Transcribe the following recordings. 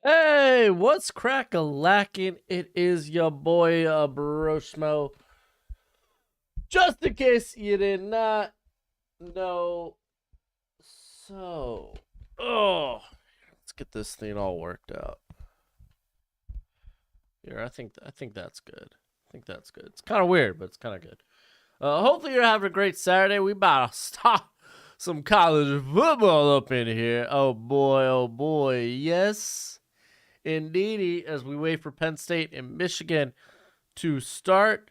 Hey, what's crack-a-lackin'? It is your boy Broshmo. Just in case you did not know, so let's get this thing all worked out. Here, I think that's good. I think that's good. It's kind of weird, but it's kind of good. Hopefully you're having a great Saturday. We about to stop some college football up in here. Oh boy, yes. Indeedy, as we wait for Penn State and Michigan to start.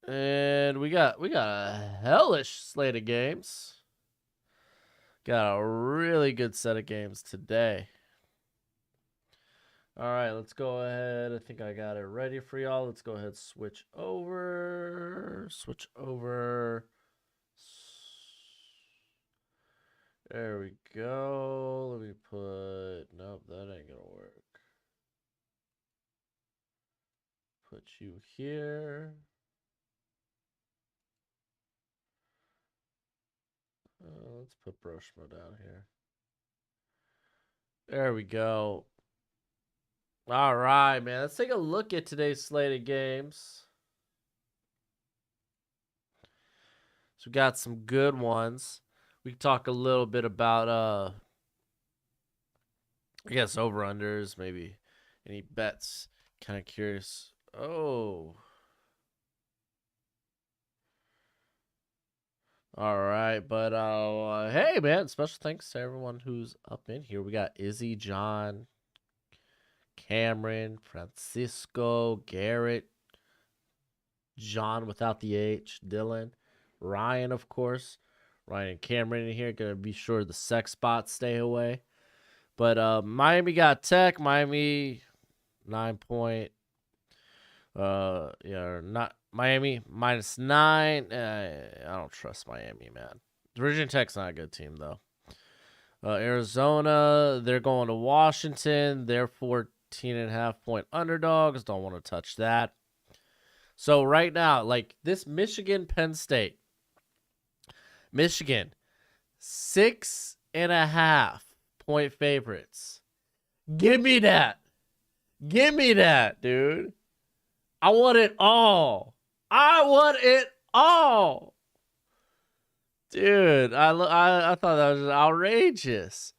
And we got a hellish slate of games. Got a really good set of games today. All right, let's go ahead. I think I got it ready for y'all. Let's go ahead, switch over. There we go. Let me put, nope, that ain't gonna work. Put you here. Let's put Broshmo down here. There we go. All right, man. Let's take a look at today's slate of games. So we got some good ones. We can talk a little bit about I guess over-unders, maybe any bets. Kind of curious. Oh. All right, but hey man, special thanks to everyone who's up in here. We got Izzy, John, Cameron, Francisco, Garrett, John without the H, Dylan, Ryan, of course. Ryan and Cameron in here. Gonna be sure the sex spots stay away. But Miami got Tech. Miami 9 point. Not Miami -9. I don't trust Miami, man. Virginia Tech's not a good team though. Arizona, they're going to Washington. They're 14.5 point underdogs. Don't want to touch that. So right now, like this Michigan Penn State. Michigan, 6.5 point favorites. Give me that. Give me that, dude. I want it all. I want it all. Dude, I thought that was outrageous.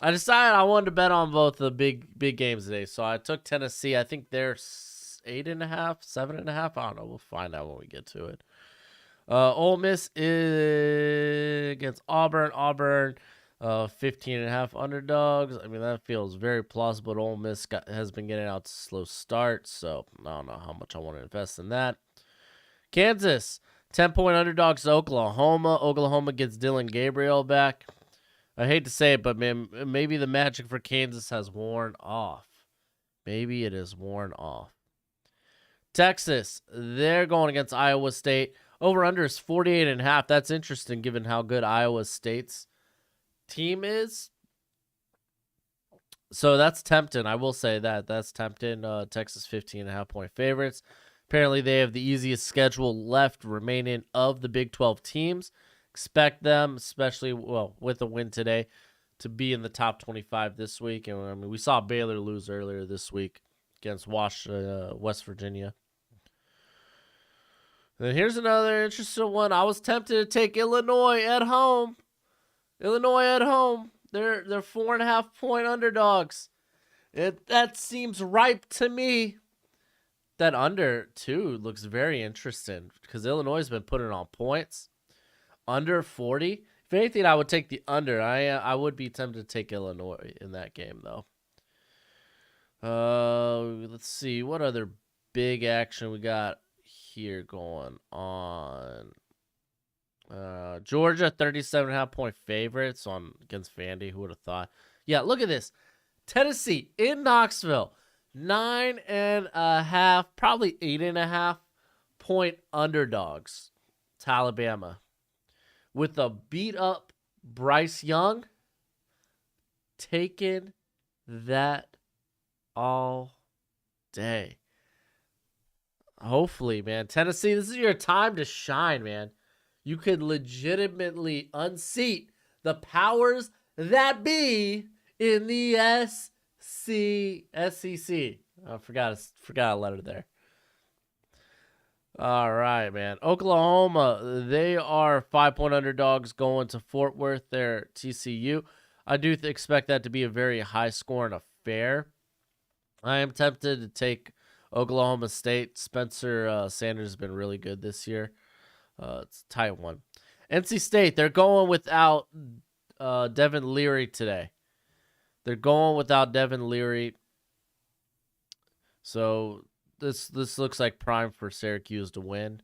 I decided I wanted to bet on both the big games today, so I took Tennessee. I think they're 8.5, 7.5. I don't know. We'll find out when we get to it. Ole Miss is against Auburn. Auburn, 15.5 underdogs. I mean, that feels very plausible. Ole Miss has been getting out to slow starts, so I don't know how much I want to invest in that. Kansas, 10-point underdogs to Oklahoma. Oklahoma gets Dylan Gabriel back. I hate to say it, but man, maybe the magic for Kansas has worn off. Maybe it is worn off. Texas, they're going against Iowa State. Over-under is 48.5. That's interesting given how good Iowa State's team is. So that's tempting. I will say that. That's tempting. Texas 15.5 point favorites. Apparently they have the easiest schedule left remaining of the Big 12 teams. Expect them, especially with a win today, to be in the top 25 this week. And I mean, we saw Baylor lose earlier this week against West Virginia. And here's another interesting one. I was tempted to take Illinois at home. They're 4.5 point underdogs. That seems ripe to me. That under too looks very interesting because Illinois has been putting on points. Under 40. If anything, I would take the under. I would be tempted to take Illinois in that game though. Let's see what other big action we got here going on. Georgia 37.5 point favorites on against Vandy. Who would have thought? Yeah, look at this. Tennessee in Knoxville, 9.5, probably 8.5 point underdogs to Alabama, with a beat up Bryce Young. Taking that all day. Hopefully, man. Tennessee, this is your time to shine, man. You could legitimately unseat the powers that be in the SEC. I forgot a letter there. All right, man. Oklahoma, they are 5-point underdogs going to Fort Worth. They're TCU. I do expect that to be a very high-scoring affair. I am tempted to take Oklahoma State. Spencer Sanders has been really good this year. It's a tight one. NC State, they're going without Devin Leary today. They're going without Devin Leary. So this looks like prime for Syracuse to win.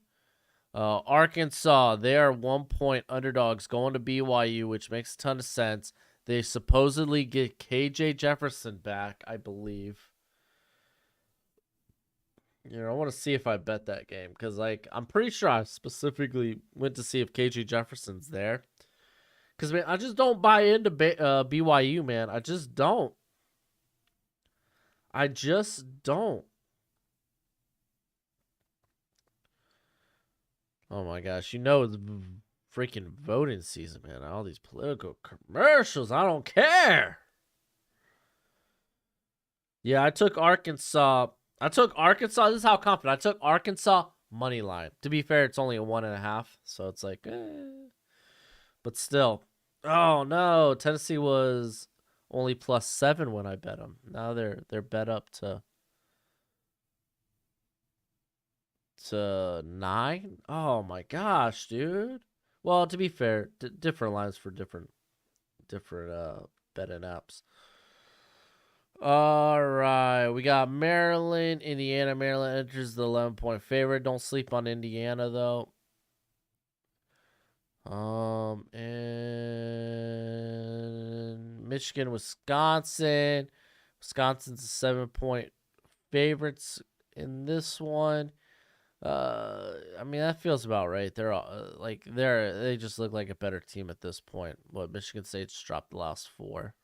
Arkansas, they are 1-point underdogs going to BYU, which makes a ton of sense. They supposedly get KJ Jefferson back, I believe. I want to see if I bet that game because, I'm pretty sure I specifically went to see if KJ Jefferson's there. Because, man, I just don't buy into BYU, man. I just don't. Oh, my gosh. It's freaking voting season, man. All these political commercials. I don't care. Yeah, I took Arkansas. This is how confident. I took Arkansas money line. To be fair, it's only a 1.5, so it's like, but still. Oh no, Tennessee was only +7 when I bet them. Now they're bet up to 9. Oh my gosh, dude. Well, to be fair, different lines for different betting apps. All right, we got Maryland, Indiana. Maryland enters the 11-point favorite. Don't sleep on Indiana though. And Michigan, Wisconsin. Wisconsin's a 7-point favorites in this one. I mean that feels about right. They're all, they just look like a better team at this point. Michigan State's dropped the last 4.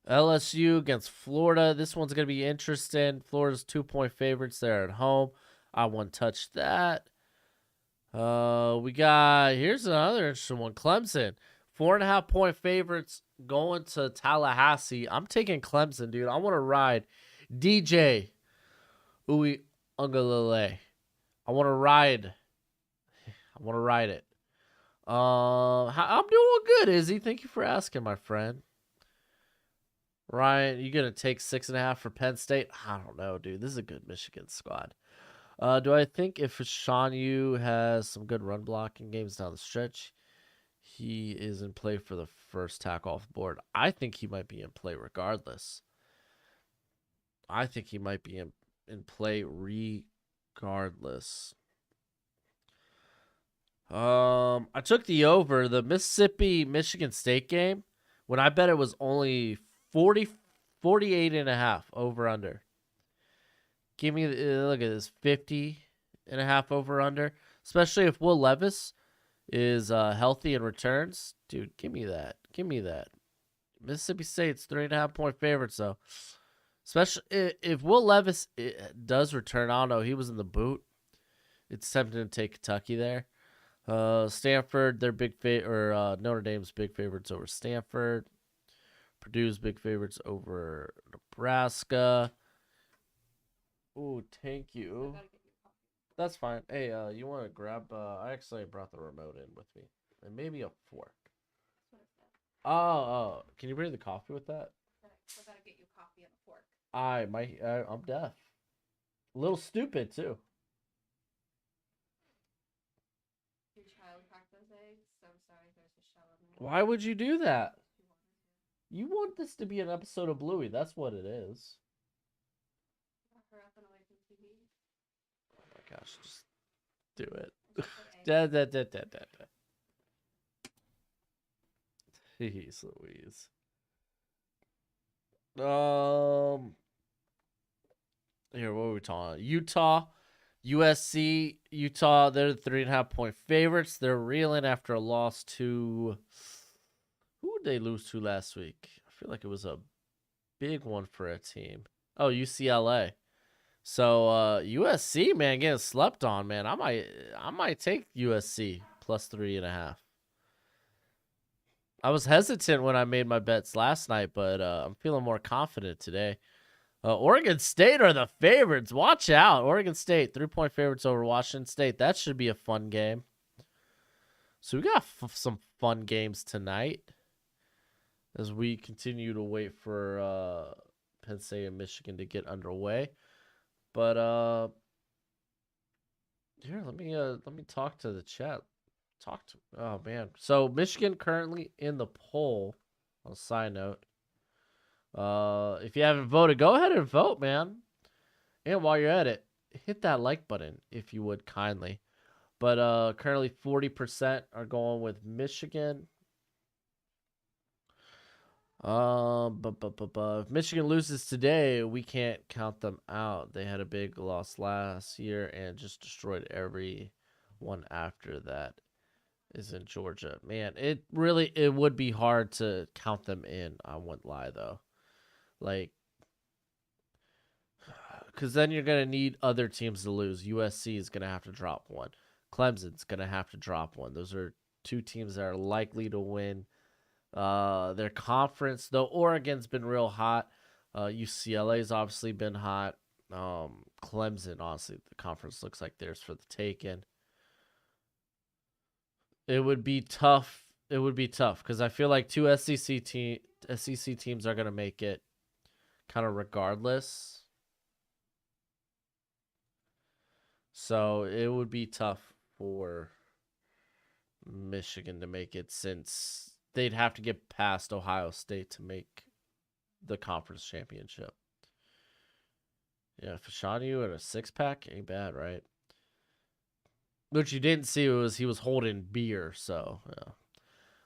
LSU against Florida. This one's going to be interesting. Florida's 2-point favorites. They're at home. I won't touch that. Here's another interesting one. Clemson, 4.5-point favorites going to Tallahassee. I'm taking Clemson, dude. I want to ride DJ Uiagalelei. I want to ride it. I'm doing good, Izzy. Thank you for asking, my friend. Ryan, you gonna take 6.5 for Penn State? I don't know, dude. This is a good Michigan squad. Do I think if Sean Yu has some good run blocking games down the stretch, he is in play for the first tackle off the board? I think he might be in play regardless. I took the over the Mississippi-Michigan State game. When I bet it was only 48.5 over under. Give me, look at this, 50.5 over under. Especially if Will Levis is healthy and returns. Dude, give me that. Mississippi State's 3.5-point favorites, though. Especially if Will Levis does return. I don't know. He was in the boot. It's tempting to take Kentucky there. Stanford, they're Notre Dame's big favorites over Stanford. Purdue's big favorites over Nebraska. Ooh, thank you. That's fine. Hey, you want to grab? I actually brought the remote in with me, and maybe a fork. Oh, can you bring the coffee with that? I gotta get you coffee and a fork. I'm deaf. A little stupid too. Your child cracked those eggs. So I'm sorry, there's a shell in there. Why would you do that? You want this to be an episode of Bluey. That's what it is. Her up and away from TV. Oh my gosh, just do it. Da. Jeez Louise. Here, what are we talking? Utah, USC, Utah. They're the 3.5-point favorites. They're reeling after a loss to. Who did they lose to last week? I feel like it was a big one for a team. Oh, UCLA. So USC, man, getting slept on, man. I might take USC +3.5. I was hesitant when I made my bets last night, but I'm feeling more confident today. Oregon State are the favorites. Watch out. Oregon State, 3-point favorites over Washington State. That should be a fun game. So we got some fun games tonight as we continue to wait for Penn State and Michigan to get underway. But here, let me talk to the chat. Oh man. So Michigan currently in the poll. On a side note. If you haven't voted, go ahead and vote, man. And while you're at it, hit that like button if you would kindly. But currently 40% are going with Michigan. But if Michigan loses today, we can't count them out. They had a big loss last year and just destroyed every one after that. Is in Georgia. Man, it would be hard to count them in. I wouldn't lie though. Like, because then you're going to need other teams to lose. USC is going to have to drop one. Clemson's going to have to drop one. Those are two teams that are likely to win their conference. Though Oregon's been real hot. UCLA's obviously been hot. Clemson, honestly, the conference looks like theirs for the taking. It would be tough. It would be tough because I feel like two SEC teams are going to make it kind of regardless. So it would be tough for Michigan to make it since they'd have to get past Ohio State to make the conference championship. Yeah, Fashanu at a 6-pack ain't bad, right? What you didn't see was he was holding beer, so yeah.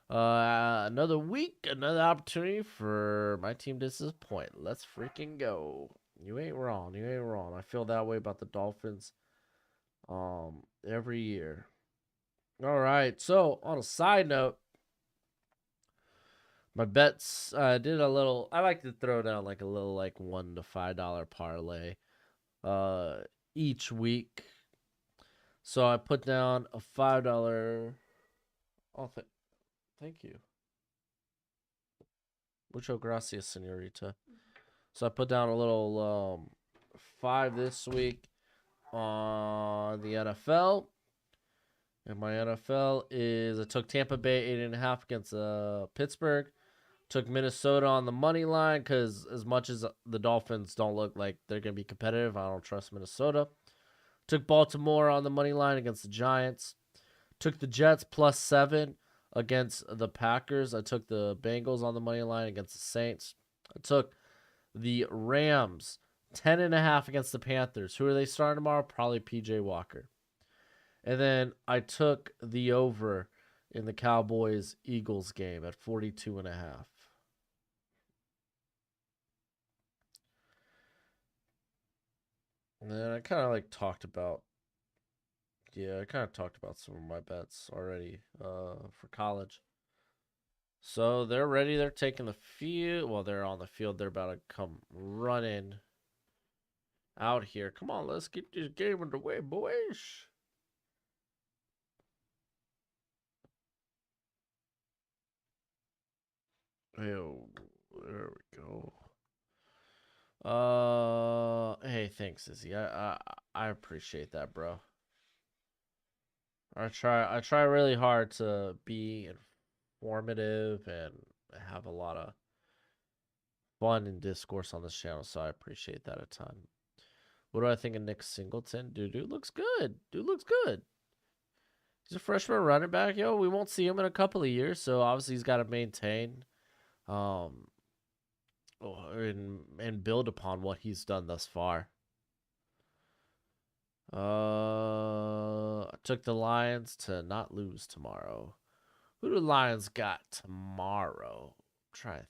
Another week, another opportunity for my team to disappoint. Let's freaking go. You ain't wrong. You ain't wrong. I feel that way about the Dolphins every year. All right. So, on a side note, my bets did a little I like to throw down like a little like $1 to $5 parlay each week. So, I put down a $5 Oh, thank you. Mucho gracias, senorita. So I put down a little 5 this week on the NFL. And my NFL is I took Tampa Bay 8.5 against Pittsburgh. Took Minnesota on the money line because as much as the Dolphins don't look like they're going to be competitive, I don't trust Minnesota. Took Baltimore on the money line against the Giants. Took the Jets +7 against the Packers. I took the Bengals on the money line against the Saints. I took the Rams 10.5 against the Panthers. Who are they starting tomorrow? Probably PJ Walker. And then I took the over in the Cowboys-Eagles game at 42.5. And then I kind of like talked about some of my bets already for college. So they're ready. They're taking the field. Well, they're on the field. They're about to come running out here. Come on, let's get this game underway, boys. Oh, there we go. Hey, thanks, Izzy. I appreciate that, bro. I try really hard to be informative and have a lot of fun and discourse on this channel, so I appreciate that a ton. What do I think of Nick Singleton? Dude looks good. Dude looks good. He's a freshman running back, yo. We won't see him in a couple of years, so obviously he's got to maintain and build upon what he's done thus far. I took the Lions to not lose tomorrow. Who do the Lions got tomorrow? Try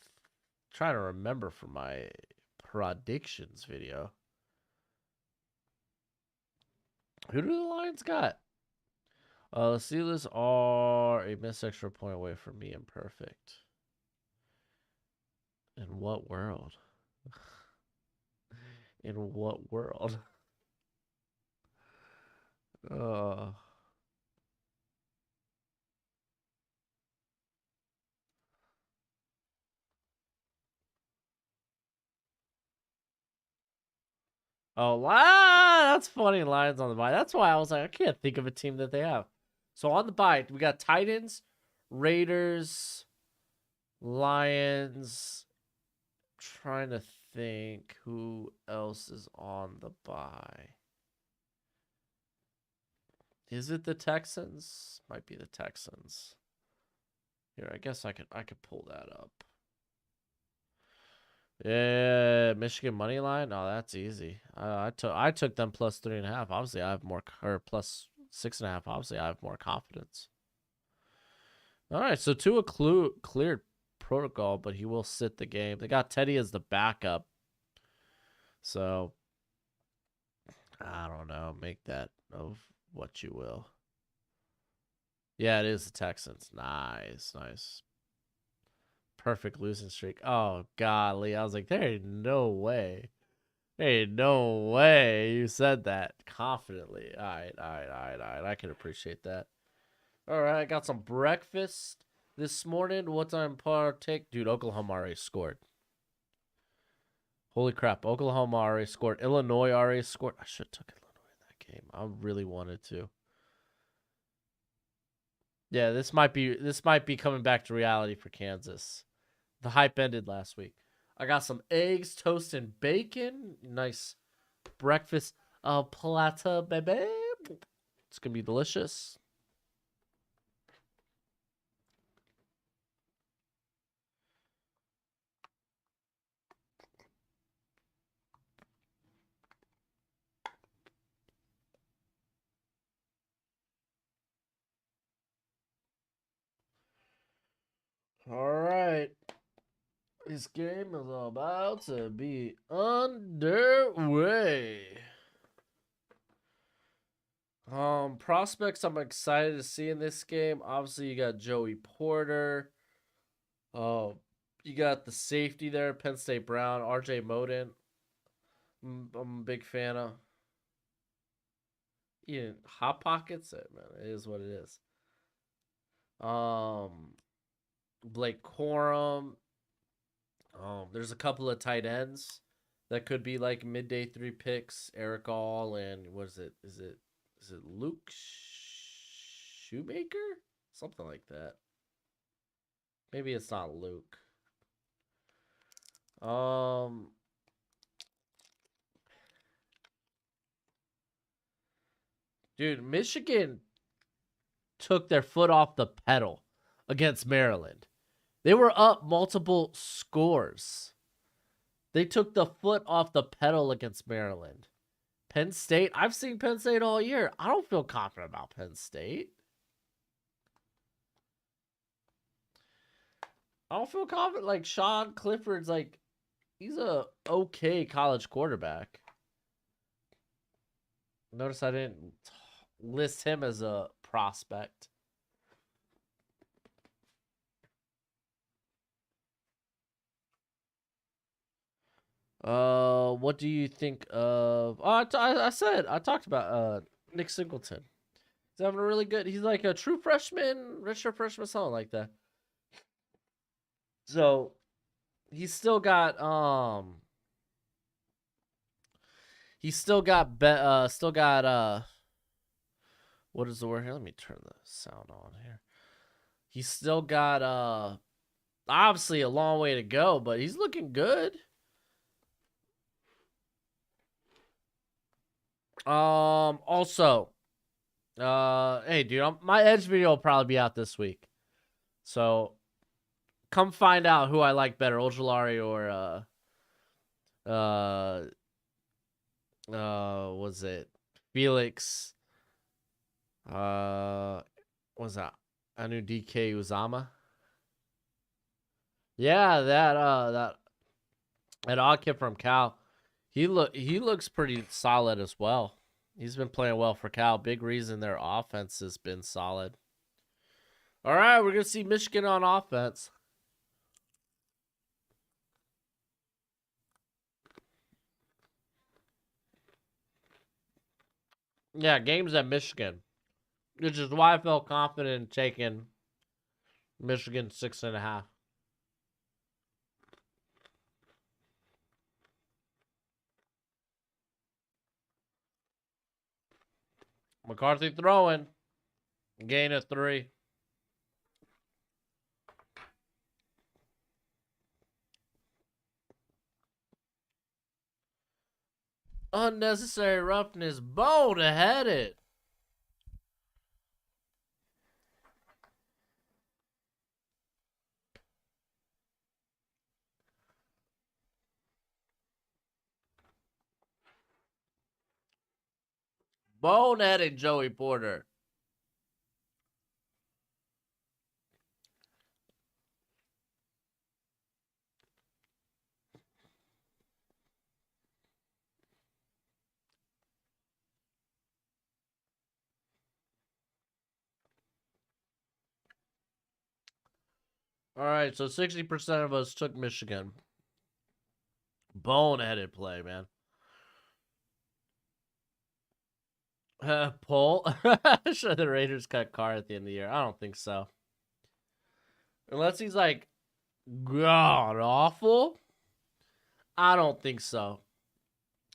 to remember from my predictions video. Who do the Lions got? The Steelers are a missed extra point away from being perfect. In what world? In what world? Oh, that's funny. Lions on the bye. That's why I was like, I can't think of a team that they have. So on the bye, we got Titans, Raiders, Lions. Trying to think who else is on the bye. Is it the Texans? Might be the Texans. Here, I guess I could pull that up. Yeah, Michigan money line. Oh, that's easy. I took them plus 3.5. Obviously, I have more, or plus 6.5. Obviously, I have more confidence. All right, so Tua cleared protocol, but he will sit the game. They got Teddy as the backup, so I don't know. Make that of what you will. Yeah, it is the Texans. Nice, nice. Perfect losing streak. Oh, golly. I was like, there ain't no way. There ain't no way you said that confidently. All right, all right, all right, all right. I can appreciate that. All right, I got some breakfast this morning. What time partake? Dude, Oklahoma already scored. Holy crap. Oklahoma already scored. Illinois already scored. I should have took Illinois in that game. I really wanted to. Yeah, this might be coming back to reality for Kansas. The hype ended last week. I got some eggs, toast, and bacon. Nice breakfast platter, baby. It's gonna be delicious. All right. This game is about to be underway. Prospects I'm excited to see in this game. Obviously, you got Joey Porter. You got the safety there, Penn State Brown, RJ Moden. I'm a big fan of. Yeah, hot pockets, man. It is what it is. Um, Blake Corum. There's a couple of tight ends that could be like midday 3 picks. Eric All and what is it? Is it Luke Shoemaker? Something like that. Maybe it's not Luke. Dude, Michigan took their foot off the pedal against Maryland. They were up multiple scores. They took the foot off the pedal against Maryland. Penn State, I've seen Penn State all year. I don't feel confident about Penn State. I don't feel confident. Like, Sean Clifford's like, he's a okay college quarterback. Notice I didn't list him as a prospect. What do you think of? Oh, I talked about Nick Singleton. He's having a really good. He's like a true freshman, redshirt freshman, something like that. So he's still got still got what is the word here? Let me turn the sound on here. He's still got obviously a long way to go, but he's looking good. Also, hey, dude, my Edge video will probably be out this week. So come find out who I like better, Ojulari or was it Felix? Was that Anu DK Uzama? Yeah, that odd kid from Cal. He looks pretty solid as well. He's been playing well for Cal. Big reason their offense has been solid. All right, we're gonna see Michigan on offense. Yeah, games at Michigan, which is why I felt confident in taking Michigan 6.5. McCarthy throwing. Gain of 3. Unnecessary roughness. Bold-headed. Boneheaded Joey Porter. All right, so 60% of us took Michigan. Boneheaded play, man. Poll. Should the Raiders cut Carr at the end of the year? I don't think so. Unless he's like god awful. I don't think so.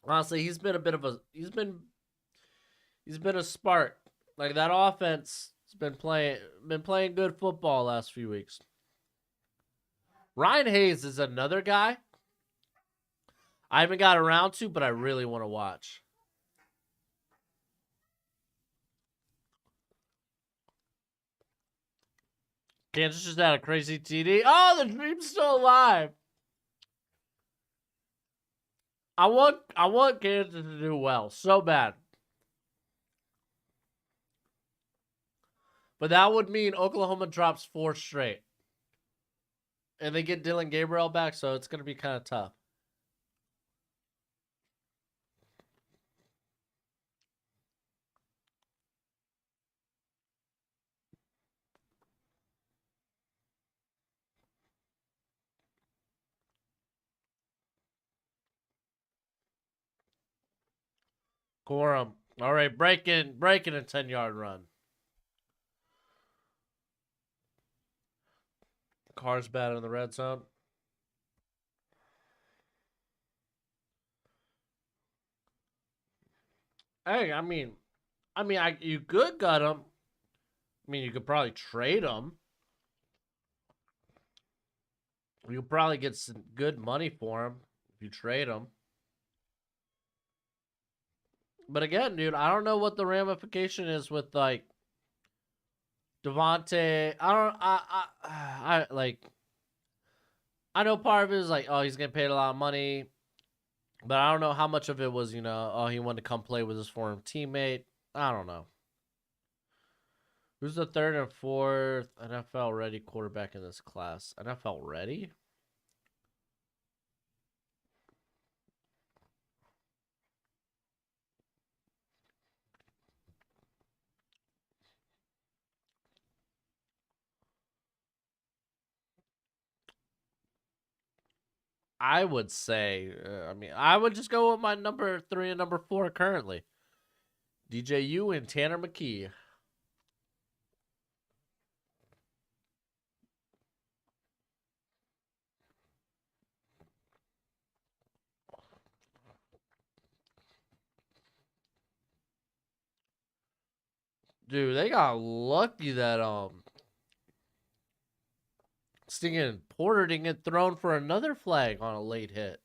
Honestly, he's been a bit of a he's been a spark. Like that offense has been playing good football last few weeks. Ryan Hayes is another guy I haven't got around to, but I really want to watch. Kansas just had a crazy TD. Oh, the dream's still alive. I want Kansas to do well so bad. But that would mean Oklahoma drops 4 straight. And they get Dylan Gabriel back, so it's going to be kind of tough. Corum. All right, breaking a 10-yard run. Carr's bad in the red zone. Hey, you could gut him. I mean, you could probably trade him. You could probably get some good money for him if you trade him. But again, dude, I don't know what the ramification is with like Devontae. I know part of it is like, oh, he's getting paid a lot of money. But I don't know how much of it was, oh, he wanted to come play with his former teammate. I don't know. Who's the 3rd and 4th NFL ready quarterback in this class? NFL ready? I would say, I would just go with my number 3 and number 4 currently. DJU and Tanner McKee. Dude, they got lucky that stinging Porter didn't get thrown for another flag on a late hit.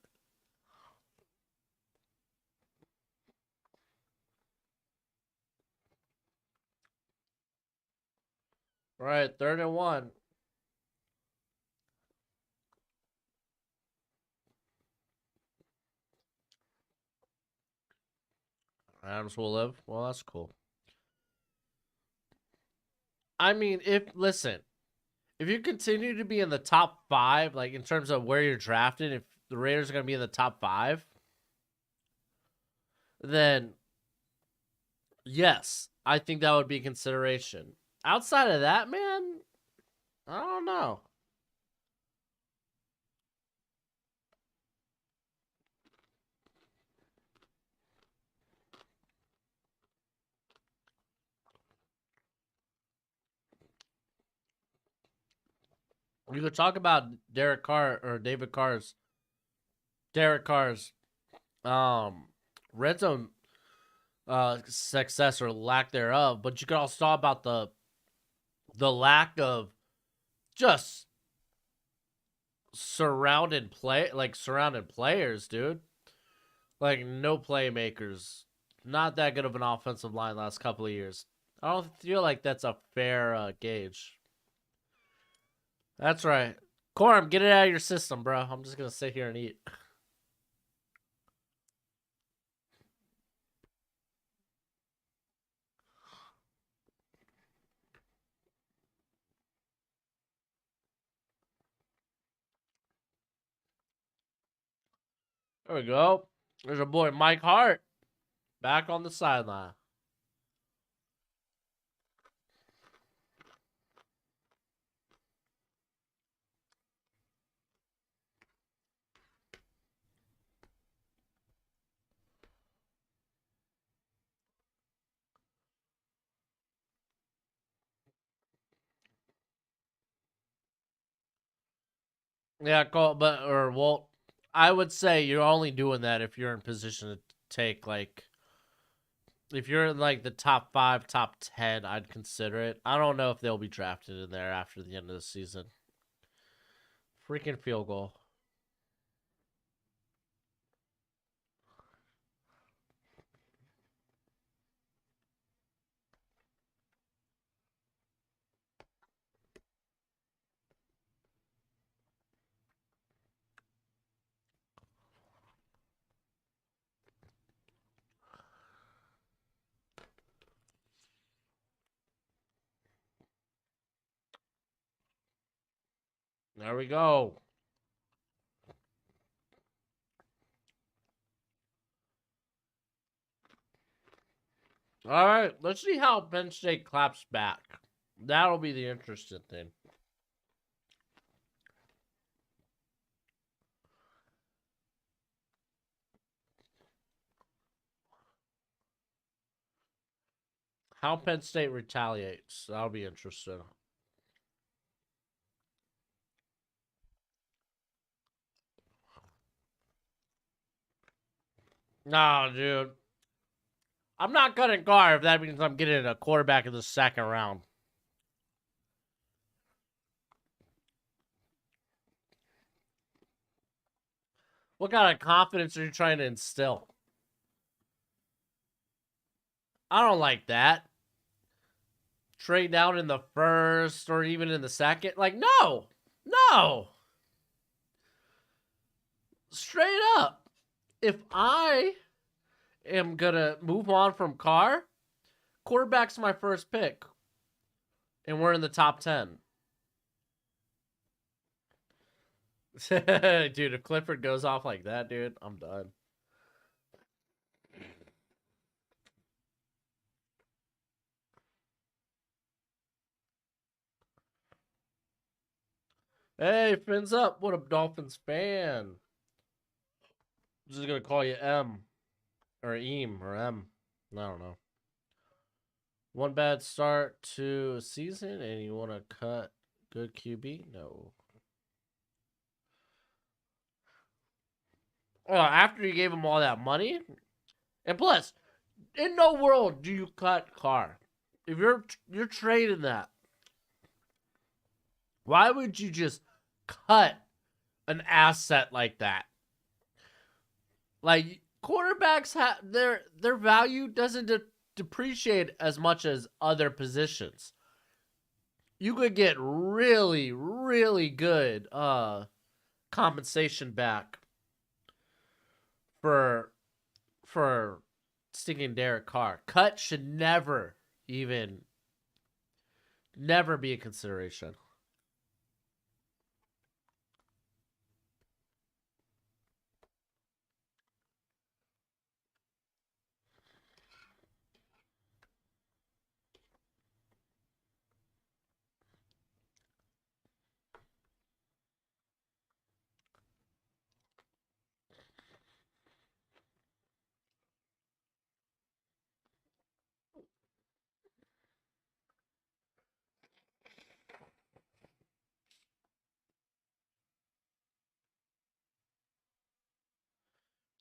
All right, 3rd and 1. Adams will live. Well, that's cool. I mean, if you continue to be in the top 5, like in terms of where you're drafted, if the Raiders are going to be in the top 5, then yes, I think that would be consideration. Outside of that, man, I don't know. You could talk about Derek Carr's red zone success or lack thereof, but you could also talk about the lack of just surrounded players, dude. Like no playmakers. Not that good of an offensive line last couple of years. I don't feel like that's a fair gauge. That's right. Corum, get it out of your system, bro. I'm just gonna sit here and eat. There we go. There's our boy Mike Hart back on the sideline. Yeah, Cole, Walt. I would say you're only doing that if you're in position to take if you're in like the top 5, top 10. I'd consider it. I don't know if they'll be drafted in there after the end of the season. Freaking field goal. There we go. All right, let's see how Penn State claps back. That'll be the interesting thing. How Penn State retaliates. That'll be interesting. Nah, dude. I'm not cutting Carr if that means I'm getting a quarterback in the second round. What kind of confidence are you trying to instill? I don't like that. Trade down in the first or even in the second. Like, no. No. Straight up. If I am going to move on from Carr, quarterback's my first pick. And we're in the top 10. Dude, if Clifford goes off like that, dude, I'm done. Hey, fins up. What a Dolphins fan. I'm just going to call you M. Or Eam. Or M. I don't know. One bad start to a season and you want to cut good QB? No. Oh, after you gave him all that money? And plus, in no world do you cut Carr. If you're trading that, why would you just cut an asset like that? Like quarterbacks have their value doesn't depreciate as much as other positions. You could get really really good compensation back for sticking Derek Carr. Cut should never be a consideration.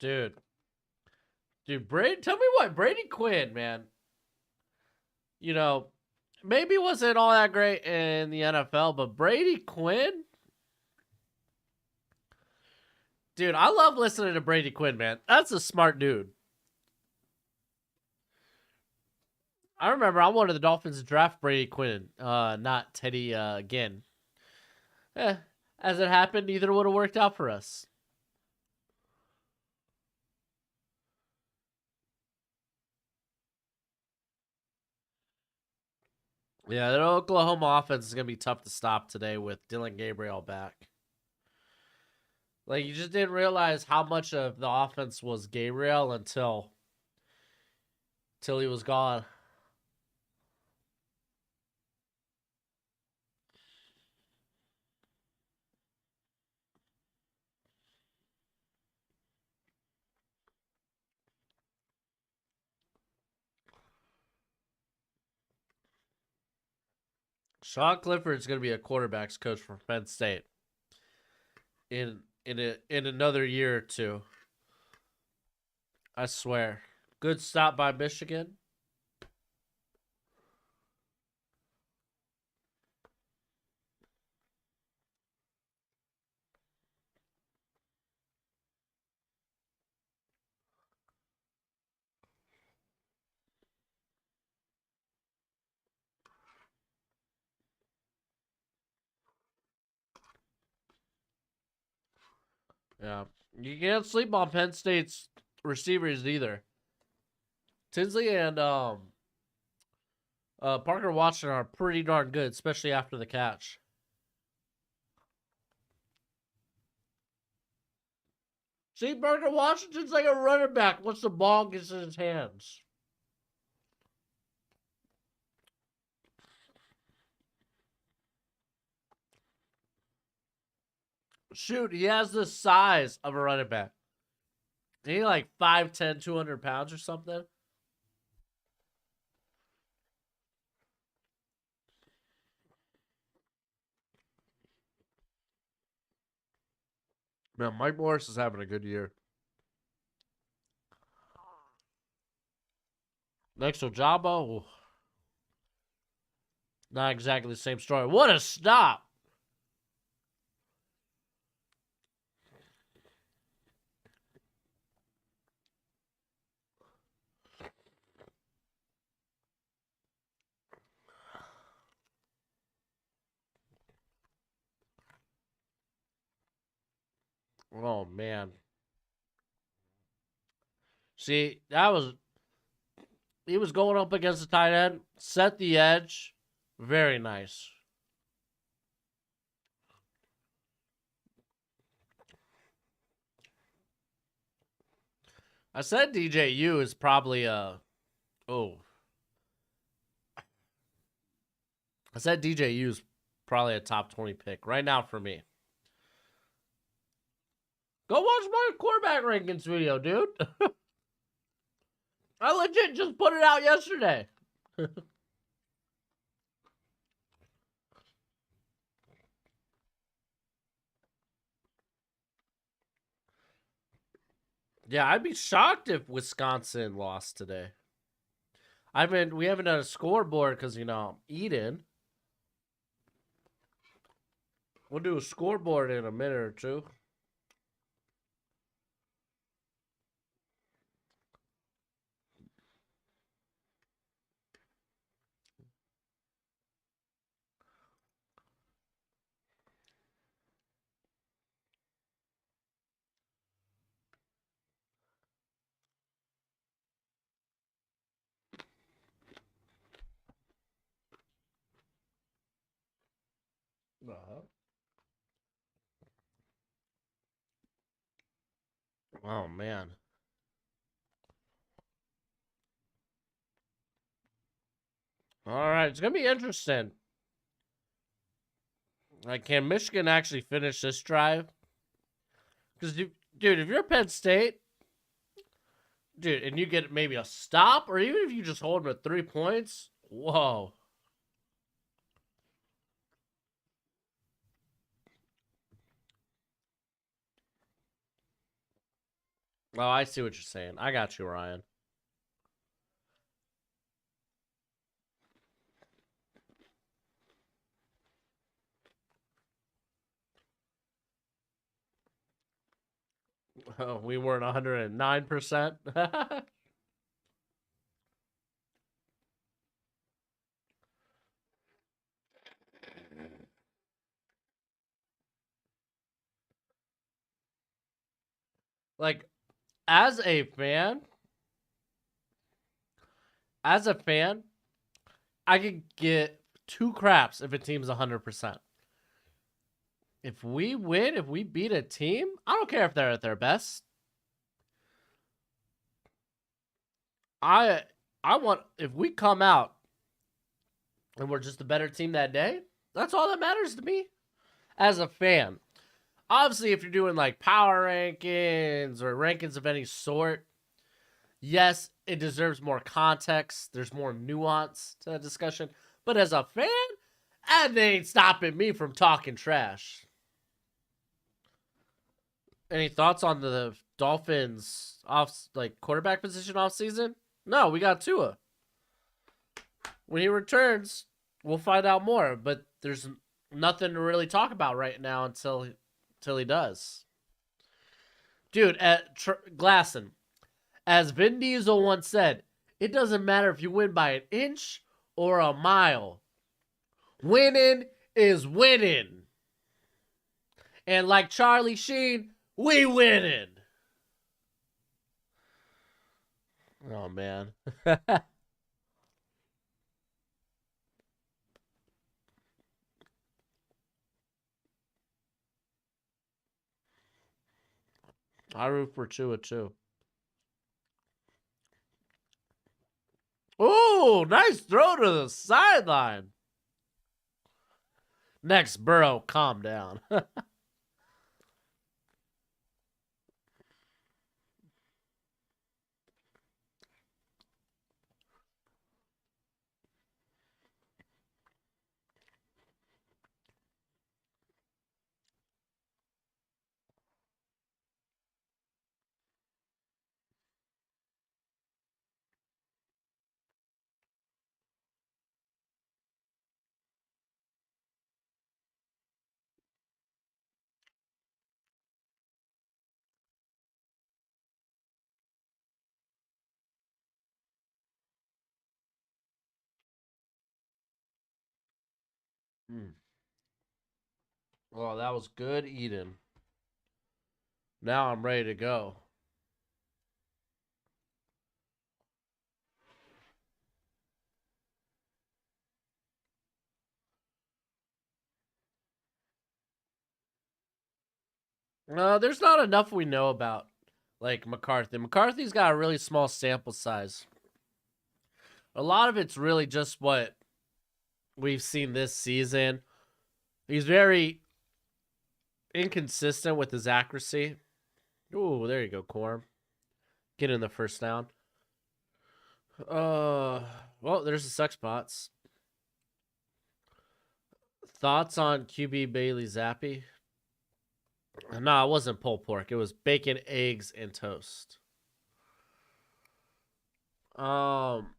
Dude, Dude, Brady, tell me what, Brady Quinn, man. You know, maybe wasn't all that great in the NFL, but Brady Quinn, dude, I love listening to Brady Quinn, man. That's a smart dude. I remember I wanted the Dolphins to draft Brady Quinn, not Teddy again. As it happened, neither would have worked out for us. Yeah, the Oklahoma offense is gonna be tough to stop today with Dylan Gabriel back. Like, you just didn't realize how much of the offense was Gabriel until he was gone. Sean Clifford's gonna be a quarterbacks coach for Penn State in another year or two. I swear. Good stop by Michigan. Yeah. You can't sleep on Penn State's receivers either. Tinsley and Parker Washington are pretty darn good, especially after the catch. See, Parker Washington's like a running back once the ball gets in his hands. Shoot, he has the size of a running back. He like 5'10", 200 pounds or something. Man, Mike Morris is having a good year. Next to Jabo, not exactly the same story. What a stop! Oh man. See, he was going up against the tight end, set the edge. Very nice. I said DJU is probably oh. I said DJU is probably a top 20 pick right now for me. Go watch my quarterback rankings video, dude. I legit just put it out yesterday. Yeah, I'd be shocked if Wisconsin lost today. We haven't done a scoreboard because I'm eating. We'll do a scoreboard in a minute or two. Uh-huh. Oh man. All right, it's gonna be interesting. Like, can Michigan actually finish this drive? Because, dude, if you're Penn State, dude, and you get maybe a stop, or even if you just hold them at 3 points, whoa. Oh, I see what you're saying. I got you, Ryan. Oh, we weren't 109%. Like, as a fan, as a fan, I could get two craps if a team's 100%. If we win, if we beat a team, I don't care if they're at their best. I I want if we come out and we're just a better team that day, that's all that matters to me as a fan. Obviously, if you're doing like power rankings or rankings of any sort, yes, it deserves more context. There's more nuance to that discussion. But as a fan, that ain't stopping me from talking trash. Any thoughts on the Dolphins off like quarterback position off season? No, we got Tua. When he returns, we'll find out more. But there's nothing to really talk about right now until he does. Dude, at Glasson, as Vin Diesel once said, it doesn't matter if you win by an inch or a mile. Winning is winning. And like Charlie Sheen, we winning. Oh, man. I root for Chua too. Oh, nice throw to the sideline. Next, Burrow, calm down. Mm. Oh, that was good eating. Now I'm ready to go. There's not enough we know about like McCarthy. McCarthy's got a really small sample size. A lot of it's really just what we've seen this season. He's very inconsistent with his accuracy. Ooh, there you go, Corm. Get in the first down. Well, there's the sex bots. Thoughts on QB Bailey Zappi? No, it wasn't pulled pork. It was bacon, eggs, and toast. Um,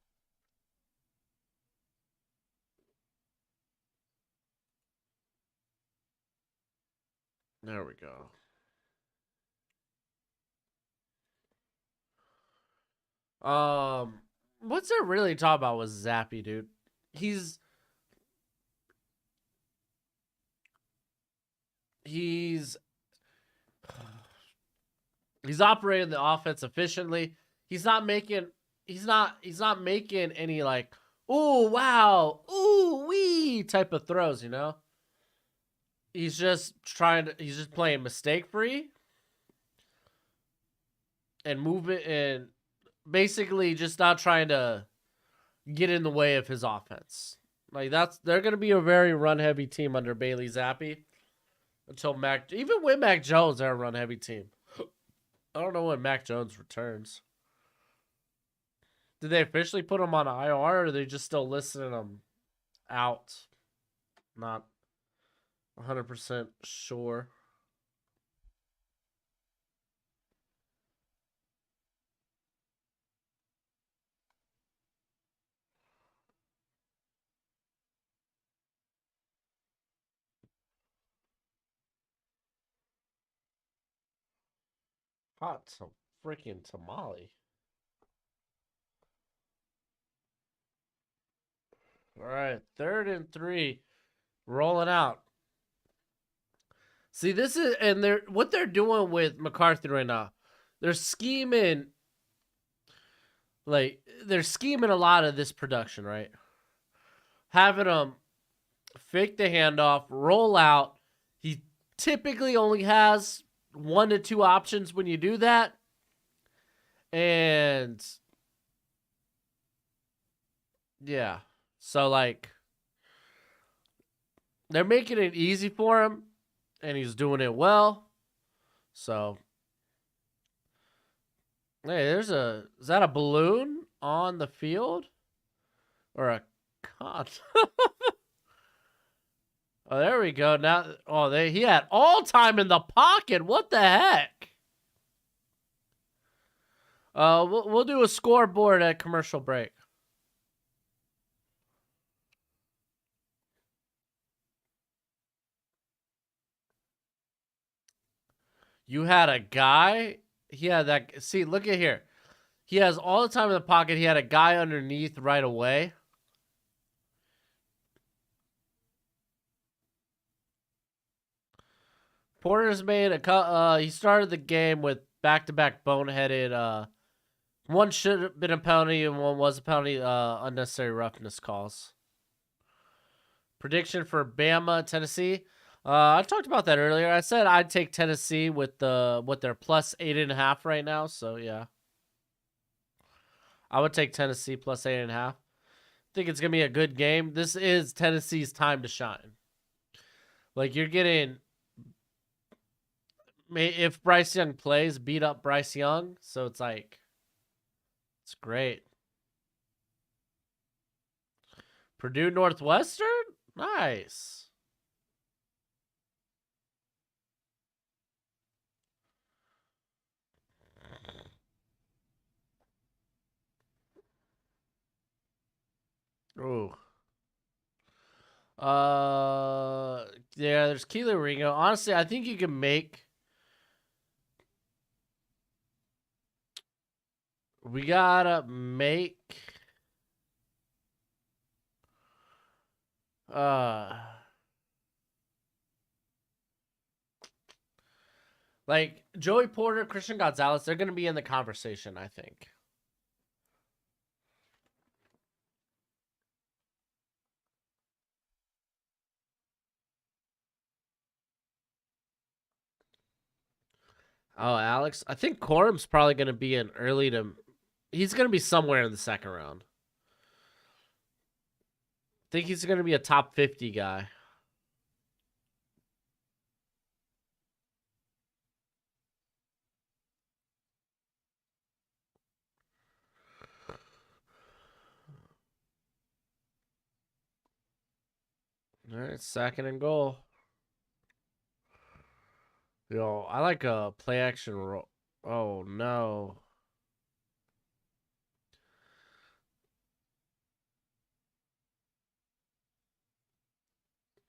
there we go. What's there really to talk about with Zappy, dude? He's he's he's operating the offense efficiently. He's not making he's not making any like ooh wow ooh wee type of throws, you know? He's just playing mistake free and move it and basically just not trying to get in the way of his offense. Like they're gonna be a very run heavy team under Bailey Zappi until even with Mac Jones, they're a run heavy team. I don't know when Mac Jones returns. Did they officially put him on IR or are they just still listing him out? Not 100% sure. caught some freaking tamale. All right, 3rd and 3, rolling out. See, this is and they're what they're doing with McCarthy right now. They're scheming, they're scheming a lot of this production, right? Having them fake the handoff, roll out. He typically only has 1 to 2 options when you do that, and yeah, so like they're making it easy for him, and he's doing it well. So, hey, is that a balloon on the field or a con? Oh, there we go. Now, he had all time in the pocket. What the heck? We'll do a scoreboard at commercial break. You had a guy. He had that. See, look at here. He has all the time in the pocket. He had a guy underneath right away. Porter's made a cut. He started the game with back-to-back boneheaded. One should have been a penalty and one was a penalty. Unnecessary roughness calls. Prediction for Bama, Tennessee. I talked about that earlier. I said I'd take Tennessee with their plus 8.5 right now. So yeah, I would take Tennessee plus 8.5. Think it's gonna be a good game. This is Tennessee's time to shine. Like you're getting, if Bryce Young plays, beat up Bryce Young. So it's like, it's great. Purdue Northwestern, nice. Ooh. Yeah, there's Keely Ringo. Honestly, I think you can make. We gotta make. Like Joey Porter, Christian Gonzalez, they're gonna be in the conversation, I think. Oh, Alex, I think Corum's probably gonna be in early to. He's gonna be somewhere in the second round. I think he's gonna be a top 50 guy. All right, 2nd and goal. Yo, I like a play action roll. Oh no.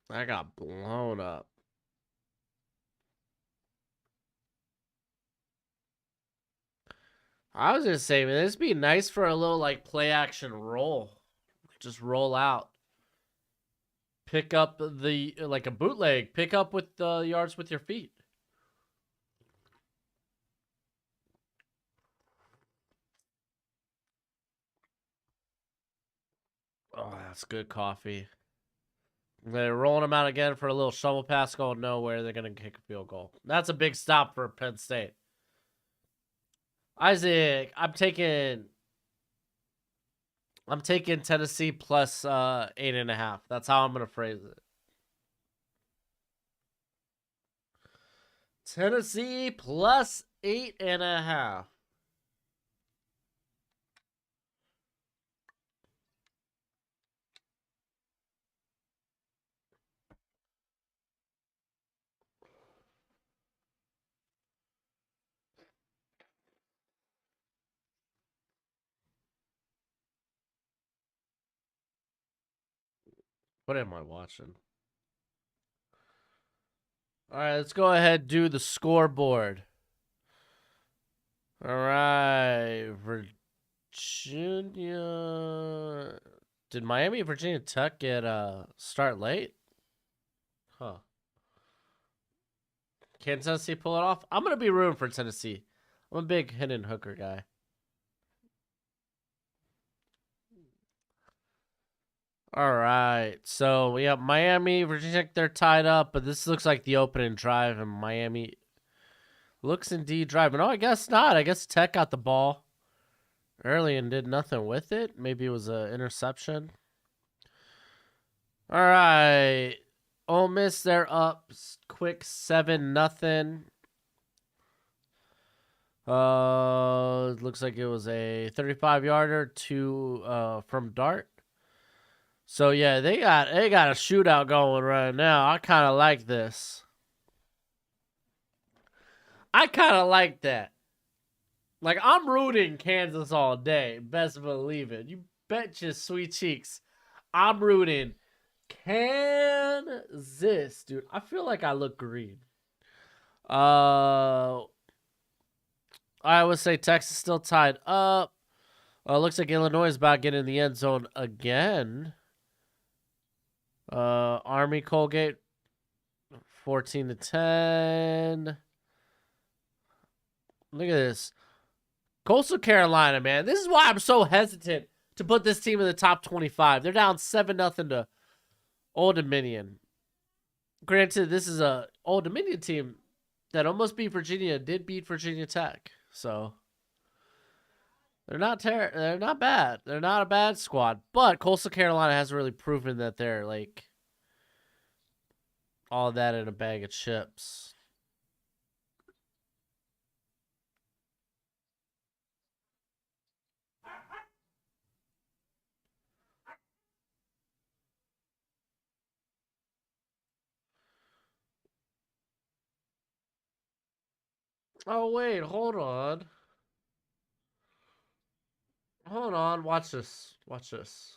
I got blown up. I was gonna say, man, this would be nice for a little like play action roll. Just roll out. Pick up the like a bootleg. Pick up with the yards with your feet. Oh, that's good coffee. They're rolling them out again for a little shovel pass going nowhere. They're gonna kick a field goal. That's a big stop for Penn State. Isaac, I'm taking Tennessee plus 8.5. That's how I'm gonna phrase it. Tennessee plus 8.5. What am I watching? All right, let's go ahead and do the scoreboard. All right, Virginia. Did Miami, Virginia Tech get start late? Huh. Can Tennessee pull it off? I'm gonna be rooting for Tennessee. I'm a big Hendon Hooker guy. All right, so we have Miami, Virginia Tech. They're tied up, but this looks like the opening drive, and Miami looks indeed driving. Oh, I guess not. I guess Tech got the ball early and did nothing with it. Maybe it was an interception. All right, Ole Miss. They're up quick 7-0. It looks like it was a 35-yarder to from Dart. So yeah, they got a shootout going right now. I kind of like this. I kind of like that. Like I'm rooting Kansas all day. Best believe it. You bet your sweet cheeks. I'm rooting Kansas, dude. I feel like I look green. I would say Texas still tied up. Looks like Illinois is about getting in the end zone again. Army Colgate 14-10. Look at this. Coastal Carolina, man. This is why I'm so hesitant to put this team in the top 25. They're down 7-0 to Old Dominion. Granted, this is a Old Dominion team that almost beat Virginia, did beat Virginia Tech. So they're not they're not bad. They're not a bad squad. But Coastal Carolina hasn't really proven that they're like all that in a bag of chips. Oh wait, hold on. Hold on, watch this. Watch this.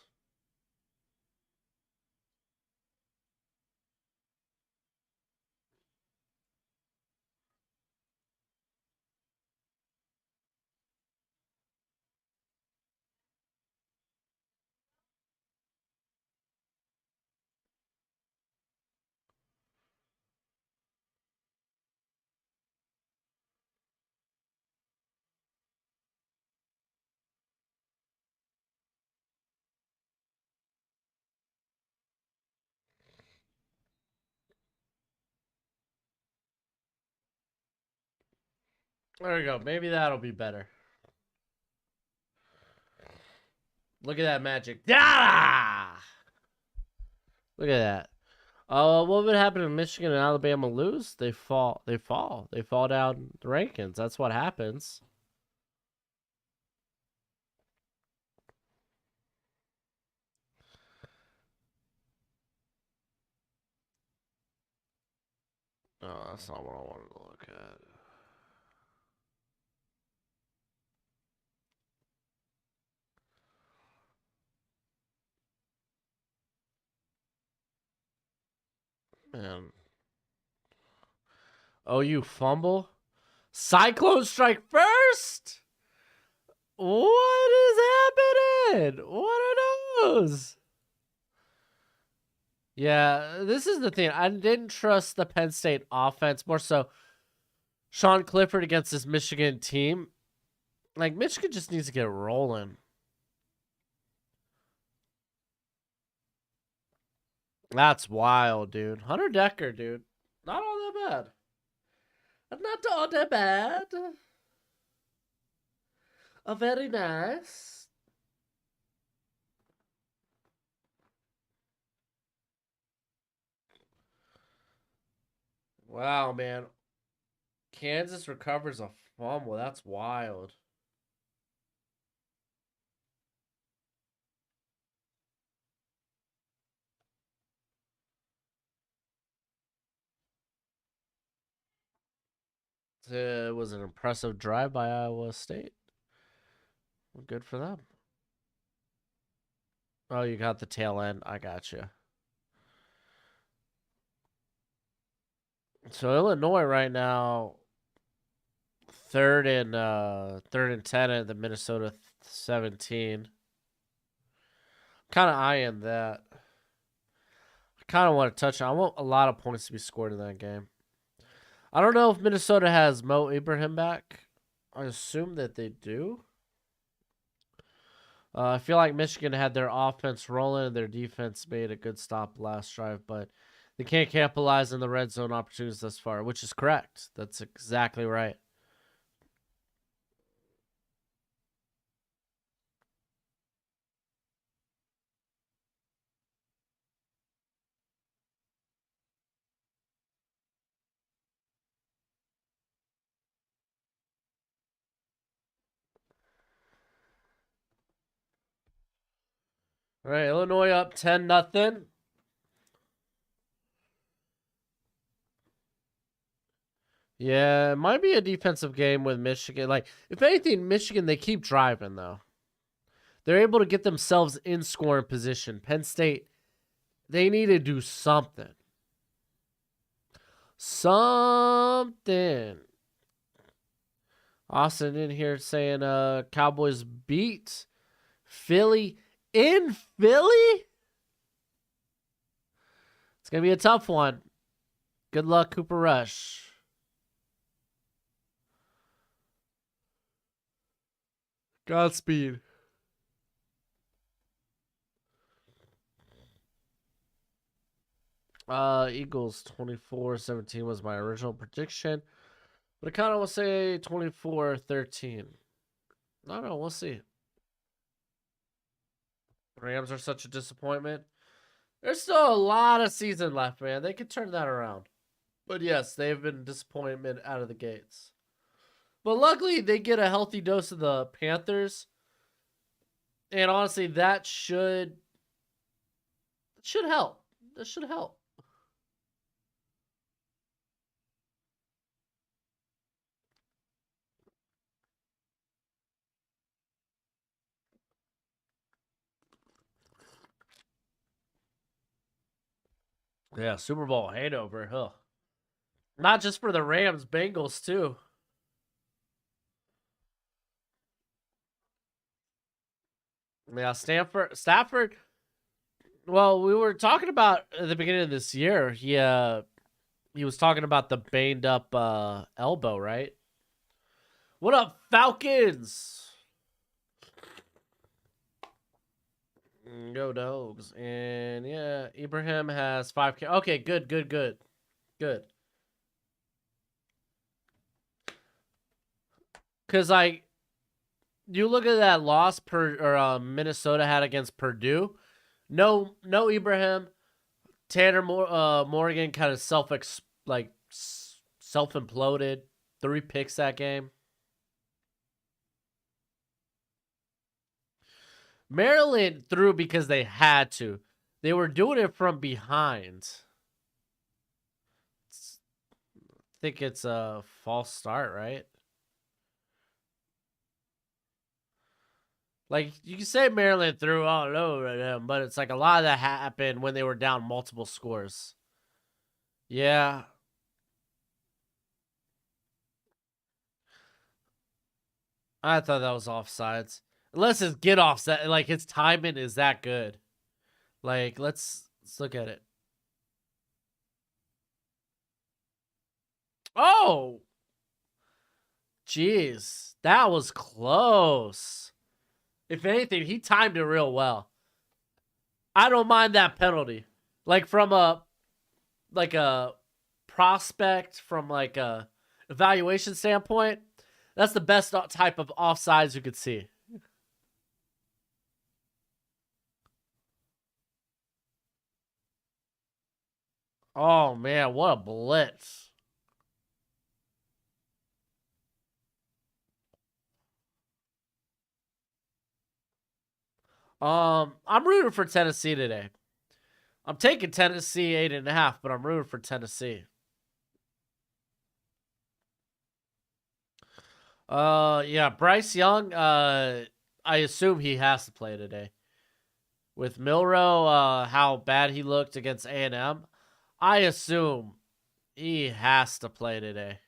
There we go. Maybe that'll be better. Look at that magic. Yeah! Look at that. What would happen if Michigan and Alabama lose? They fall. They fall. They fall down the rankings. That's what happens. No, that's not what I wanted to look at. Man. Oh, you fumble? Cyclone strike first? What is happening? What are those? Yeah, this is the thing. I didn't trust the Penn State offense. More so, Sean Clifford against this Michigan team. Like, Michigan just needs to get rolling. That's wild, dude. Hunter Decker, dude. Not all that bad. Not all that bad. Very nice. Wow, man. Kansas recovers a fumble. That's wild. It was an impressive drive by Iowa State. Good for them. Oh, you got the tail end. I got you. So Illinois right now third and 10 at the Minnesota 17. Kind of eyeing that. I kind of want to touch on. I want a lot of points to be scored in that game. I don't know if Minnesota has Mo Ibrahim back. I assume that they do. I feel like Michigan had their offense rolling and their defense made a good stop last drive, but they can't capitalize on the red zone opportunities thus far, which is correct. That's exactly right. All right, Illinois up 10-0. Yeah, it might be a defensive game with Michigan. Like, if anything, Michigan, they keep driving, though. They're able to get themselves in scoring position. Penn State, they need to do something. Something. Austin in here saying Cowboys beat Philly in Philly? It's going to be a tough one. Good luck, Cooper Rush. Godspeed. Eagles 24-17 was my original prediction. But I kind of will say 24-13. I don't know. We'll see. Rams are such a disappointment. There's still a lot of season left, man. They could turn that around. But yes, they've been disappointment out of the gates. But luckily, they get a healthy dose of the Panthers. And honestly, that should help. That should help. Yeah, Super Bowl hangover, huh? Not just for the Rams, Bengals too. Yeah, Stafford. Well, we were talking about at the beginning of this year. He was talking about the banged up elbow, right? What up, Falcons? Go Dogs. And yeah, Ibrahim has 5K. Okay, good. Because like, you look at that loss Minnesota had against Purdue. No Ibrahim. Tanner Morgan kind of self imploded. 3 picks that game. Maryland threw because they had to. They were doing it from behind. I think it's a false start, right? Like, you can say Maryland threw all over them, but it's like a lot of that happened when they were down multiple scores. Yeah. I thought that was offsides. Unless it's get offset, like his timing is that good. Like, let's look at it. Oh! Jeez. That was close. If anything, he timed it real well. I don't mind that penalty. Like, from a prospect, from like a evaluation standpoint, that's the best type of offsides you could see. Oh man, what a blitz. I'm rooting for Tennessee today. I'm taking Tennessee 8.5, but I'm rooting for Tennessee. Yeah, Bryce Young, I assume he has to play today. With Milrow, how bad he looked against A&M, I assume he has to play today.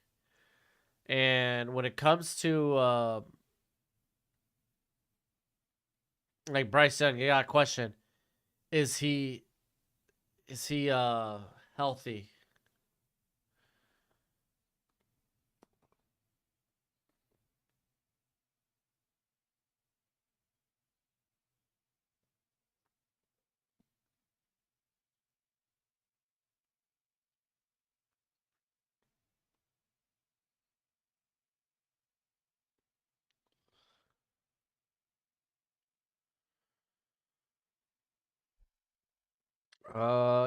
And And when it comes to like Bryce Young, you got a question: Is he healthy?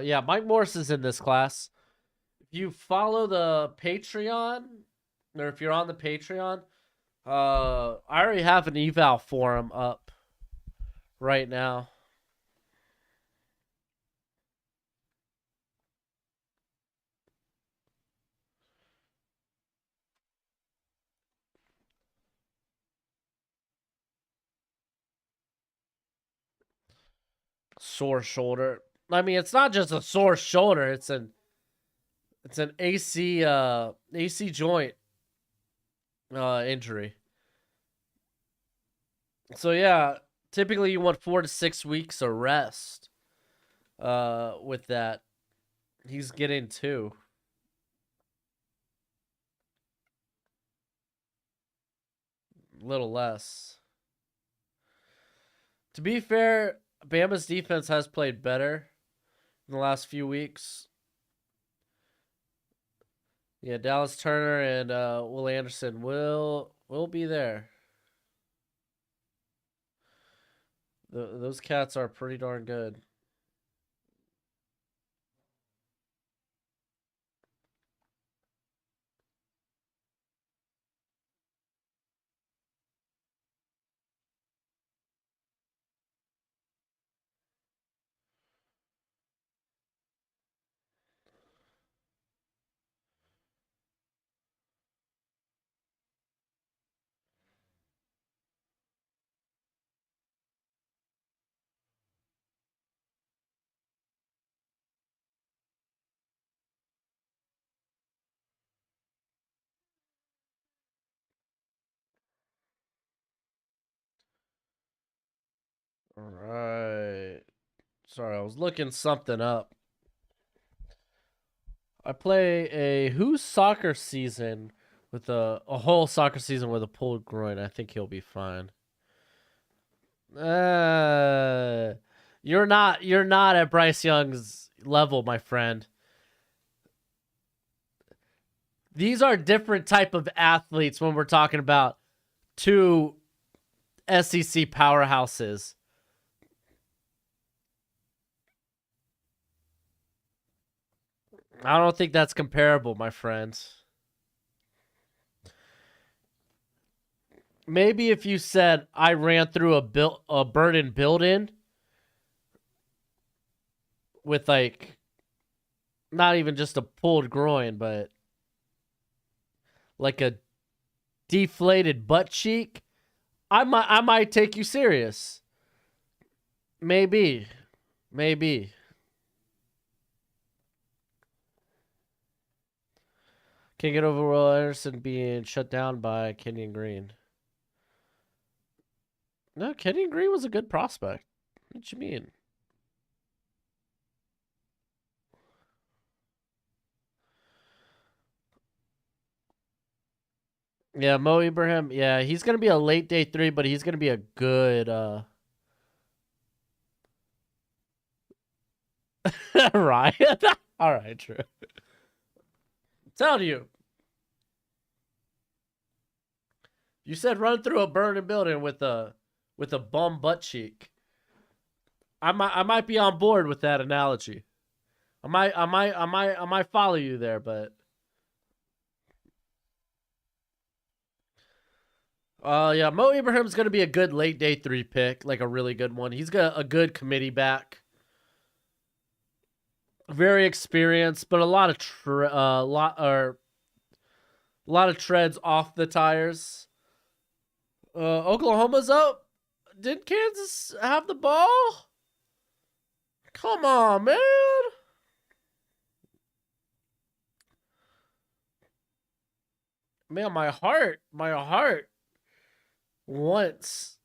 Yeah, Mike Morris is in this class. If you follow the Patreon, or if you're on the Patreon, I already have an eval for him up right now. Sore shoulder. I mean, it's not just a sore shoulder. It's an AC joint injury. So yeah, typically you want 4 to 6 weeks of rest. With that, he's getting 2. A little less. To be fair, Bama's defense has played better in the last few weeks. Yeah, Dallas Turner and Will Anderson will be there. Those cats are pretty darn good. All right. Sorry, I was looking something up. I play a who's soccer season with a whole soccer season with a pulled groin. I think he'll be fine. Uh, you're not at Bryce Young's level, my friend. These are different type of athletes when we're talking about 2 SEC powerhouses. I don't think that's comparable, my friends. Maybe if you said I ran through a burning building with like not even just a pulled groin, but like a deflated butt cheek, I might take you serious. Maybe. Maybe. Can't get over Will Anderson being shut down by Kenyon Green. No, Kenyon Green was a good prospect. What you mean? Yeah, Mo Ibrahim. Yeah, he's gonna be a late day 3, but he's gonna be a good Ryan. All right, true. Tell you. You said run through a burning building with a bum butt cheek. I might be on board with that analogy. I might follow you there, but yeah, Mo Ibrahim's gonna be a good late day 3 pick, like a really good one. He's got a good committee back, very experienced, but a lot of treads off the tires. Oklahoma's up. Did Kansas have the ball? Come on, man. Man, my heart wants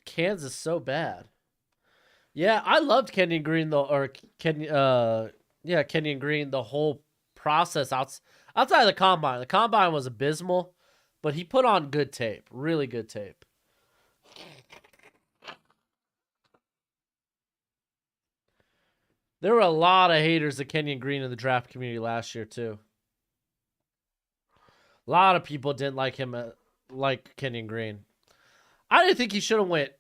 Kansas so bad. Yeah, I loved Kenyon Green though, or Kenyon Green the whole process outside of the combine. The combine was abysmal, but he put on good tape, really good tape. There were a lot of haters of Kenyon Green in the draft community last year too. A lot of people didn't like him, like Kenyon Green. I didn't think he should have went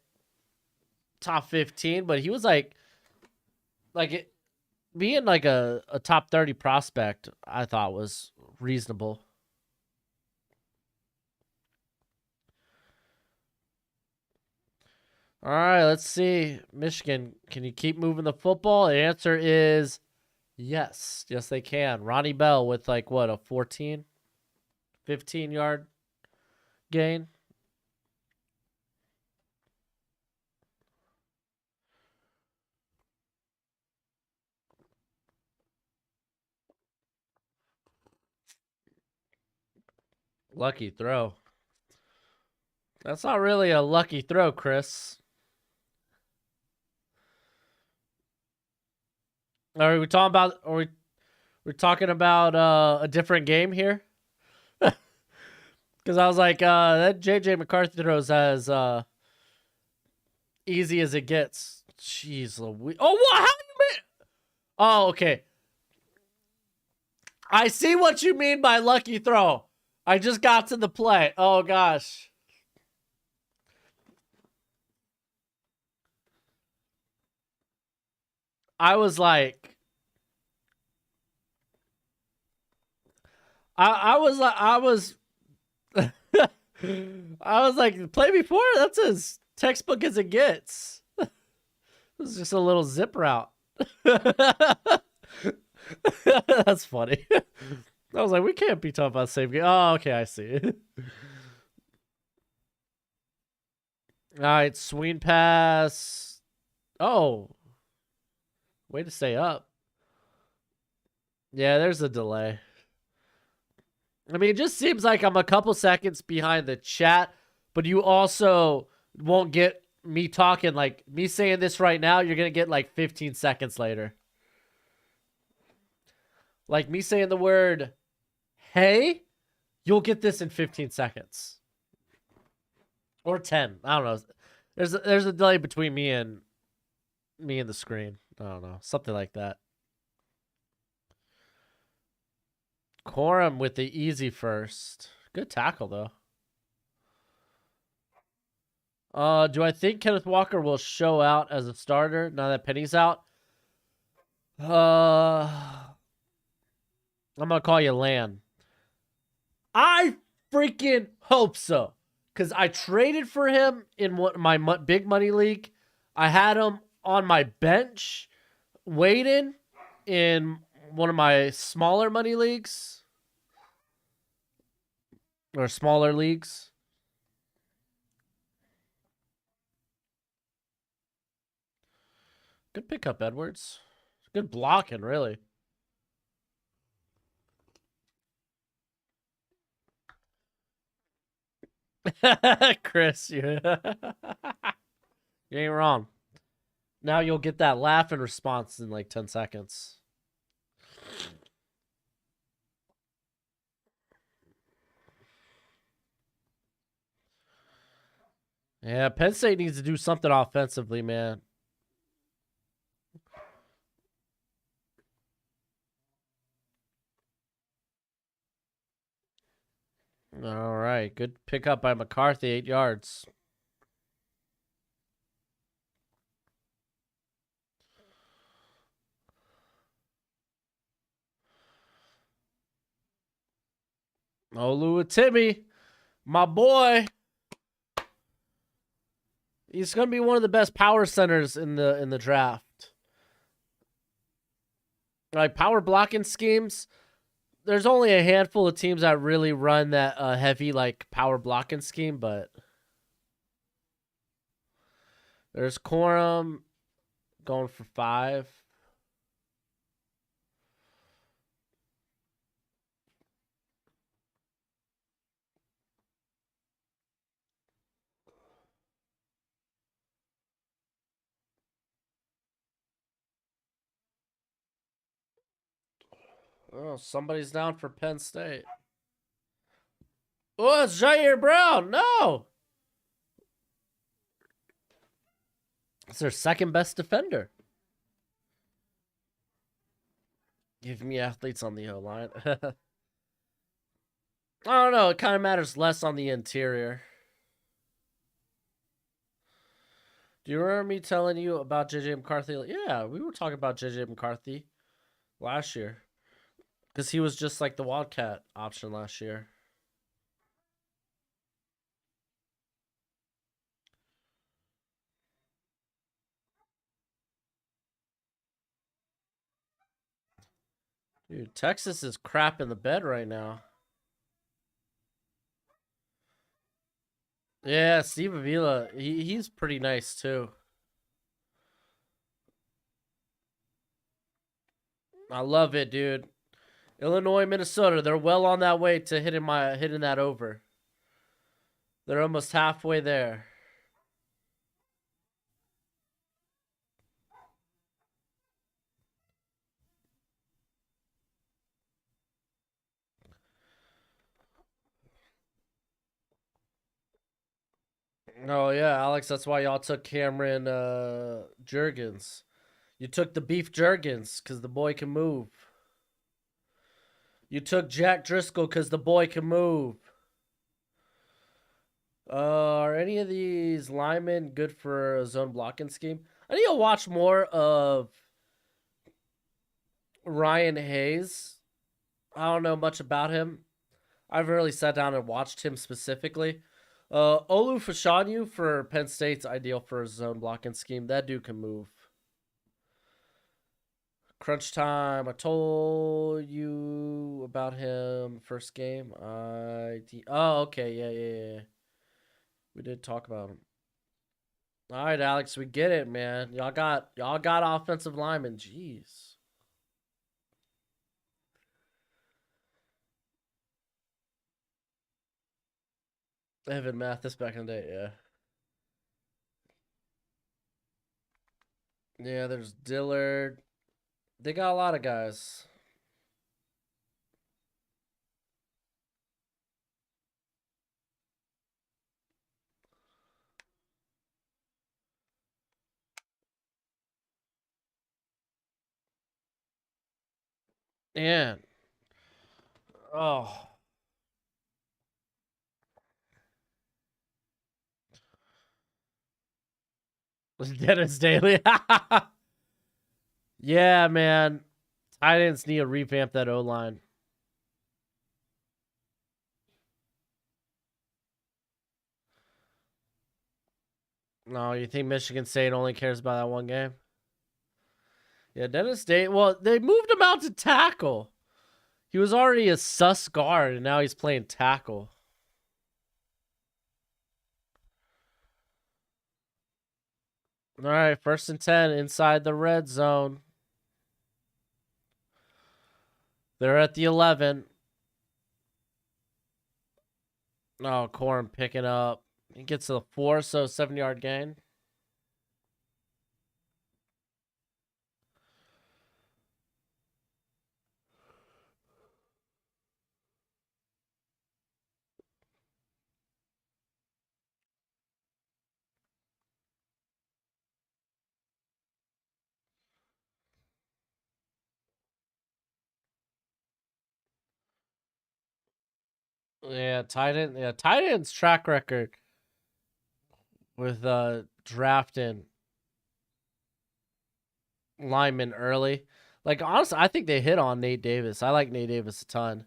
top 15, but he was like being like a top 30 prospect. I thought was reasonable. All right, let's see. Michigan, can you keep moving the football? The answer is yes. Yes, they can. Ronnie Bell with like what, a 14, 15-yard gain? Lucky throw. That's not really a lucky throw, Chris. Are we talking about? We're talking about a different game here? Because I was like, that JJ McCarthy throws as easy as it gets. Jeez Louise. Oh, what? How you mean? Oh, okay. I see what you mean by lucky throw. I just got to the play. Oh, gosh. I was like, I was like, I was like, play before? That's as textbook as it gets. It was just a little zip route. That's funny. I was like, we can't be talking about the same game. Oh, okay, I see. All right, swing pass. Oh, way to stay up. Yeah, there's a delay. I mean, it just seems like I'm a couple seconds behind the chat, but you also won't get me talking. Like, me saying this right now, you're going to get like 15 seconds later. Like, me saying the word, hey, you'll get this in 15 seconds. Or 10. I don't know. There's a delay between me and the screen. I don't know. Something like that. Corum with the easy first. Good tackle, though. Do I think Kenneth Walker will show out as a starter now that Penny's out? I'm gonna call you Lan. I freaking hope so, because I traded for him in my big money league. I had him on my bench, waiting in one of my smaller money leagues or smaller leagues. Good pickup, Edwards. Good blocking, really. Chris, you ain't wrong. Now you'll get that laugh and response in like 10 seconds. Yeah, Penn State needs to do something offensively, man. All right, good pickup by McCarthy, 8 yards. Olu Timmy, my boy. He's gonna be one of the best power centers in the draft. Like power blocking schemes, there's only a handful of teams that really run that heavy like power blocking scheme, but there's Corum going for 5. Oh, somebody's down for Penn State. Oh, it's Jair Brown. No. It's their second best defender. Give me athletes on the O line. I don't know. It kind of matters less on the interior. Do you remember me telling you about JJ McCarthy? Yeah, we were talking about JJ McCarthy last year because he was just like the Wildcat option last year. Dude, Texas is crap in the bed right now. Yeah, Steve Avila, he's pretty nice too. I love it, dude. Illinois, Minnesota, they're well on that way to hitting that over. They're almost halfway there. Oh yeah, Alex, that's why y'all took Cameron Jurgens. You took the beef Jurgens because the boy can move. You took Jack Driscoll because the boy can move. Are any of these linemen good for a zone blocking scheme? I need to watch more of Ryan Hayes. I don't know much about him. I haven't really sat down and watched him specifically. Olu Fashanyu for Penn State's ideal for a zone blocking scheme. That dude can move. Crunch time. I told you about him first game. Oh, okay. Yeah. We did talk about him. All right, Alex, we get it, man. Y'all got offensive linemen. Jeez. Evan Mathis back in the day, yeah. Yeah, there's Dillard. They got a lot of guys. And oh, Dennis Daly. Yeah, man. Titans need to revamp that O line. No, you think Michigan State only cares about that one game? Yeah, Dennis State. Well, they moved him out to tackle. He was already a sus guard, and now he's playing tackle. All right, 1st and 10 inside the red zone. They're at the 11. Oh, Corum picking up. He gets to the 4, so 7-yard gain. Yeah, tight end's track record with drafting linemen early. Like honestly, I think they hit on Nate Davis. I like Nate Davis a ton.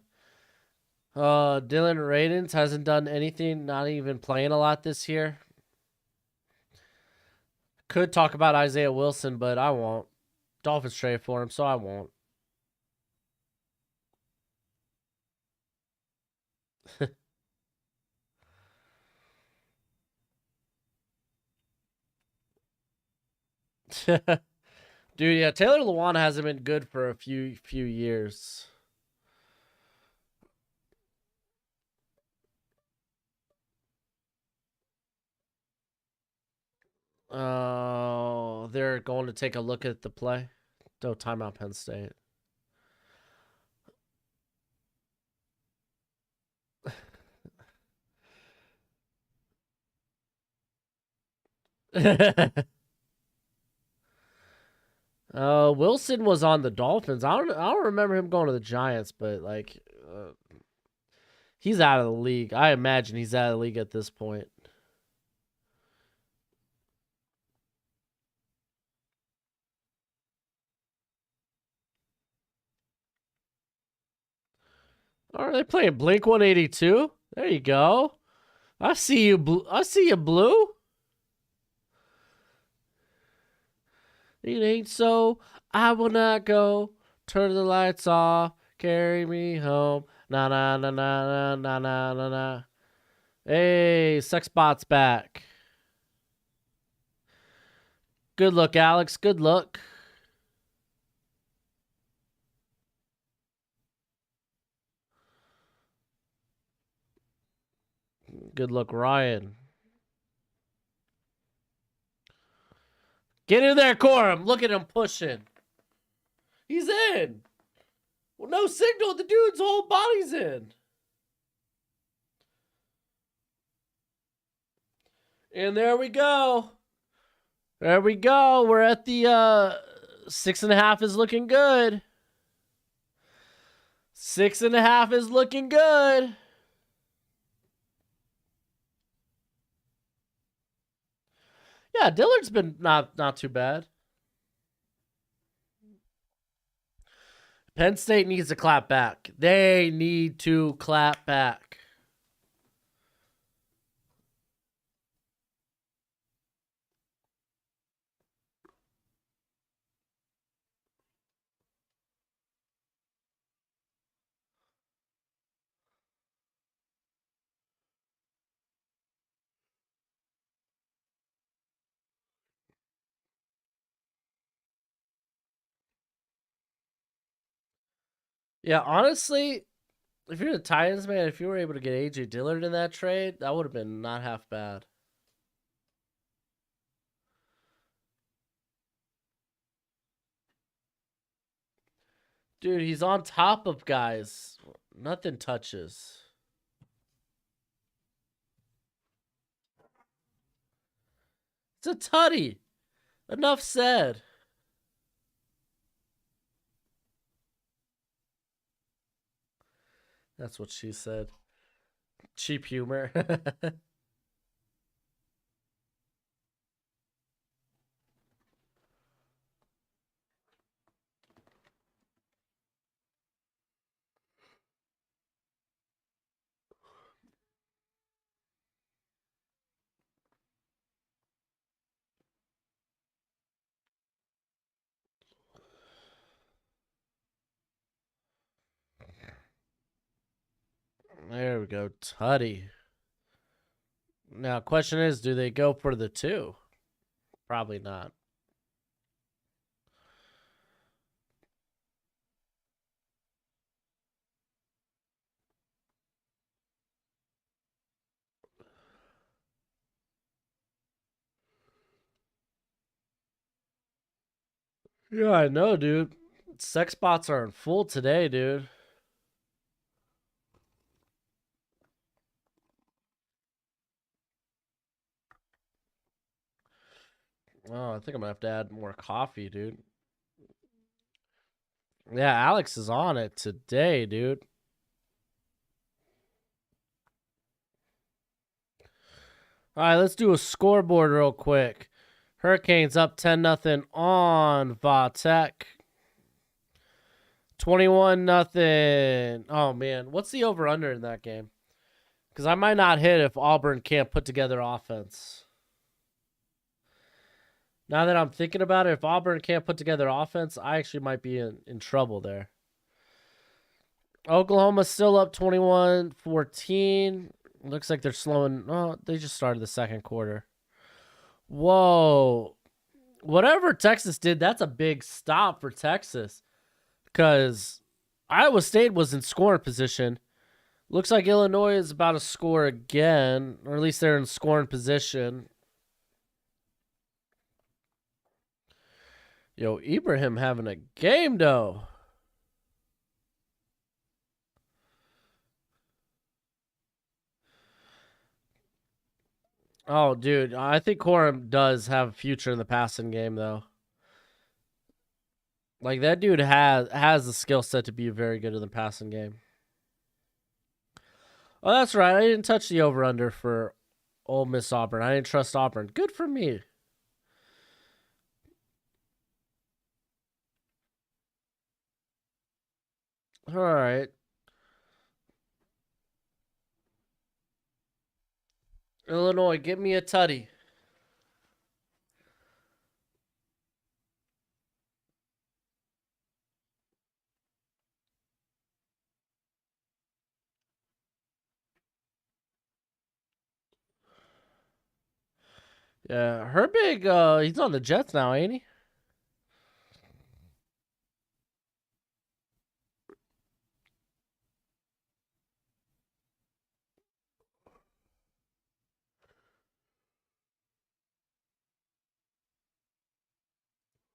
Dylan Radins hasn't done anything, not even playing a lot this year. Could talk about Isaiah Wilson, but I won't. Dolphins trade for him, so I won't. Dude, yeah, Taylor Lewan hasn't been good for a few years. Oh, they're going to take a look at the play. No timeout, Penn State. Wilson was on the Dolphins. I don't remember him going to the Giants, but like he's out of the league. I imagine he's out of the league at this point. Are they playing Blink 182? There you go. I see you. I see you, Blue. It ain't so. I will not go. Turn the lights off. Carry me home. Na na na na na na na na na. Hey, Sexbot's back. Good look, Alex. Good look. Good look, Ryan. Get in there, Corum. Look at him pushing. He's in. Well, no signal. The dude's whole body's in. And there we go. There we go. We're at the 6.5 is looking good. 6.5 is looking good. Yeah, Dillard's been not too bad. Penn State needs to clap back. They need to clap back. Yeah, honestly, if you're the Titans, man, if you were able to get AJ Dillard in that trade, that would have been not half bad. Dude, he's on top of guys. Nothing touches. It's a tutty. Enough said. That's what she said. Cheap humor. There we go. Tutty. Now, question is, do they go for the 2? Probably not. Yeah, I know, dude. Sex bots are in full today, dude. Oh, I think I'm gonna have to add more coffee, dude. Yeah, Alex is on it today, dude. All right, let's do a scoreboard real quick. Hurricanes up 10-0 on Vatek. 21-0. Oh man, what's the over under in that game? Because I might not hit if Auburn can't put together offense. Now that I'm thinking about it, if Auburn can't put together offense, I actually might be in trouble there. Oklahoma's still up 21-14. Looks like they're slowing. Oh, they just started the second quarter. Whoa. Whatever Texas did, that's a big stop for Texas. Because Iowa State was in scoring position. Looks like Illinois is about to score again. Or at least they're in scoring position. Yo, Ibrahim having a game, though. Oh, dude, I think Corum does have a future in the passing game, though. Like that dude has the skill set to be very good in the passing game. Oh, that's right. I didn't touch the over under for Ole Miss Auburn. I didn't trust Auburn. Good for me. All right, Illinois, get me a tutty. Yeah, Herbig, he's on the Jets now, ain't he?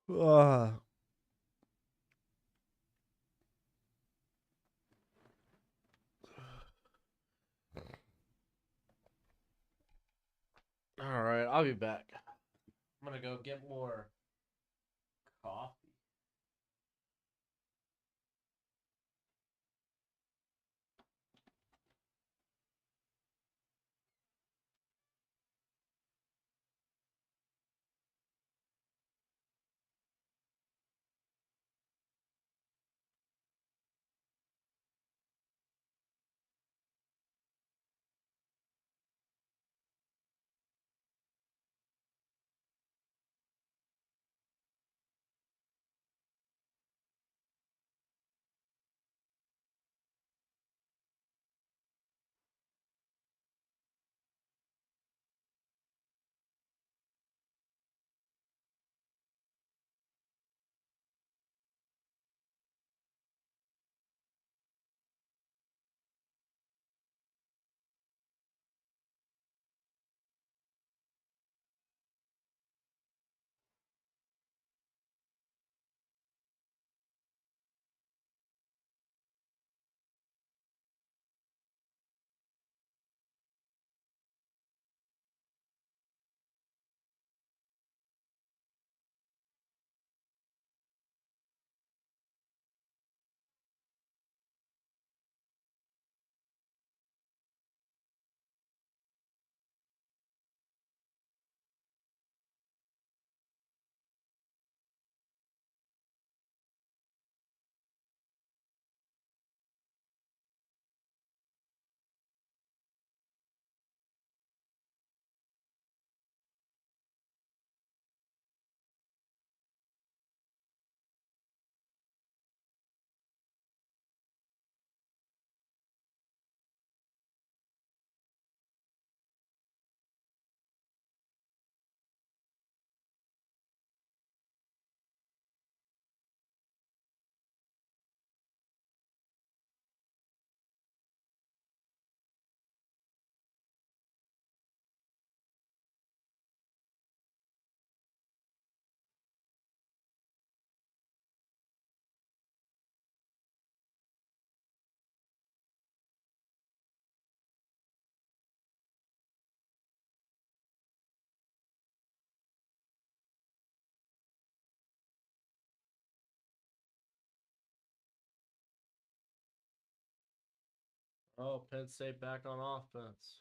Uh, all right, I'll be back. I'm gonna go get more coffee. Oh, Penn State back on offense.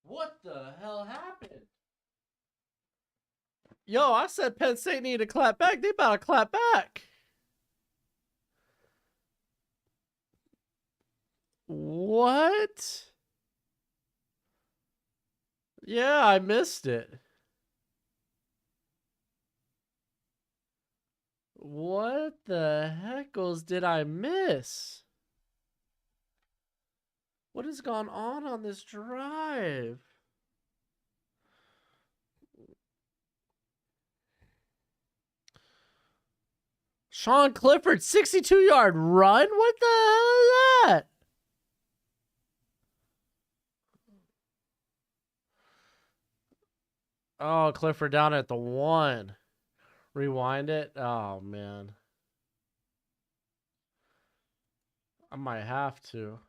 What the hell happened? Yo, I said Penn State needed to clap back. They about to clap back. What? Yeah, I missed it. What the heckles did I miss? What has gone on this drive? Sean Clifford, 62-yard run? What the hell is that? Oh, Clifford down at the 1. Rewind it. Oh, man. I might have to.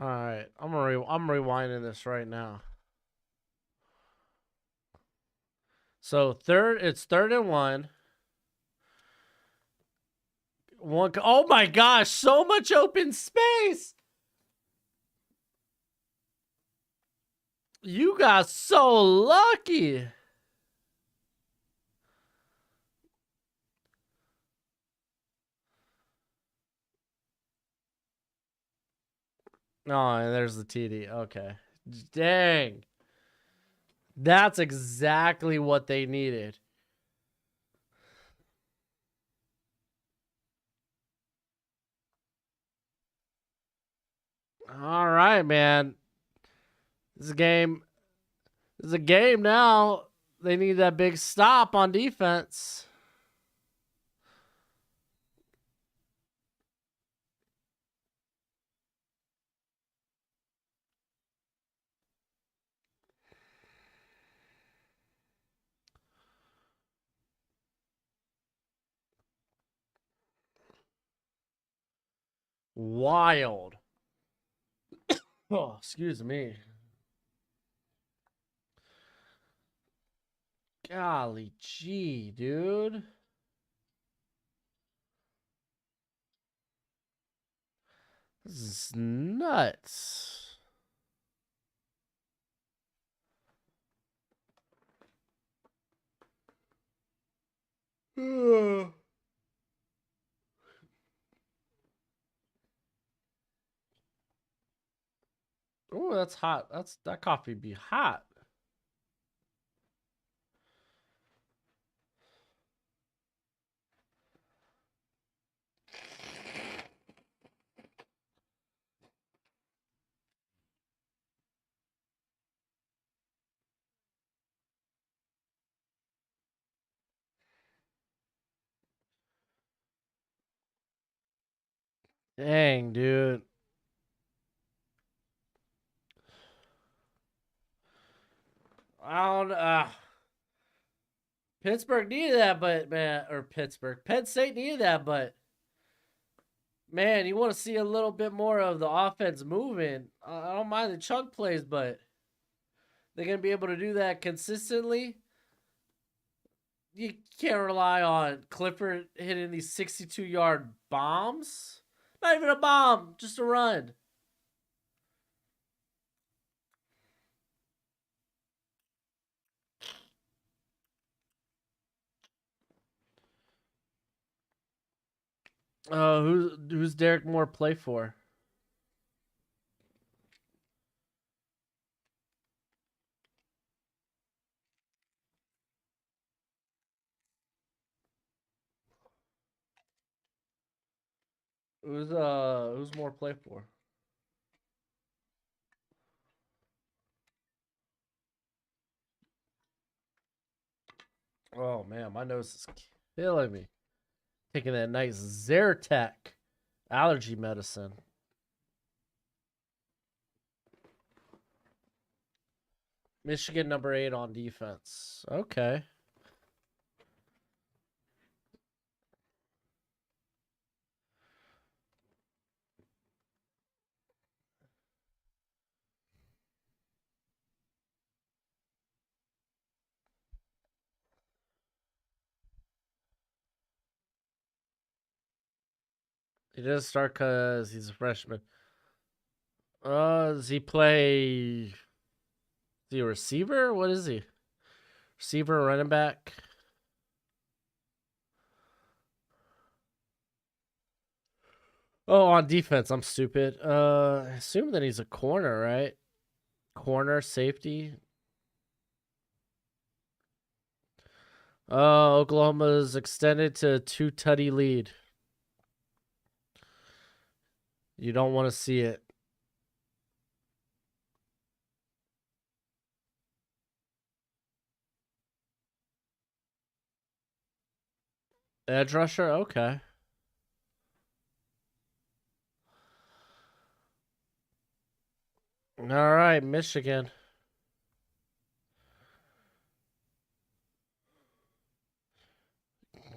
All right, I'm rewinding this right now. So it's 3rd and 1. Oh my gosh, so much open space. You got so lucky. Oh, and there's the TD. Okay. Dang. That's exactly what they needed. All right, man. This is a game. This is a game now. They need that big stop on defense. Wild. Oh, excuse me. Golly gee, dude. This is nuts. Oh, that's hot. That coffee be hot. Dang, dude. I don't Pittsburgh needed that, but man, or Pittsburgh. Penn State needed that, but man, you want to see a little bit more of the offense moving. I don't mind the chunk plays, but they're gonna be able to do that consistently. You can't rely on Clifford hitting these 62-yard bombs. Not even a bomb, just a run. Who's Derek Moore play for? Who's Moore play for? Oh man, my nose is killing me. Taking that nice Zyrtec allergy medicine. Michigan number 8 on defense. Okay. He didn't start because he's a freshman. Does he play? Is he a receiver? What is he? Receiver, running back? Oh, on defense, I'm stupid. I assume that he's a corner, right? Corner, safety. Oklahoma's extended to a 2 tutty lead. You don't want to see it. Edge rusher? Okay. All right, Michigan.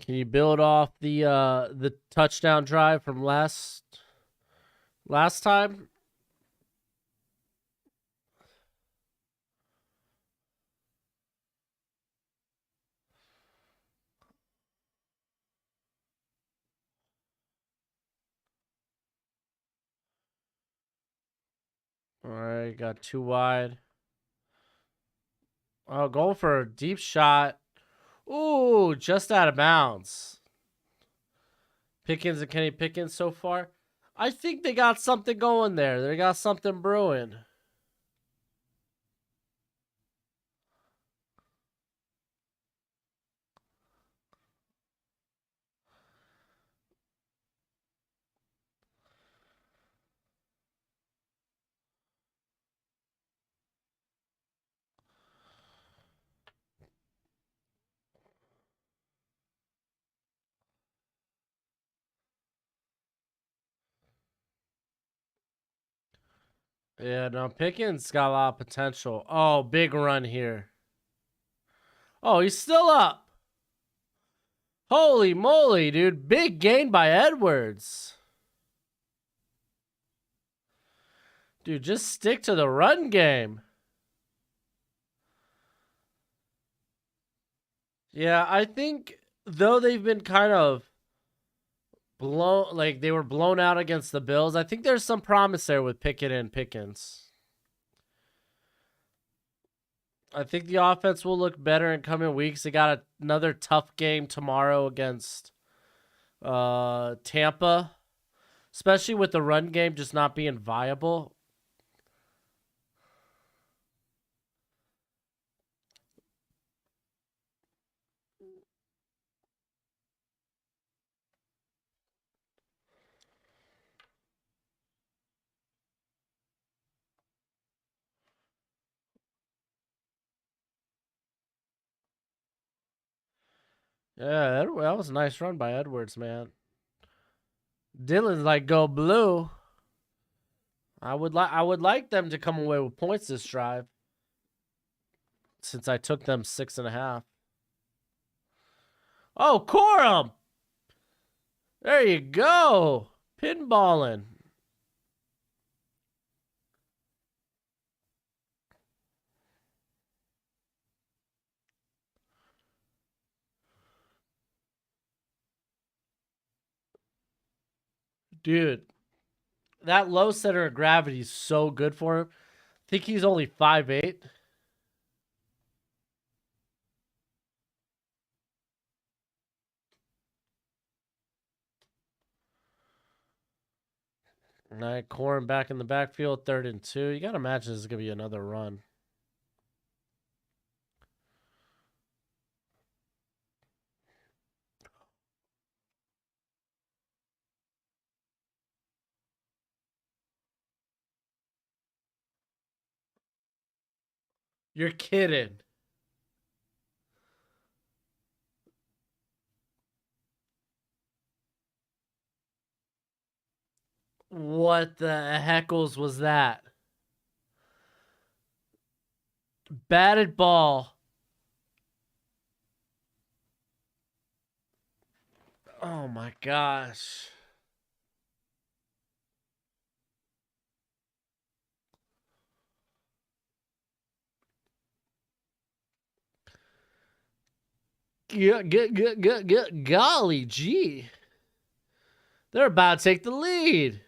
Can you build off the touchdown drive from last time? All right, got 2 wide. Oh, going for a deep shot. Ooh, just out of bounds. Pickens and Kenny Pickens so far. I think they got something going there. They got something brewing. Yeah, no, Pickens got a lot of potential. Oh, big run here. Oh, he's still up. Holy moly, dude. Big gain by Edwards. Dude, just stick to the run game. Yeah, I think though they've been kind of blown, like they were blown out against the Bills, I think there's some promise there with Pickett and Pickens. I think the offense will look better in coming weeks. They got another tough game tomorrow against Tampa, especially with the run game just not being viable. Yeah, that was a nice run by Edwards, man. Dylan's like go blue. I would like them to come away with points this drive, since I took them 6.5. Oh, Corum! There you go. Pinballing. Dude, that low center of gravity is so good for him. I think he's only 5'8". All right, Corum back in the backfield, 3rd and 2. You got to imagine this is going to be another run. You're kidding. What the heckles was that? Batted ball. Oh my gosh. Golly gee. They're about to take the lead.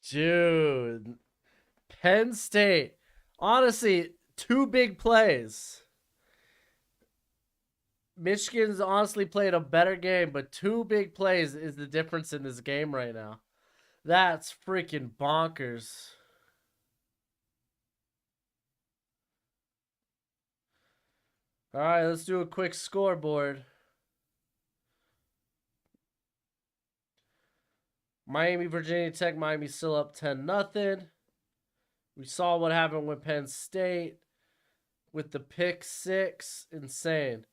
Dude, Penn State. Honestly, two big plays. Michigan's honestly played a better game, but two big plays is the difference in this game right now. That's freaking bonkers. All right, let's do a quick scoreboard. Miami, Virginia Tech. Miami still up 10-0. We saw what happened with Penn State with the pick six. Insane.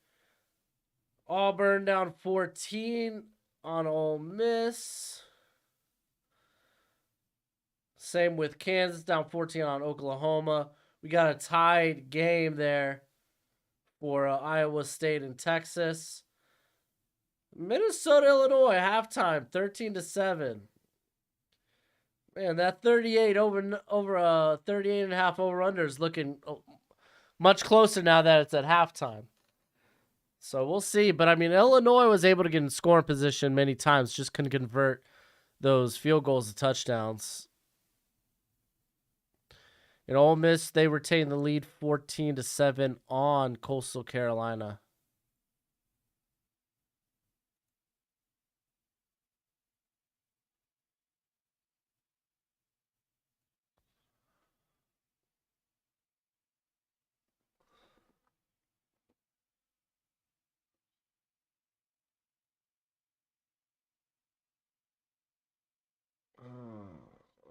Auburn down 14 on Ole Miss. Same with Kansas down 14 on Oklahoma. We got a tied game there for Iowa State and Texas. Minnesota, Illinois, halftime, 13-7. Man, that 38 over 38 and a half over under is looking much closer now that it's at halftime. So we'll see. But I mean, Illinois was able to get in scoring position many times, just couldn't convert those field goals to touchdowns. In Ole Miss, they retain the lead 14-7 on Coastal Carolina.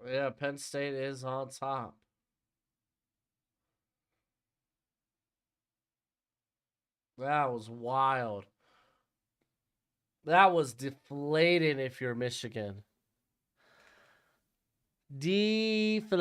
Yeah, Penn State is on top. That was wild. That was deflating if you're Michigan. Deflating.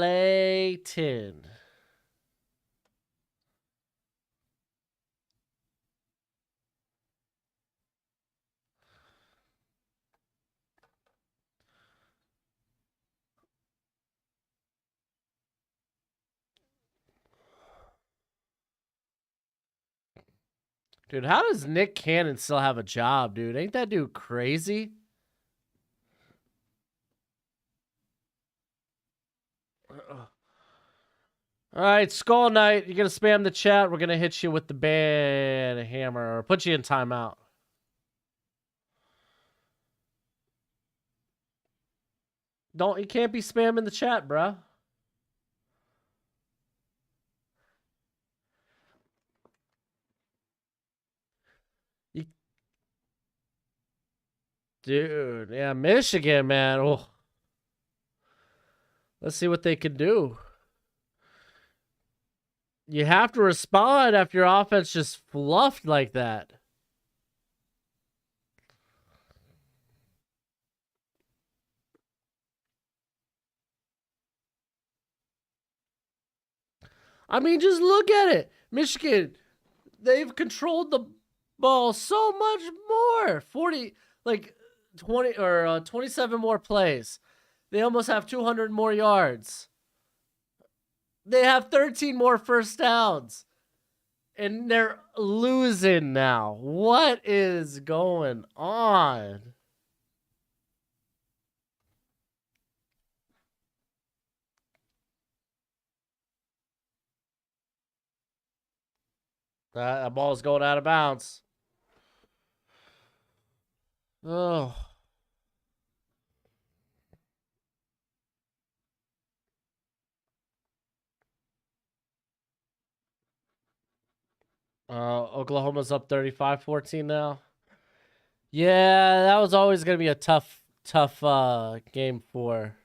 Dude, how does Nick Cannon still have a job, dude? Ain't that dude crazy? All right, Skull Knight, you're going to spam the chat. We're going to hit you with the ban hammer or put you in timeout. You can't be spamming the chat, bruh. Dude, yeah, Michigan, man. Oh. Let's see what they can do. You have to respond after your offense just fluffed like that. I mean, just look at it. Michigan, they've controlled the ball so much more. 40, like 20 or 27 more plays. They almost have 200 more yards. They have 13 more first downs. And they're losing now. What is going on? That ball's going out of bounds. Oh. Oklahoma's up 35-14 now. Yeah, that was always going to be a tough game for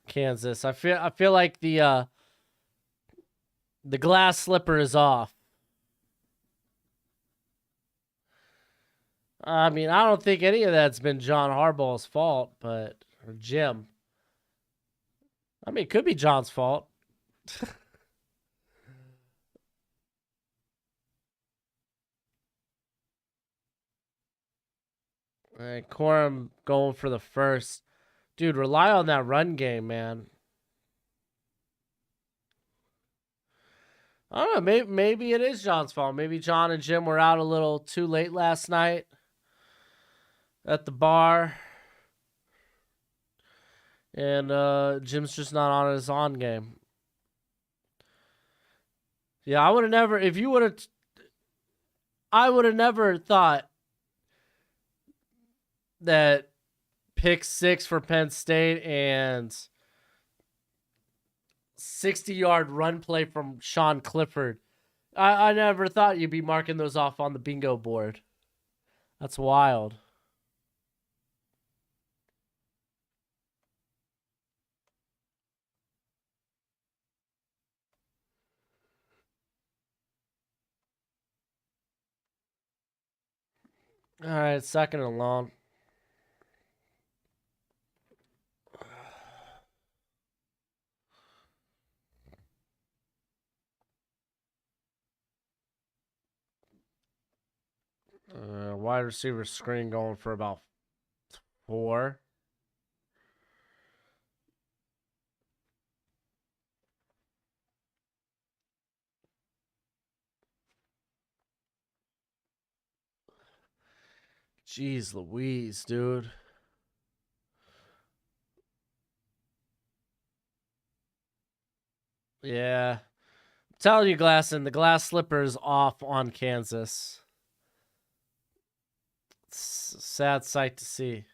Kansas. I feel like the glass slipper is off. I mean, I don't think any of that's been John Harbaugh's fault, or Jim. I mean, it could be John's fault. All right, Corum going for the first. Dude, rely on that run game, man. I don't know. Maybe it is John's fault. Maybe John and Jim were out a little too late last night at the bar. And Jim's just not on his on game. Yeah, I would have never, if you would have, I would have never thought that pick 6 for Penn State and 60-yard run play from Sean Clifford. I never thought you'd be marking those off on the bingo board. That's wild. All right, second and long. Wide receiver screen going for about 4. Jeez Louise, dude. Yeah. I'm telling you, Glasson, the glass slipper is off on Kansas. It's a sad sight to see.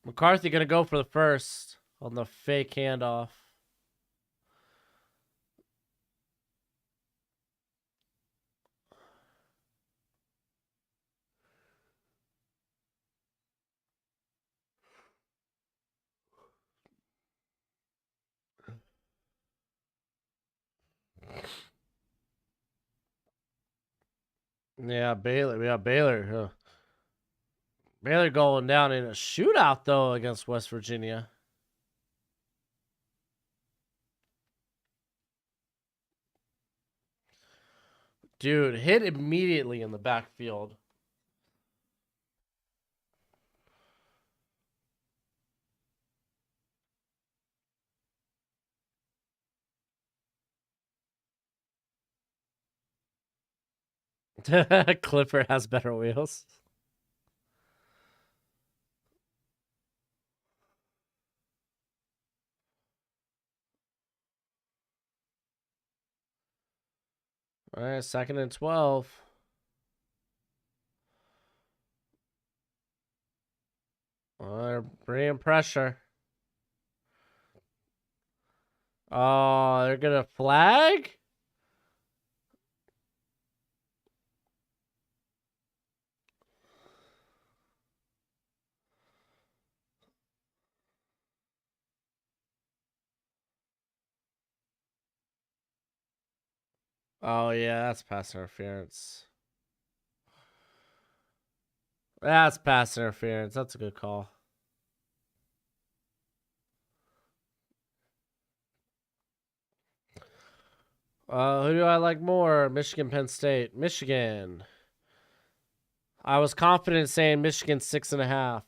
McCarthy going to go for the first on the fake handoff. Yeah, Baylor. Yeah, Baylor. Baylor going down in a shootout, though, against West Virginia. Dude, hit immediately in the backfield. Clifford has better wheels. All right, 2nd and 12. They're bringing pressure. Oh, they're going to flag? Oh, yeah, that's pass interference. That's pass interference. That's a good call. Who do I like more? Michigan, Penn State. Michigan. I was confident saying Michigan 6.5.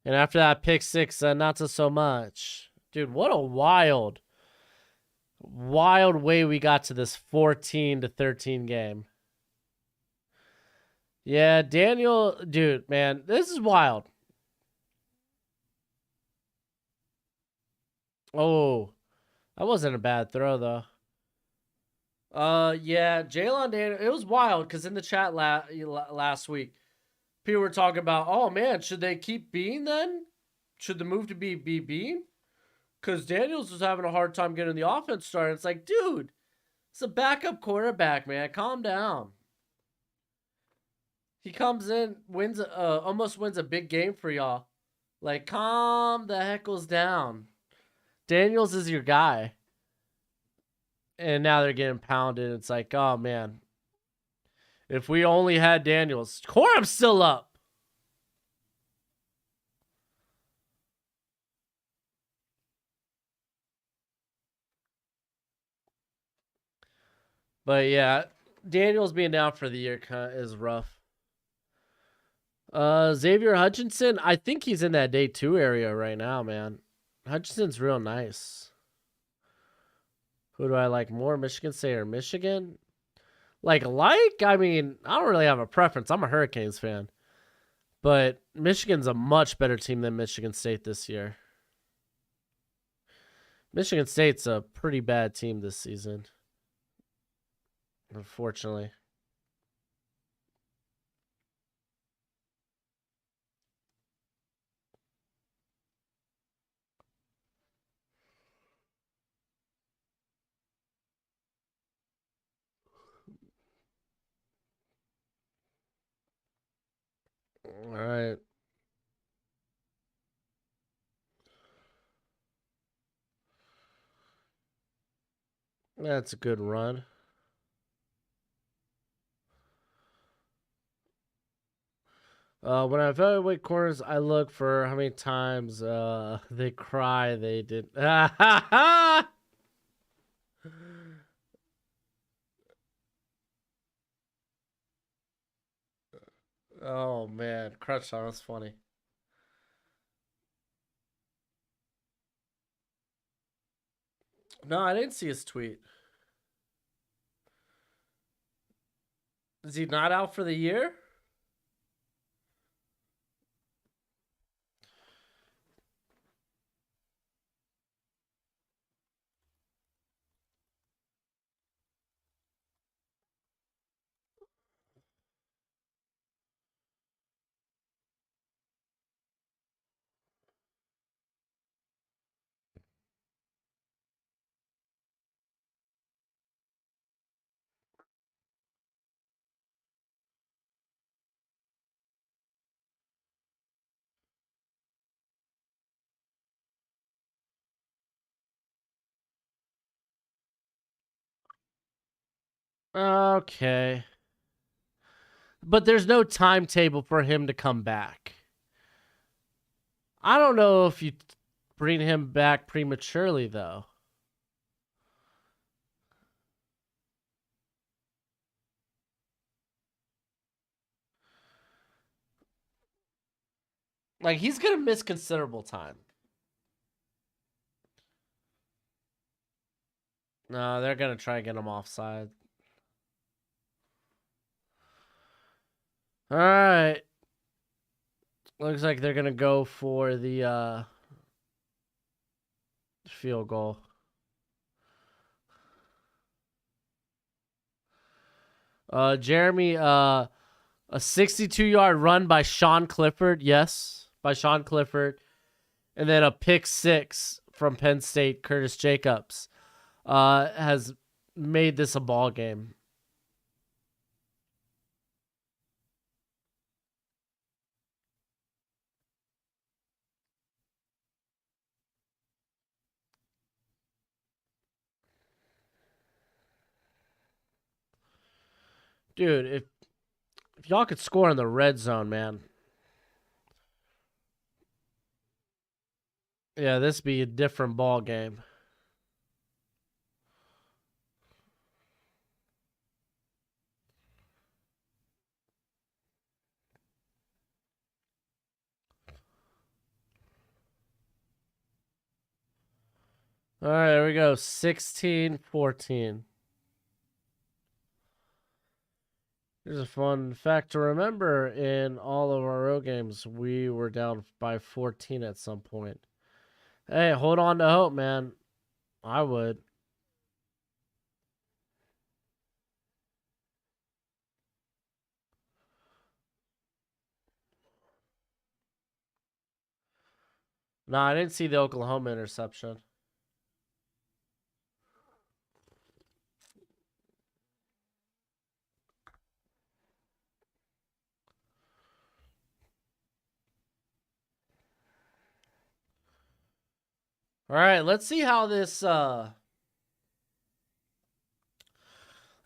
And after that pick 6, not so much. Dude, what a wild way we got to this 14-13 game. Yeah, Daniel, dude, man, this is wild. Oh, that wasn't a bad throw though. Yeah, Jalen Daniel, it was wild because in the chat last week, people were talking about, oh man, should they keep Bean then? Should the move to be Bean? Because Daniels was having a hard time getting the offense started. It's like, dude, it's a backup quarterback, man. Calm down. He comes in, wins, almost wins a big game for y'all. Like, calm the heckles down. Daniels is your guy. And now they're getting pounded. It's like, oh, man. If we only had Daniels. Corum's still up. But yeah, Daniels being down for the year is rough. Xavier Hutchinson, I think he's in that day 2 area right now, man. Hutchinson's real nice. Who do I like more, Michigan State or Michigan? I mean, I don't really have a preference. I'm a Hurricanes fan. But Michigan's a much better team than Michigan State this year. Michigan State's a pretty bad team this season, unfortunately. All right. That's a good run. When I evaluate corners, I look for how many times they cry they did. Oh man, Crutchon, that's funny. No, I didn't see his tweet. Is he not out for the year? Okay. But there's no timetable for him to come back. I don't know if you bring him back prematurely, though. Like, he's going to miss considerable time. No, they're going to try and get him offside. All right. Looks like they're going to go for the field goal. Jeremy, a 62-yard run by Sean Clifford. Yes, by Sean Clifford. And then a pick 6 from Penn State, Curtis Jacobs, has made this a ball game. Dude, if y'all could score in the red zone, man. Yeah, this be a different ball game. All right, there we go. 16-14. Here's a fun fact to remember. In all of our road games, we were down by 14 at some point. Hey, hold on to hope, man. I would. No, I didn't see the Oklahoma interception. All right, let's see how this let's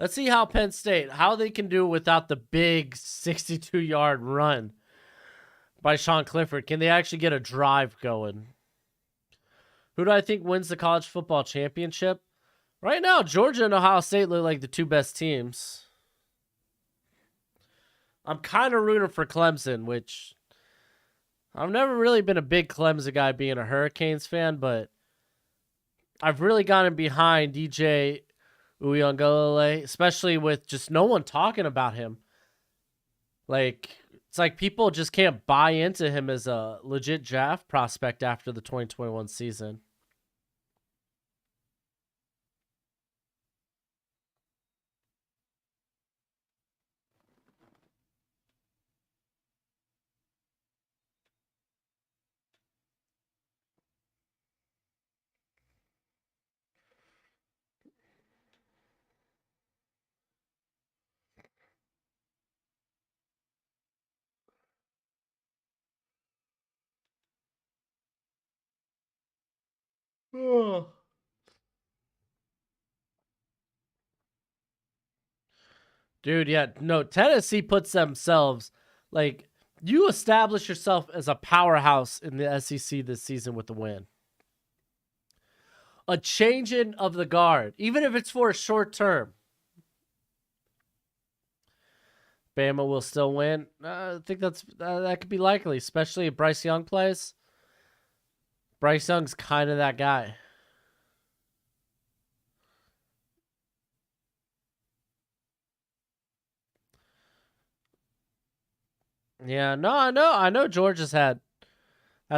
see how Penn State, how they can do without the big 62-yard run by Sean Clifford. Can they actually get a drive going? Who do I think wins the college football championship? Right now, Georgia and Ohio State look like the two best teams. I'm kind of rooting for Clemson, which I've never really been a big Clemson guy being a Hurricanes fan, but I've really gotten behind DJ Uyunglele, especially with just no one talking about him. Like, it's like people just can't buy into him as a legit draft prospect after the 2021 season. Dude, yeah, no, Tennessee puts themselves like you establish yourself as a powerhouse in the SEC this season with the win. A changing of the guard, even if it's for a short term. Bama will still win. I think that could be likely, especially if Bryce Young plays. Bryce Young's kind of that guy. Yeah, no, I know Georgia's had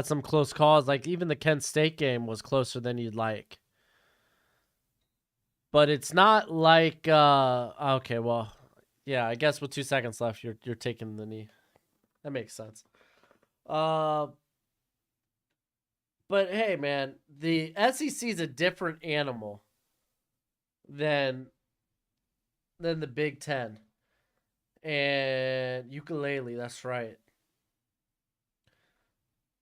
some close calls. Like even the Kent State game was closer than you'd like. But it's not like okay, well, yeah, I guess with 2 seconds left, you're taking the knee. That makes sense. But hey, man, the SEC is a different animal than the Big Ten and ukulele. That's right.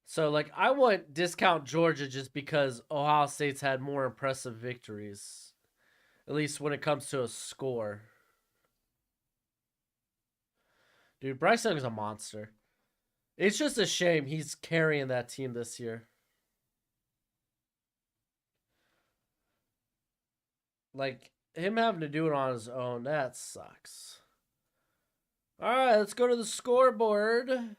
So like, I wouldn't discount Georgia just because Ohio State's had more impressive victories, at least when it comes to a score. Dude, Bryce Young is a monster. It's just a shame he's carrying that team this year. Like, him having to do it on his own, that sucks. All right, let's go to the scoreboard. No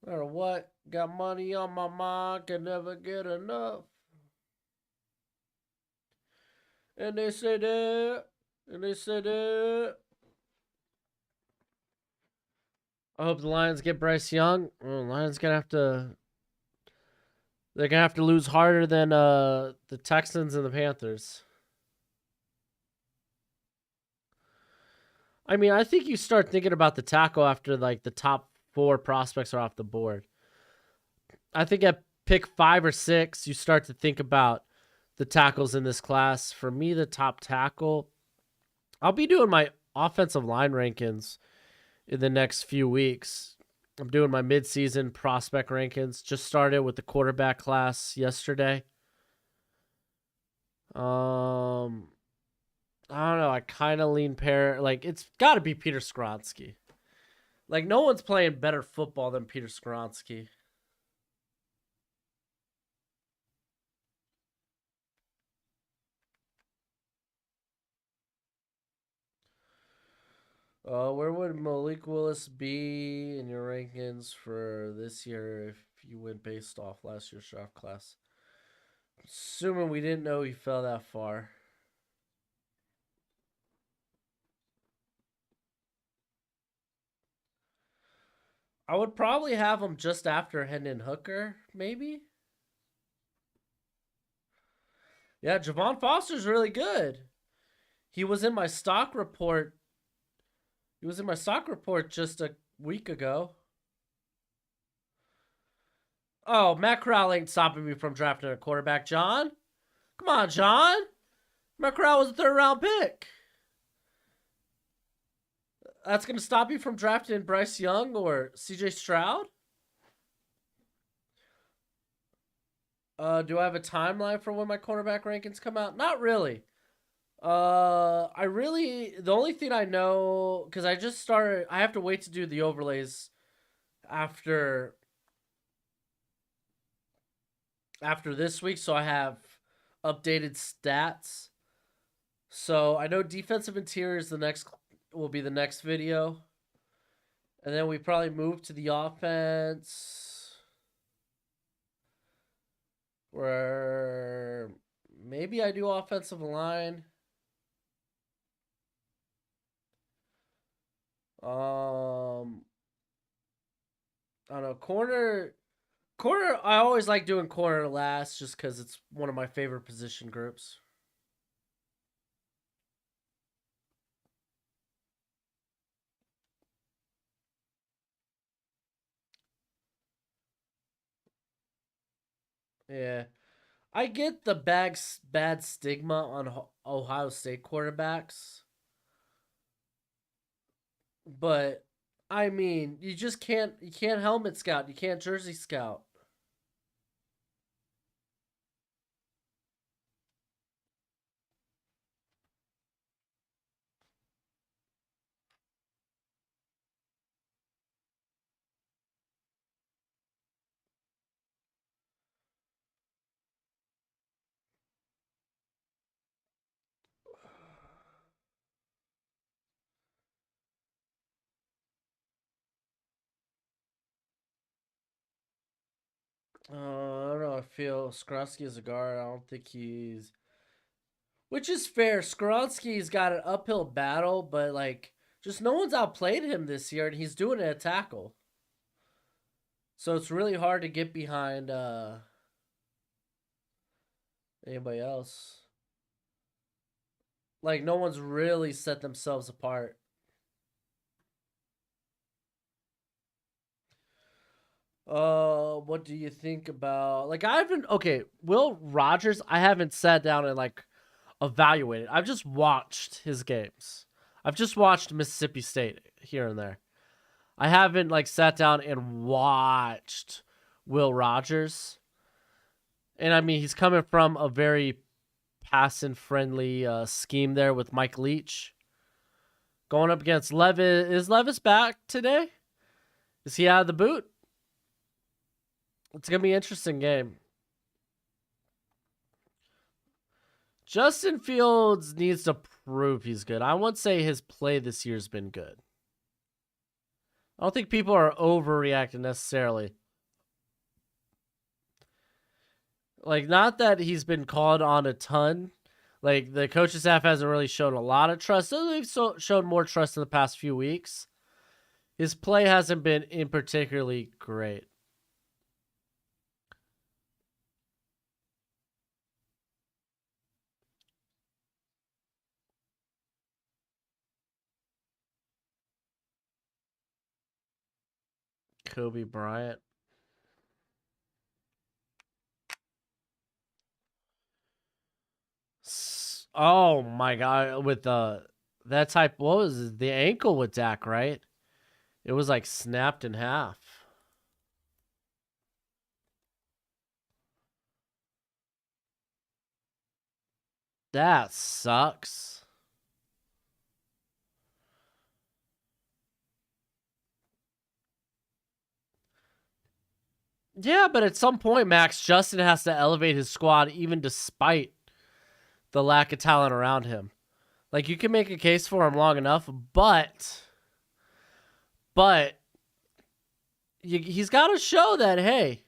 matter what, got money on my mind, can never get enough. And they say that, and they say that. I hope the Lions get Bryce Young. Well, Lions gonna have to. They're gonna have to lose harder than the Texans and the Panthers. I mean, I think you start thinking about the tackle after like the top 4 prospects are off the board. I think at pick 5 or 6, you start to think about the tackles in this class. For me, the top tackle, I'll be doing my offensive line rankings in the next few weeks. I'm doing my midseason prospect rankings. Just started with the quarterback class yesterday. I don't know. I kind of lean like it's got to be Peter Skronsky. Like no one's playing better football than Peter Skronsky. Where would Malik Willis be in your rankings for this year if you went based off last year's draft class? Assuming we didn't know he fell that far. I would probably have him just after Hendon Hooker, maybe. Yeah, Javon Foster's really good. He was in my stock report. He was in my stock report just a week ago. Oh, Matt Corral ain't stopping me from drafting a quarterback, John. Come on, John. Matt Corral was a 3rd-round pick. That's going to stop you from drafting Bryce Young or CJ Stroud? Do I have a timeline for when my cornerback rankings come out? Not really. The only thing I know, because I just started, I have to wait to do the overlays after after this week, so I have updated stats. So I know defensive interior is the next will be the next video, and then we probably move to the offense, where maybe I do offensive line. I don't know, corner. Corner, I always like doing corner last just because it's one of my favorite position groups. Yeah. I get the bad stigma on Ohio State quarterbacks, but I mean, you can't helmet scout, you can't jersey scout. I don't know. I feel Skronsky is a guard. I don't think he's, which is fair. Skronsky's got an uphill battle, but like, just no one's outplayed him this year, and he's doing it at tackle. So it's really hard to get behind anybody else. Like no one's really set themselves apart. What do you think about like I haven't okay, Will Rogers, I haven't sat down and like evaluated. I've just watched his games. I've just watched Mississippi State here and there. I haven't like sat down and watched Will Rogers. And I mean, he's coming from a very passing friendly scheme there with Mike Leach. Going up against Levis. Is Levis back today? Is he out of the boot? It's gonna be an interesting game. Justin Fields needs to prove he's good. I won't say his play this year's been good. I don't think people are overreacting necessarily. Like, not that he's been called on a ton. Like, the coaching staff hasn't really shown a lot of trust. They've shown more trust in the past few weeks. His play hasn't been in particularly great. Kobe Bryant. Oh my god, with that type, what was it? The ankle with Dak, right? It was like snapped in half. That sucks. Yeah, but at some point, Max, Justin has to elevate his squad even despite the lack of talent around him. Like, you can make a case for him long enough, but he's got to show that, hey,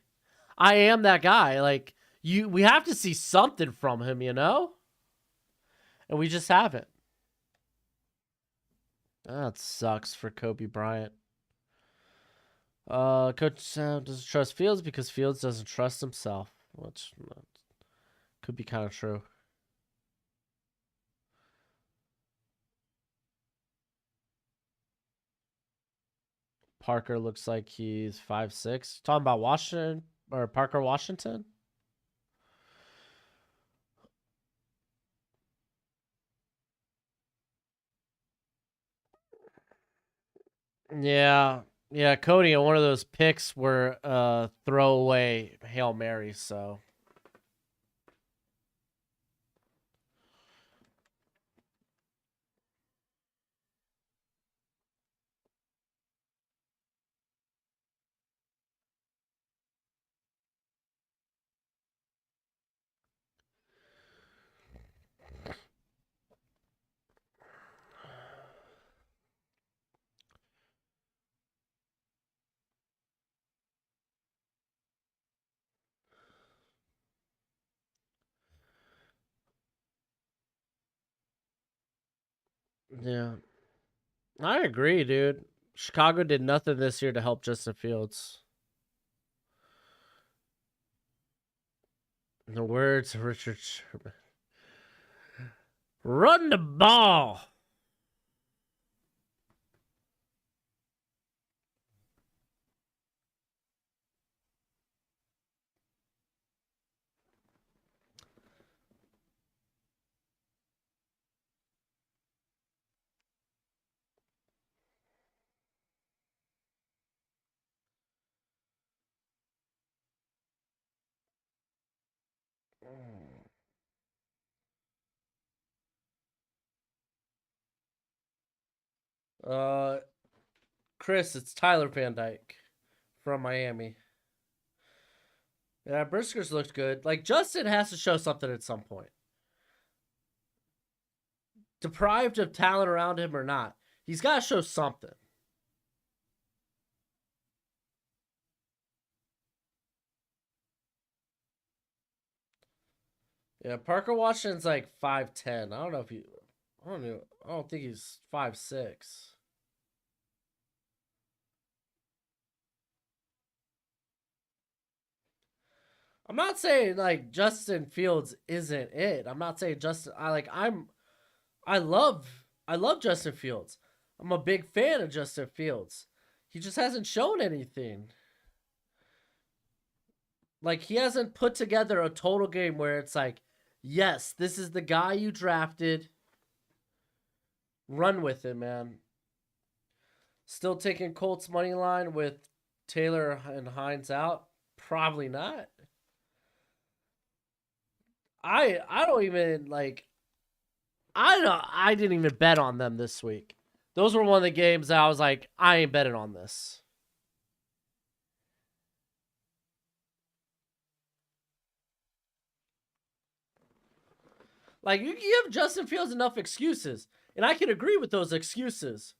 I am that guy. Like, we have to see something from him, you know? And we just haven't. That sucks for Kobe Bryant. Coach doesn't trust Fields because Fields doesn't trust himself, which could be kind of true. Parker looks like he's 5'6". Talking about Washington or Parker Washington? Yeah. Yeah, Cody on one of those picks were throwaway Hail Marys, so Yeah. I agree, dude. Chicago did nothing this year to help Justin Fields. In the words of Richard Sherman. Run the ball. Uh, Chris, it's Tyler Van Dyke from Miami. Yeah, Brisker's looked good. Like, Justin has to show something at some point. Deprived of talent around him or not, he's got to show something. Yeah, Parker Washington's like 5'10". I don't know if he. I don't know. I don't think he's 5'6". I'm not saying like Justin Fields isn't it. I'm not saying Justin. I love Justin Fields. I'm a big fan of Justin Fields. He just hasn't shown anything. Like he hasn't put together a total game where it's like, yes, this is the guy you drafted. Run with it, man. Still taking Colts money line with Taylor and Hines out? Probably not. I don't even like I didn't even bet on them this week. Those were one of the games that I was like, I ain't betting on this. Like you give Justin Fields enough excuses, and I can agree with those excuses.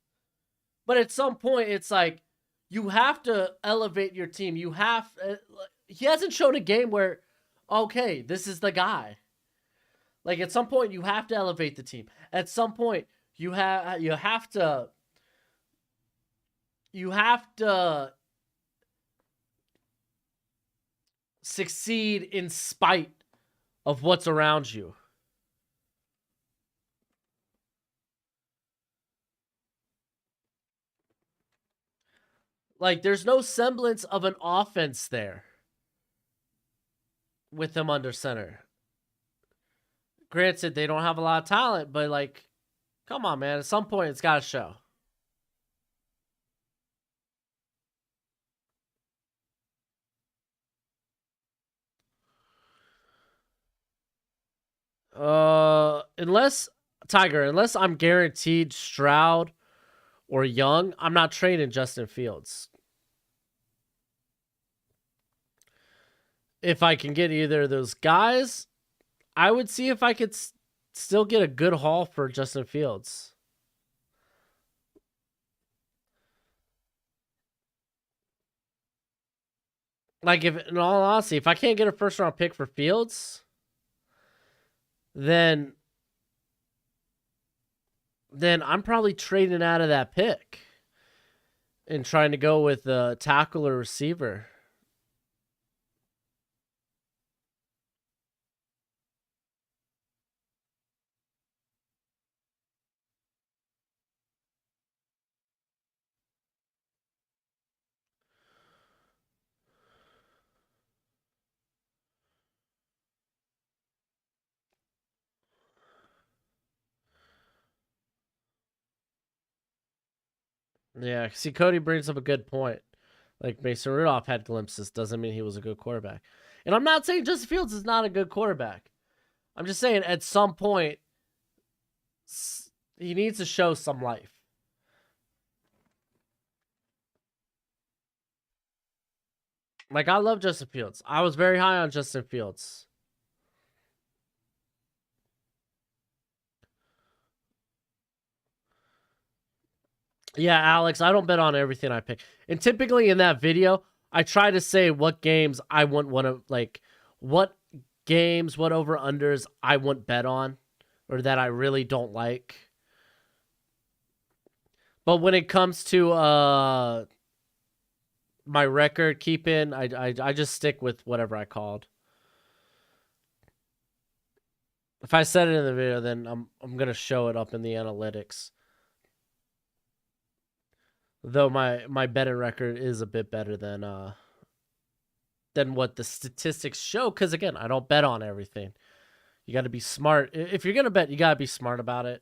But at some point, it's like you have to elevate your team. He hasn't shown a game where, okay, this is the guy. Like at some point, you have to elevate the team. At some point, you have to succeed in spite of what's around you. Like there's no semblance of an offense there with him under center. Granted, they don't have a lot of talent, but like, come on, man. At some point, it's got to show. Unless unless I'm guaranteed Stroud or Young, I'm not trading Justin Fields. If I can get either of those guys, I would see if I could still get a good haul for Justin Fields. Like, if in all honesty, if I can't get a first round pick for Fields, then I'm probably trading out of that pick and trying to go with a tackle or receiver. Yeah, see, Cody brings up a good point. Like Mason Rudolph had glimpses, doesn't mean he was a good quarterback. And I'm not saying Justin Fields is not a good quarterback. I'm just saying at some point he needs to show some life. Like I love Justin Fields. I was very high on Justin Fields. Yeah, Alex, I don't bet on everything I pick. And typically in that video, I try to say what games I wouldn't want to like what games, what over unders I wouldn't bet on or that I really don't like. But when it comes to my record keeping, I just stick with whatever I called. If I said it in the video, then I'm gonna show it up in the analytics. Though my betting record is a bit better than what the statistics show. Because again, I don't bet on everything. You got to be smart. If you're gonna bet, you gotta be smart about it.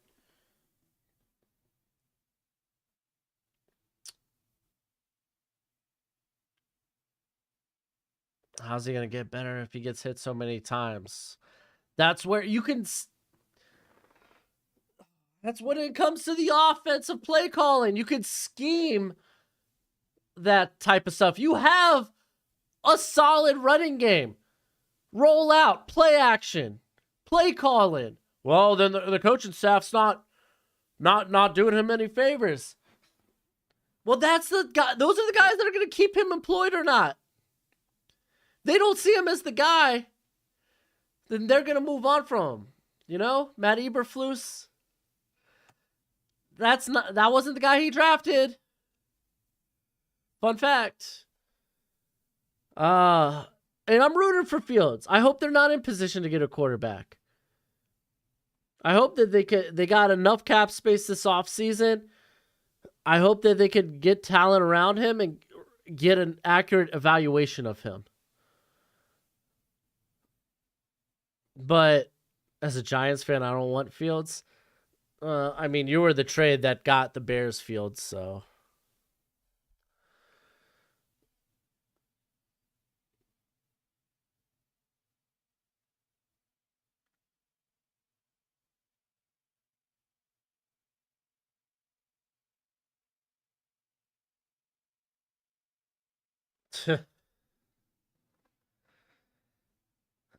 How's he gonna get better if he gets hit so many times? That's where you can. That's when it comes to the offensive play calling. You can scheme that type of stuff. You have a solid running game. Roll out, play action, play calling. Well, then the coaching staff's not doing him any favors. Well, that's the guy. Those are the guys that are going to keep him employed or not. They don't see him as the guy. Then they're going to move on from him. You know, Matt Eberflus. That wasn't the guy he drafted. Fun fact. And I'm rooting for Fields. I hope they're not in position to get a quarterback. I hope that they got enough cap space this offseason. I hope that they could get talent around him and get an accurate evaluation of him. But as a Giants fan, I don't want Fields. I mean, you were the trade that got the Bears Fields, so.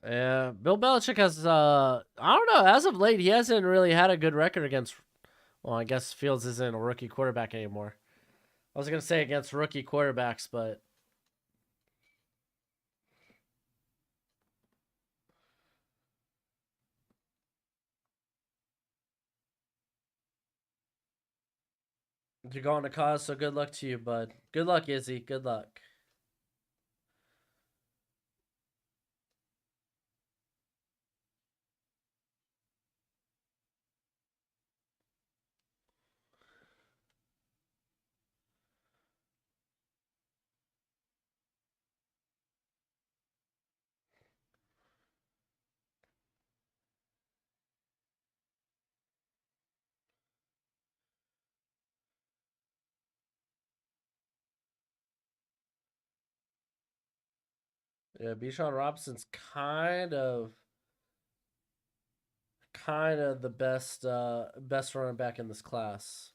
Yeah, Bill Belichick has I don't know, as of late he hasn't really had a good record against, well, I guess Fields isn't a rookie quarterback anymore. I was going to say against rookie quarterbacks, but you're going to cause, so good luck to you, bud. Good luck, Izzy. Good luck. Yeah, Bijan Robinson's kind of the best running back in this class.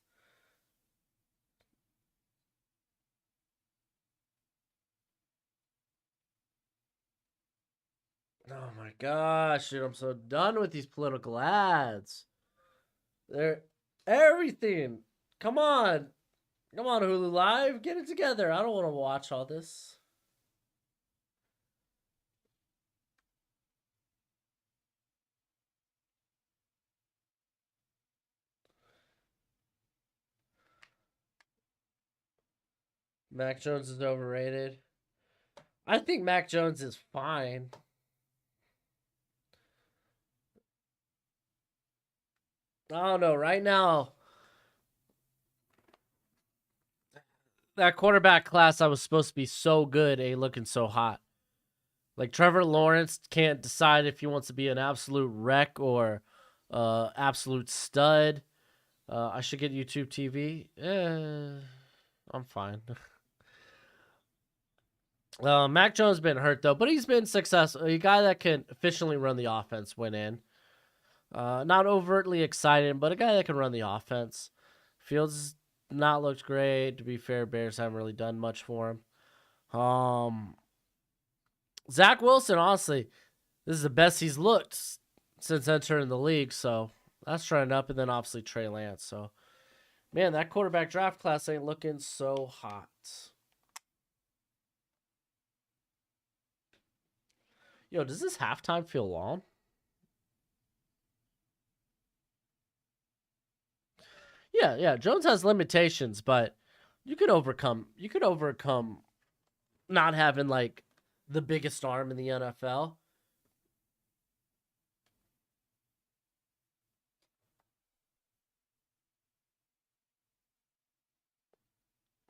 Oh my gosh, dude, I'm so done with these political ads. They're everything. Come on. Come on, Hulu Live. Get it together. I don't want to watch all this. Mac Jones is overrated. I think Mac Jones is fine. I don't know. Right now, that quarterback class I was supposed to be so good ain't looking so hot. Like Trevor Lawrence can't decide if he wants to be an absolute wreck or absolute stud. I should get YouTube TV. I'm fine. Mac Jones been hurt though, but he's been successful. A guy that can efficiently run the offense went in. Not overtly exciting, but a guy that can run the offense. Fields not looked great. To be fair, Bears haven't really done much for him. Zach Wilson, honestly, this is the best he's looked since entering the league, so that's trending up. And then obviously Trey Lance. So, man, that quarterback draft class ain't looking so hot. Yo, does this halftime feel long? Yeah. Jones has limitations, but you could overcome. You could overcome not having like the biggest arm in the NFL.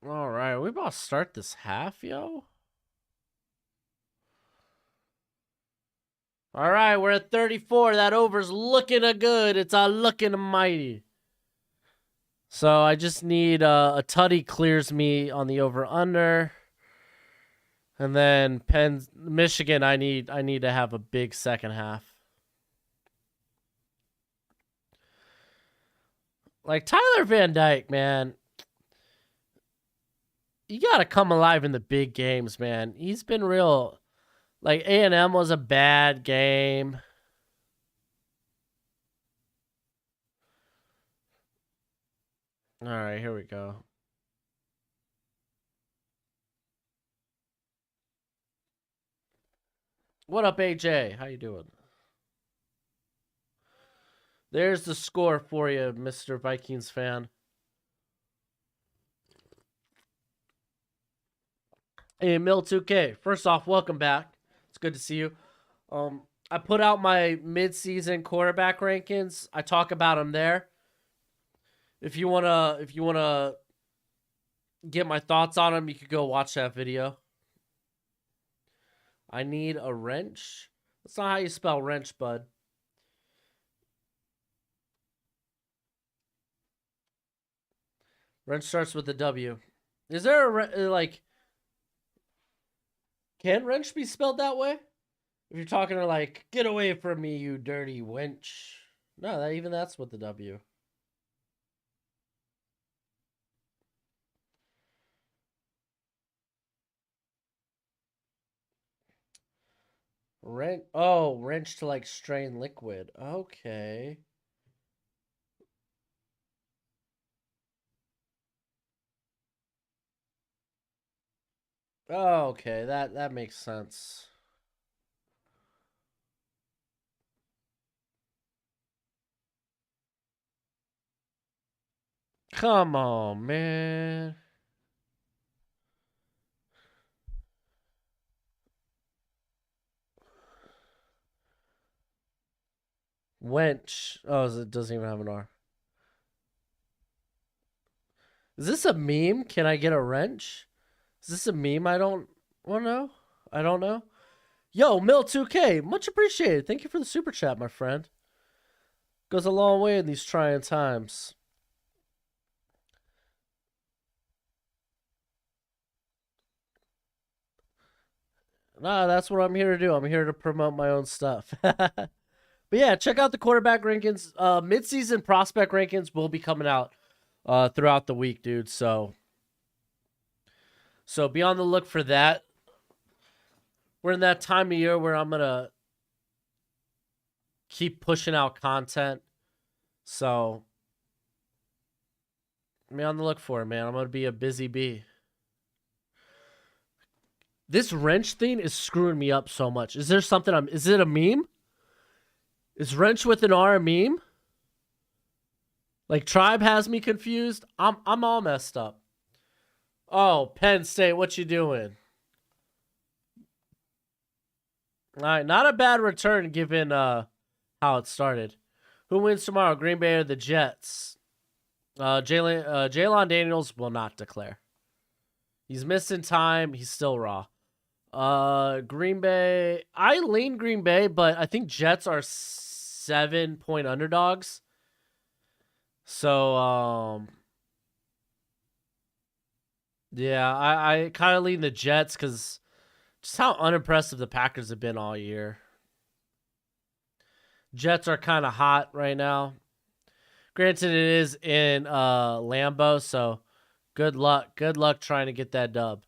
All right, we about to start this half, yo. All right, we're at 34. That over's looking a good. It's a looking mighty. So I just need a tutty clears me on the over under, and then Penn Michigan. I need to have a big second half. Like Tyler Van Dyke, man, you gotta come alive in the big games, man. He's been real. Like A&M was a bad game. All right, here we go. What up, AJ? How you doing? There's the score for you, Mr. Vikings fan. Hey, Mill2K. First off, welcome back. It's good to see you. I put out my mid-season quarterback rankings. I talk about them there. If you wanna get my thoughts on them, you could go watch that video. I need a wrench. That's not how you spell wrench, bud. Wrench starts with a W. Is there a like? Can wrench be spelled that way? If you're talking to like, get away from me, you dirty wench. No, that's with the W. Wrench to like strain liquid. Okay. Oh, okay, that makes sense. Come on, man. Wench. Oh, it doesn't even have an R. Is this a meme? Can I get a wrench? Is this a meme? I don't know. I don't know. Yo, Mill2K, much appreciated. Thank you for the super chat, my friend. Goes a long way in these trying times. Nah, that's what I'm here to do. I'm here to promote my own stuff. But yeah, check out the quarterback rankings. Mid-season prospect rankings will be coming out throughout the week, dude. So be on the look for that. We're in that time of year where I'm gonna keep pushing out content. So be on the look for it, man. I'm gonna be a busy bee. This wrench thing is screwing me up so much. Is there something is it a meme? Is wrench with an R a meme? Like Tribe has me confused. I'm all messed up. Oh, Penn State, what you doing? All right, not a bad return given how it started. Who wins tomorrow, Green Bay or the Jets? Jalen Daniels will not declare. He's missing time. He's still raw. Green Bay. I lean Green Bay, but I think Jets are 7-point underdogs. So, yeah, I kind of lean the Jets because just how unimpressive the Packers have been all year. Jets are kind of hot right now. Granted, it is in Lambeau, so good luck. Good luck trying to get that dub.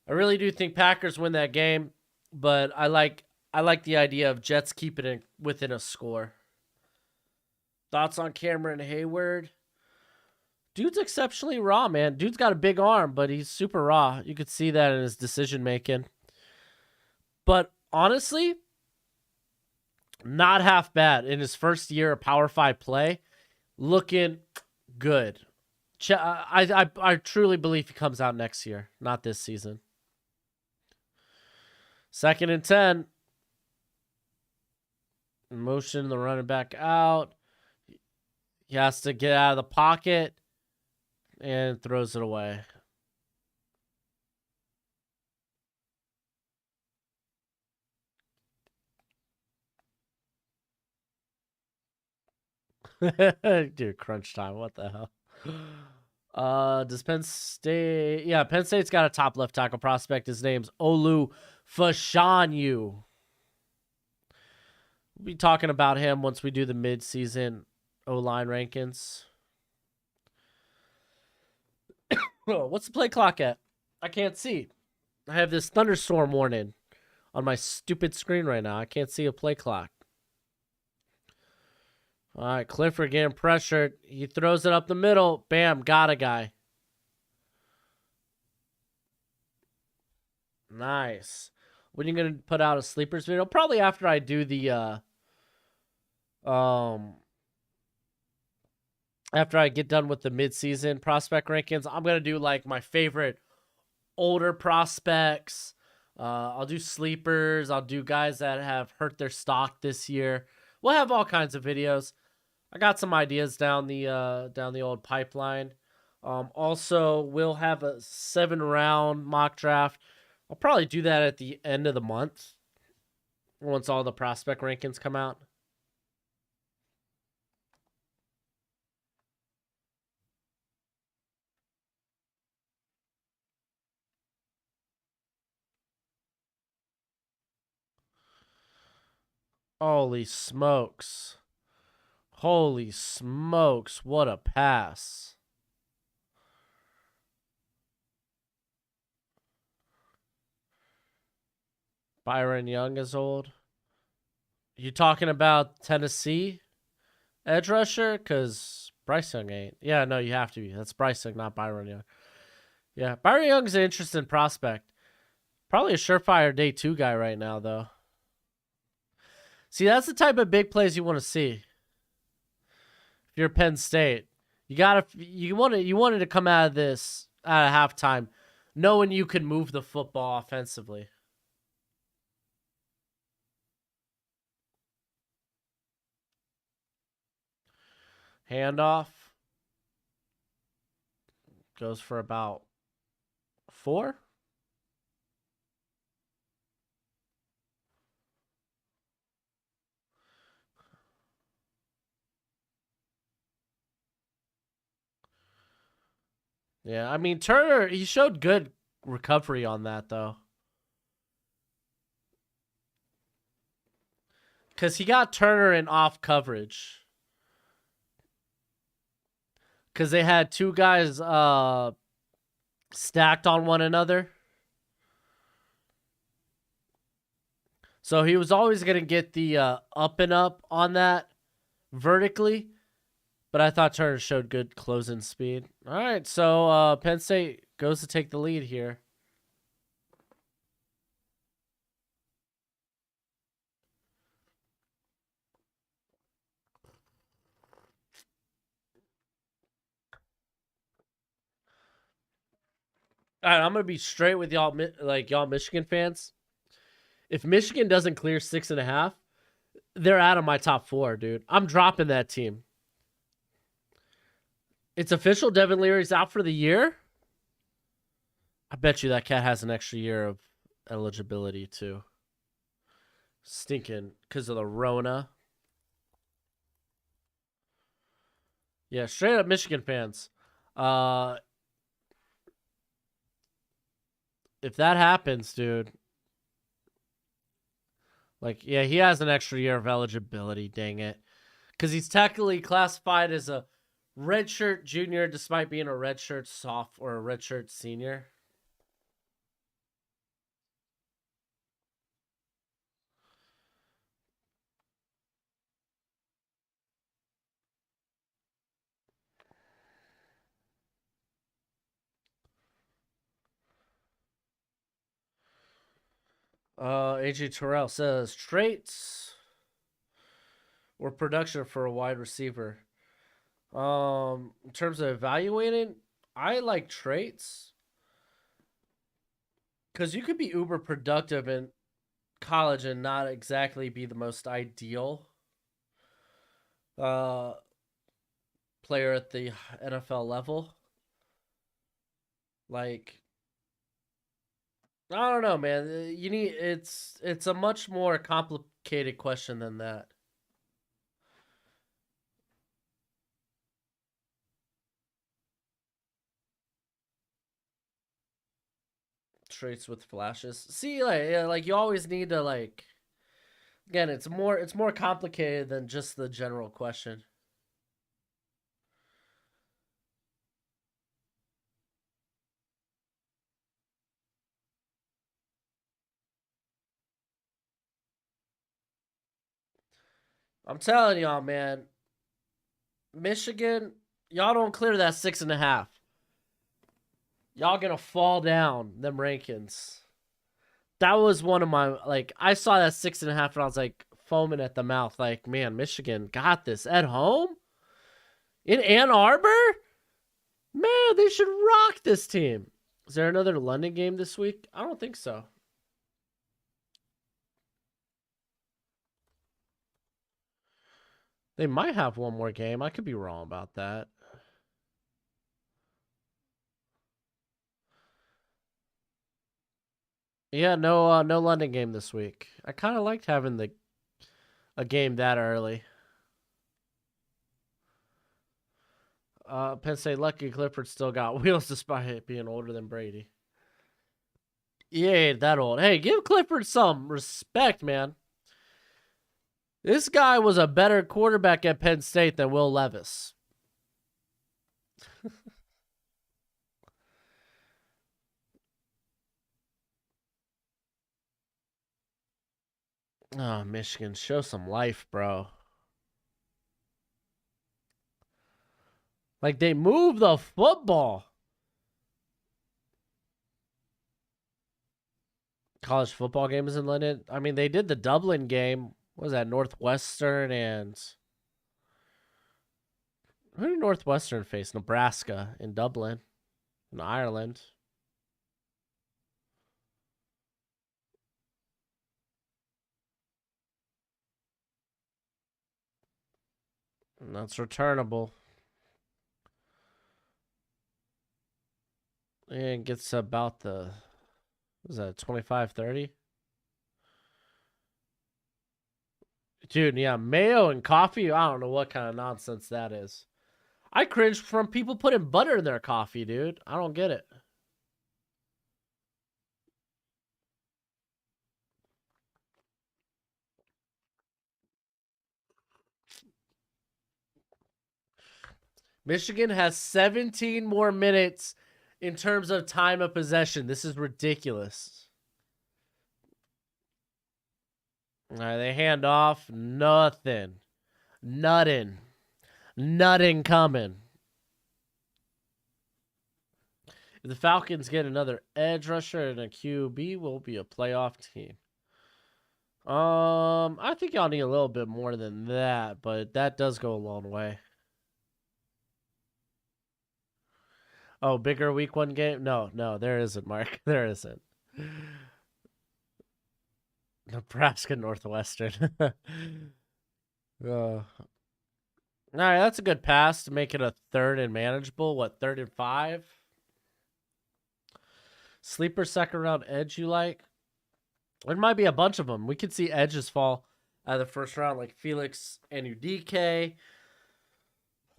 I really do think Packers win that game, but I like the idea of Jets keeping it within a score. Thoughts on Cameron Hayward? Dude's exceptionally raw, man. Dude's got a big arm, but he's super raw. You could see that in his decision making. But honestly, not half bad in his first year of Power 5 play. Looking good. I truly believe he comes out next year, not this season. 2nd and 10. Motion the running back out. He has to get out of the pocket and throws it away. Dude, crunch time. What the hell? Does Penn State? Yeah, Penn State's got a top left tackle prospect. His name's Olu Fashanyu. We'll be talking about him once we do the mid-season O-line rankings. Oh, what's the play clock at? I can't see. I have this thunderstorm warning on my stupid screen right now. I can't see a play clock. All right, Clifford getting pressured. He throws it up the middle. Bam, got a guy. Nice. When are you gonna put out a sleepers video? Probably after I do the after I get done with the mid-season prospect rankings. I'm gonna do like my favorite older prospects. I'll do sleepers. I'll do guys that have hurt their stock this year. We'll have all kinds of videos. I got some ideas down the old pipeline. Also, we'll have a 7-round mock draft. I'll probably do that at the end of the month once all the prospect rankings come out. Holy smokes. Holy smokes. What a pass. Byron Young is old. You talking about Tennessee edge rusher? Because Bryce Young ain't. Yeah, no, you have to be. That's Bryce Young, not Byron Young. Yeah, Byron Young's an interesting prospect. Probably a surefire day 2 guy right now, though. See, that's the type of big plays you want to see. If you're Penn State, you wanted to come out of this at halftime knowing you could move the football offensively. Handoff goes for about 4. Yeah, I mean, Turner, he showed good recovery on that, though. Because he got Turner in off coverage. Because they had 2 guys stacked on one another. So he was always going to get the up and up on that vertically. But I thought Turner showed good closing speed. All right, so Penn State goes to take the lead here. All right, I'm going to be straight with y'all, like y'all Michigan fans. If Michigan doesn't clear 6.5, they're out of my top 4, dude. I'm dropping that team. It's official. Devin Leary's out for the year. I bet you that cat has an extra year of eligibility too. Stinking because of the Rona. Yeah, straight up Michigan fans. If that happens, dude, like, yeah, he has an extra year of eligibility, dang it. Because he's technically classified as a redshirt junior despite being a redshirt soft or a redshirt senior. AJ Terrell says traits or production for a wide receiver. In terms of evaluating, I like traits because you could be uber productive in college and not exactly be the most ideal uh, player at the NFL level. Like, I don't know, man. You need it's a much more complicated question than that. Traits with flashes. See, like you always need to like. Again, it's more complicated than just the general question. I'm telling y'all, man. Michigan, y'all don't clear that 6.5. Y'all gonna fall down them rankings. That was one of my like. I saw that 6.5 and I was like foaming at the mouth. Like, man, Michigan got this at home in Ann Arbor. Man, they should rock this team. Is there another London game this week? I don't think so. They might have one more game. I could be wrong about that. Yeah, no London game this week. I kind of liked having the a game that early. Penn State lucky Clifford still got wheels despite being older than Brady. He ain't that old. Hey, give Clifford some respect, man. This guy was a better quarterback at Penn State than Will Levis. Oh, Michigan, show some life, bro. Like, they move the football. College football games in London. I mean, they did the Dublin game. What was that, Northwestern and who did Northwestern face? Nebraska in Dublin, in Ireland. And that's returnable. And gets about the, what was that, 25, 30? Dude, yeah, mayo and coffee. I don't know what kind of nonsense that is. I cringe from people putting butter in their coffee, dude. I don't get it. Michigan has 17 more minutes in terms of time of possession. This is ridiculous. All right, they hand off. Nothing. Nothing. Nothing coming. If the Falcons get another edge rusher and a QB, we'll be a playoff team. I think y'all need a little bit more than that, but that does go a long way. Oh, bigger week one game? No, there isn't, Mark. There isn't. Nebraska Northwestern. All right, that's a good pass to make it a third and manageable. What, 3rd and 5? Sleeper second round edge you like? There might be a bunch of them. We could see edges fall out of the first round, like Felix Anudike,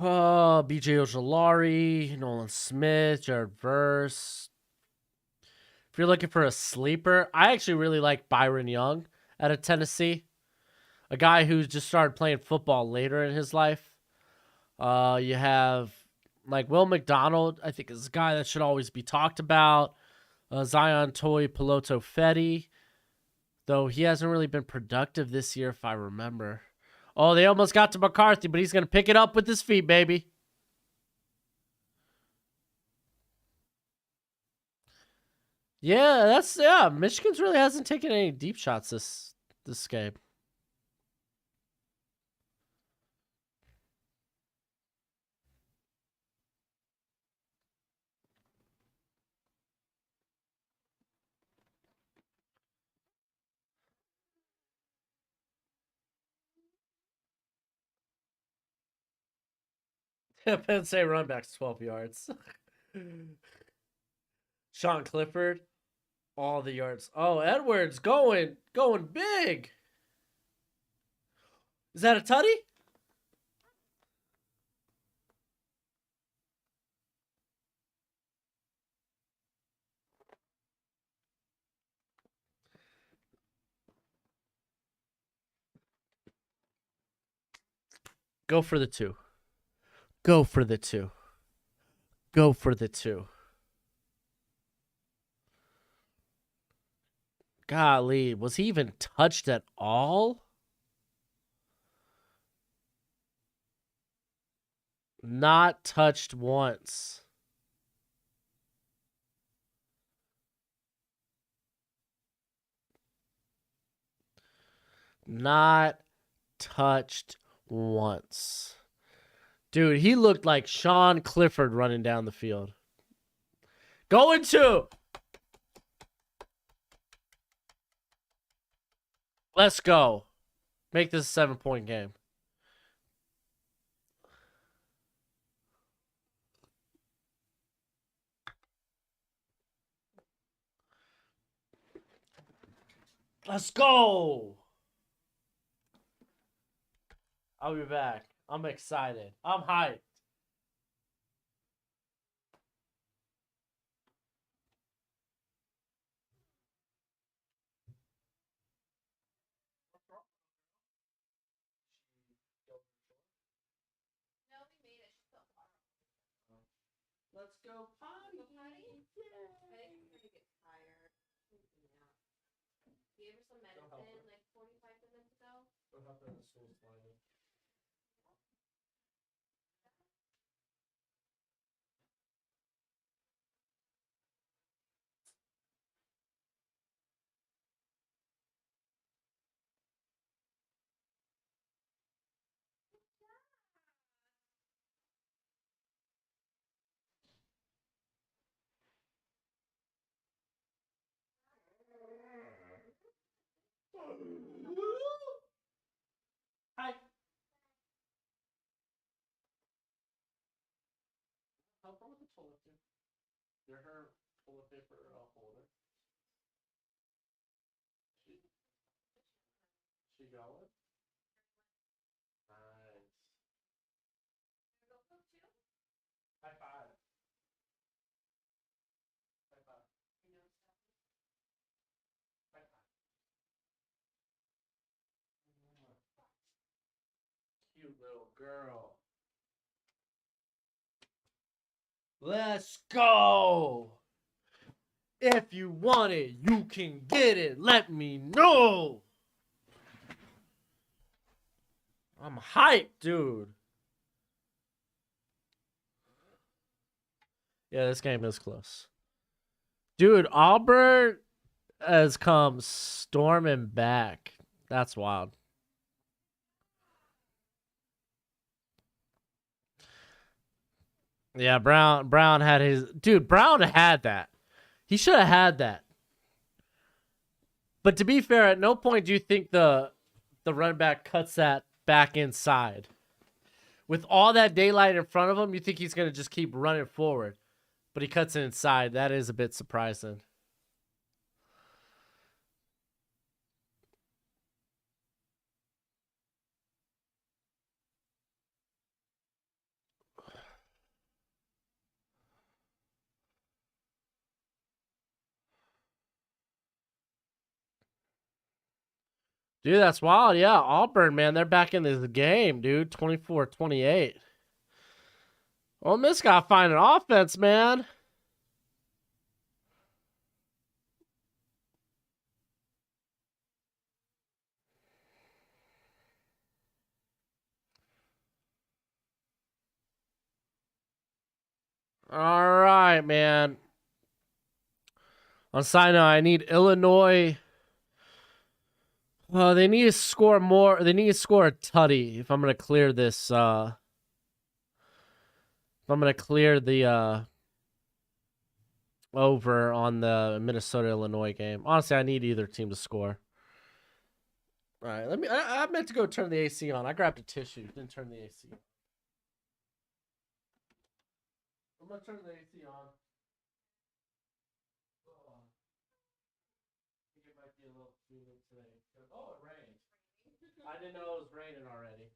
BJ Ojolari, Nolan Smith, Jared Verse. If you're looking for a sleeper, I actually really like Byron Young out of Tennessee, a guy who just started playing football later in his life. You have like Will McDonald, I think is a guy that should always be talked about. Zion Toy Piloto Fetty, though he hasn't really been productive this year, if I remember. Oh, they almost got to McCarthy, but he's going to pick it up with his feet, baby. Yeah. Michigan's really hasn't taken any deep shots this game. Penn State run back's 12 yards. Sean Clifford, all the yards. Oh, Edwards going big. Is that a tutty? Go for the 2. Go for the 2. Go for the 2. Golly, was he even touched at all? Not touched once. Not touched once. Dude, he looked like Sean Clifford running down the field. Going to. Let's go. Make this a 7-point game. Let's go. I'll be back. I'm excited. I'm hyped. No, we made it. She's still far. Let's go potty. Go potty? I think you're gonna get tired. Yeah. Gave her some medicine like 45 minutes ago. What happened to the school sliding? Hi. Help her with the toilet paper. You're her toilet paper holder. She going? Nice. Go cook too? High five. High five. I know stuff. High five. Cute little girl. Let's go. If you want it, you can get it. Let me know. I'm hyped, dude. Yeah, this game is close. Dude, Auburn has come storming back. That's wild. Yeah, Brown had his dude. Brown had that. He should have had that. But to be fair, at no point do you think the running back cuts that back inside. With all that daylight in front of him, you think he's gonna just keep running forward. But he cuts it inside. That is a bit surprising. Dude, that's wild. Yeah, Auburn, man, they're back in this game, dude. 24-28. Ole Miss got to find an offense, man. All right, man. On side note, I need Illinois. Well, they need to score more. They need to score a tutty if I'm going to clear this. If I'm going to clear the over on the Minnesota-Illinois game. Honestly, I need either team to score. All right, I meant to go turn the AC on. I grabbed a tissue, didn't turn the AC on. I'm gonna turn the AC on. Oh, I think it might be a little humid today. Oh, it rained. I didn't know it was raining already.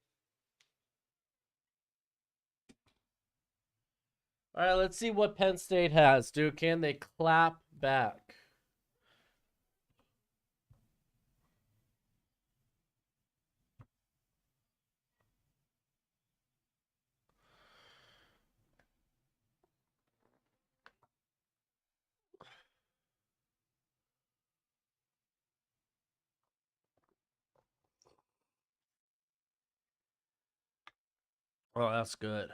All right, let's see what Penn State has, dude. Can they clap back? Oh, that's good.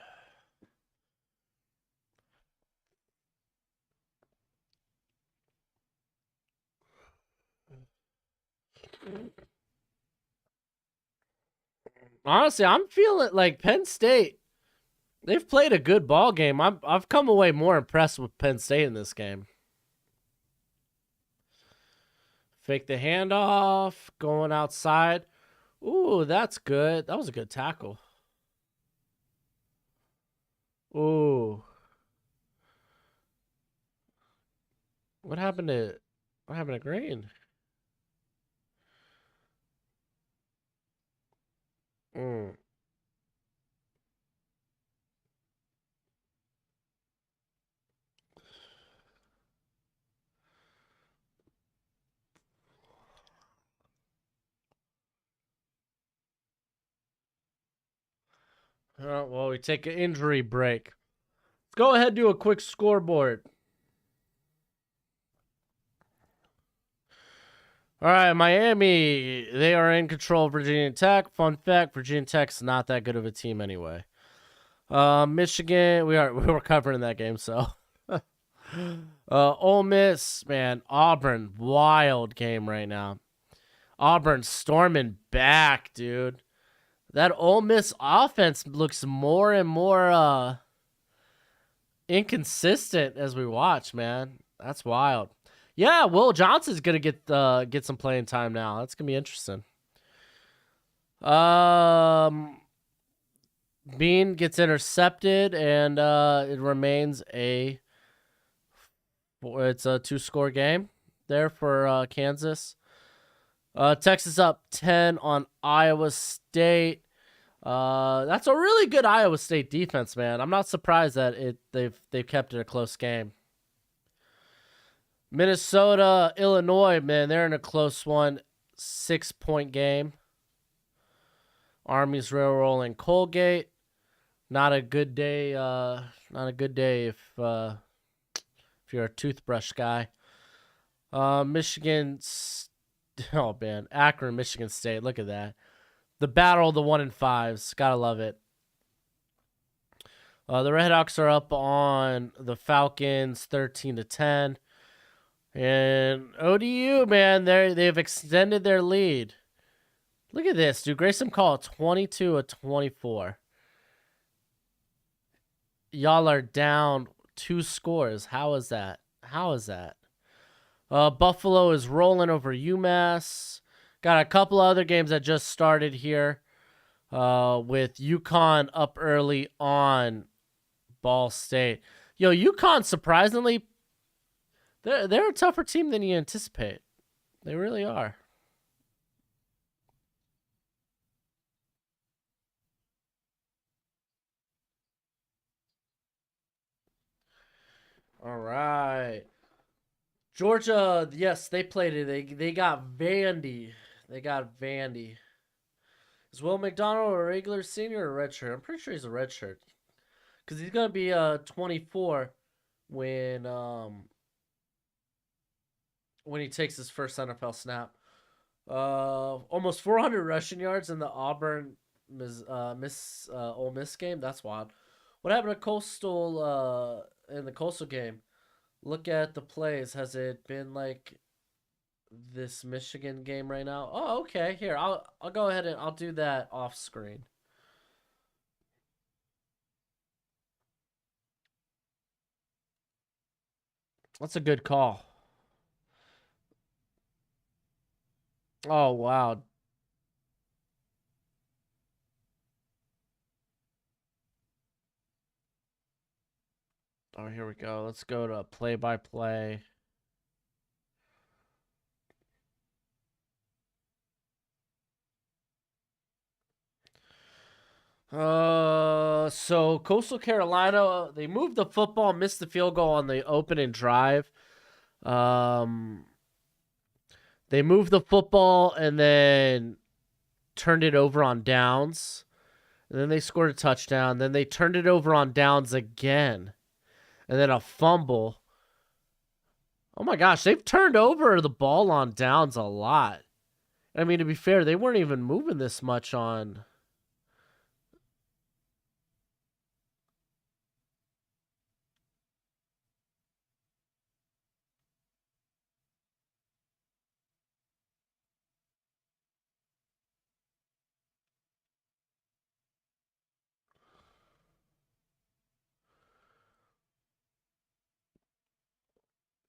Honestly, I'm feeling like Penn State. They've played a good ball game. I've come away more impressed with Penn State in this game. Fake the handoff, going outside. Ooh, that's good. That was a good tackle. Ooh, what happened to Green? Mm. Well, we take an injury break. Let's go ahead and do a quick scoreboard. All right, Miami, they are in control of Virginia Tech. Fun fact, Virginia Tech's not that good of a team anyway. Michigan, we were covering that game, so. Ole Miss, man, Auburn, wild game right now. Auburn storming back, dude. That Ole Miss offense looks more and more inconsistent as we watch, man. That's wild. Yeah, Will Johnson's gonna get some playing time now. That's gonna be interesting. Bean gets intercepted, and it remains it's a 2-score game there for Kansas. Texas up 10 on Iowa State. That's a really good Iowa State defense, man. I'm not surprised that they've kept it a close game. Minnesota, Illinois, man, they're in a close one. 6-point game. Army's rolling Colgate. Not a good day. Not a good day if you're a toothbrush guy. Michigan. Oh man, Akron, Michigan State. Look at that. The battle of the 1-5s. Gotta love it. The Redhawks are up on the Falcons, 13-10. And ODU, man, they've extended their lead. Look at this, dude. Grayson Call 22-24. Y'all are down 2 scores. How is that? Buffalo is rolling over UMass. Got a couple other games that just started here. With UConn up early on Ball State. Yo, UConn surprisingly, they're a tougher team than you anticipate. They really are. All right. Georgia, yes, they played it. They got Vandy. Is Will McDonald a regular senior or a redshirt? I'm pretty sure he's a redshirt. Because he's gonna be 24 when he takes his first NFL snap. Almost 400 rushing yards in the Auburn Ole Miss game. That's wild. What happened to Coastal in the Coastal game? Look at the plays. Has it been like this Michigan game right now? Oh, okay. Here, I'll go ahead and I'll do that off screen. That's a good call. Oh wow. Oh, here we go. Let's go to play-by-play. So Coastal Carolina, they moved the football, missed the field goal on the opening drive. They moved the football and then turned it over on downs. And then they scored a touchdown. Then they turned it over on downs again. And then a fumble. Oh my gosh, they've turned over the ball on downs a lot. I mean, to be fair, they weren't even moving this much on.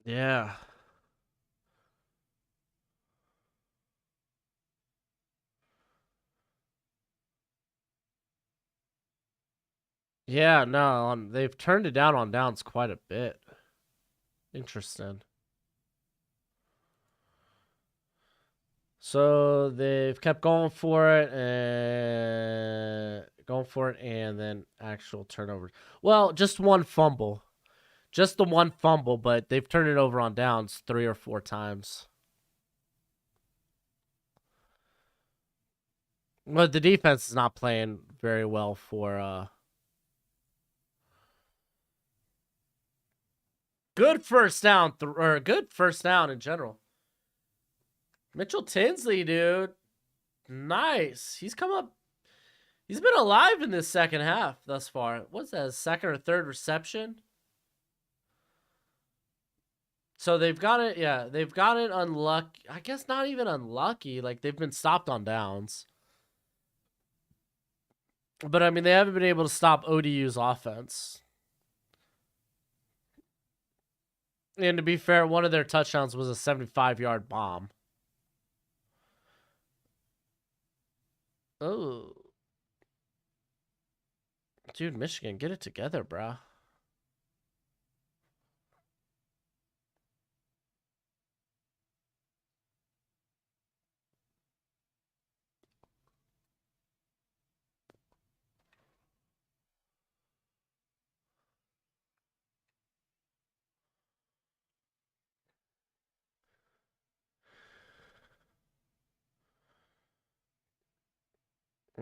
Yeah. Yeah, no, they've turned it down on downs quite a bit. Interesting. So they've kept going for it and then actual turnovers. Well, just one fumble. Just the one fumble, but they've turned it over on downs 3 or 4 times. But the defense is not playing very well for good first down or good first down in general. Mitchell Tinsley, dude. Nice. He's come up. He's been alive in this second half thus far. What's that, his second or third reception? So they've got it, yeah, they've got it unlucky. I guess not even unlucky. Like, they've been stopped on downs. But, I mean, they haven't been able to stop ODU's offense. And to be fair, one of their touchdowns was a 75-yard bomb. Oh. Dude, Michigan, get it together, bro.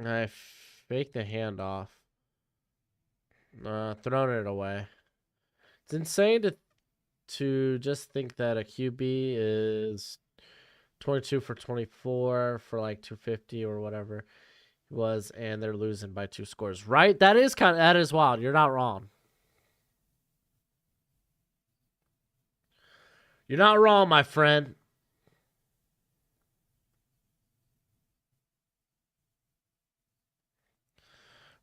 I fake the handoff. Throwing it away. It's insane to just think that a QB is 22 for 24 for like 250 or whatever it was, and they're losing by 2 scores. Right? That is wild. You're not wrong. You're not wrong, my friend.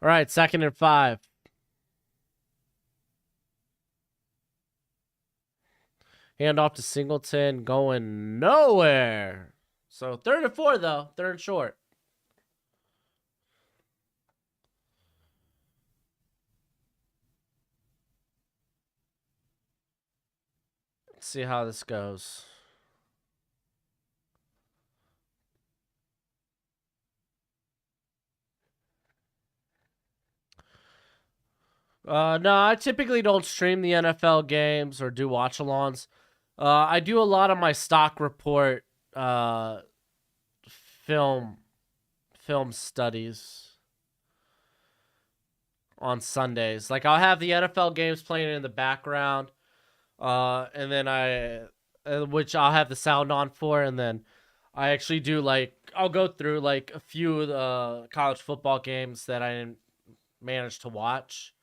All right, 2nd and 5. Hand off to Singleton, going nowhere. So 3rd and 4, though. 3rd and short. Let's see how this goes. No, I typically don't stream the NFL games or do watch-alongs. I do a lot of my stock report film studies on Sundays. Like, I'll have the NFL games playing in the background, and then which I'll have the sound on for, and then I actually do, like, I'll go through like a few of the college football games that I didn't manage to watch,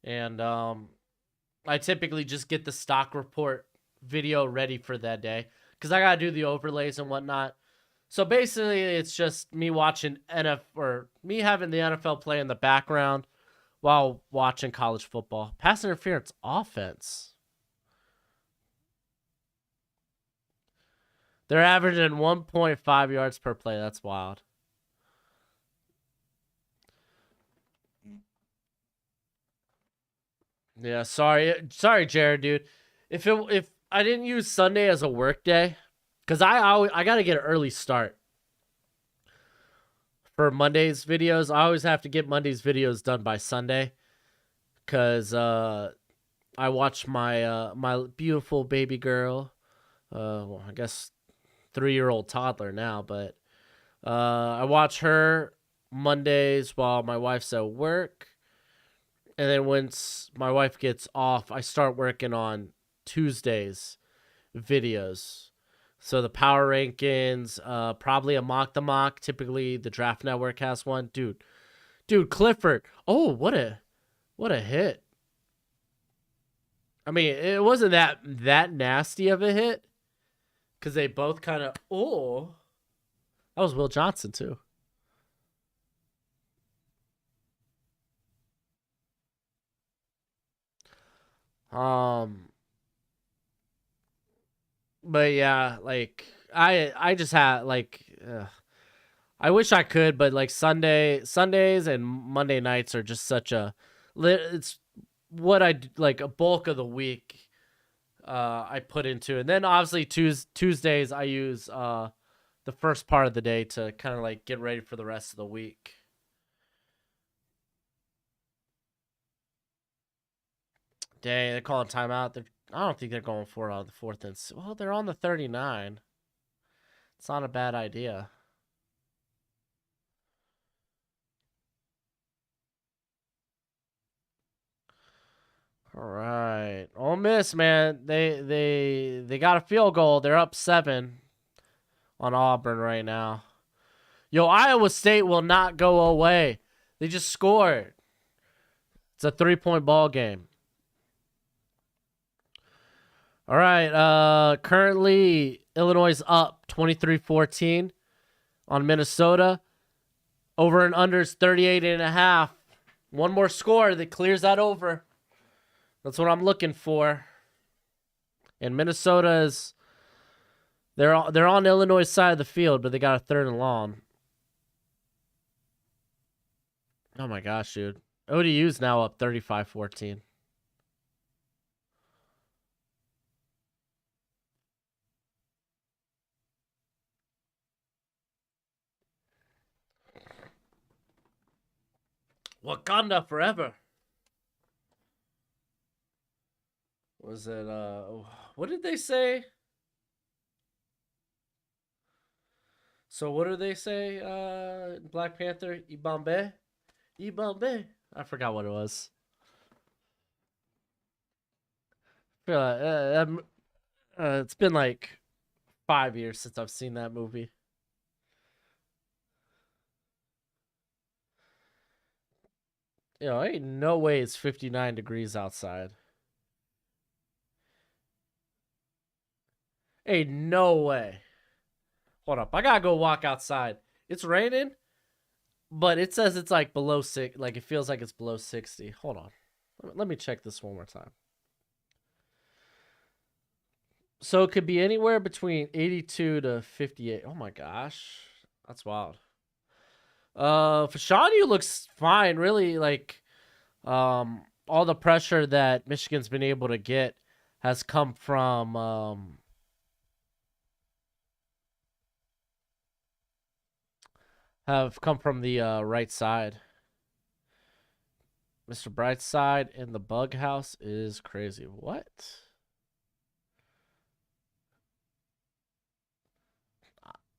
and I typically just get the stock report video ready for that day because I gotta do the overlays and whatnot. So basically, it's just me watching me having the NFL play in the background while watching college football. Pass interference offense. They're averaging 1.5 yards per play. That's wild. Yeah, sorry, Jared, dude. If I didn't use Sunday as a work day, because I gotta get an early start for Monday's videos. I always have to get Monday's videos done by Sunday, because I watch my my beautiful baby girl, well, I guess 3-year-old toddler now, but I watch her Mondays while my wife's at work. And then once my wife gets off, I start working on Tuesdays videos. So the power rankings, probably a mock the mock. Typically the Draft Network has one. Dude, Clifford. Oh, what a hit. I mean, it wasn't that nasty of a hit because they both kind of. Oh, that was Will Johnson too. Um, but yeah, like I just had like. I wish I could, but like Sundays and Monday nights are just such a. It's what like a bulk of the week. I put into, and then obviously Tuesdays I use the first part of the day to kind of like get ready for the rest of the week. Dang, they're calling timeout. I don't think they're going for it on the fourth and. Well, they're on the 39. It's not a bad idea. All right, Ole Miss, man, they got a field goal. They're up 7 on Auburn right now. Yo, Iowa State will not go away. They just scored. It's a 3-point ball game. All right. Currently Illinois is up 23-14 on Minnesota. Over and under is 38.5. One more score that clears that over. That's what I'm looking for. And Minnesota is they're on Illinois' side of the field, but they got a third and long. Oh my gosh, dude. ODU's now up 35-14. Wakanda forever. Was it what did they say? So what do they say? Black Panther, Ibambe? Ibambe. I forgot what it was. It's been like 5 years since I've seen that movie. Ain't no way it's 59 degrees outside. Ain't no way. Hold up. I gotta go walk outside. It's raining, but it says it's like below 6. Like it feels like it's below 60. Hold on. Let me check this one more time. So it could be anywhere between 82 to 58. Oh my gosh. That's wild. Fashanu looks fine. Really, like, all the pressure that Michigan's been able to get has come from the right side. Mr. Brightside in the bug house is crazy. What?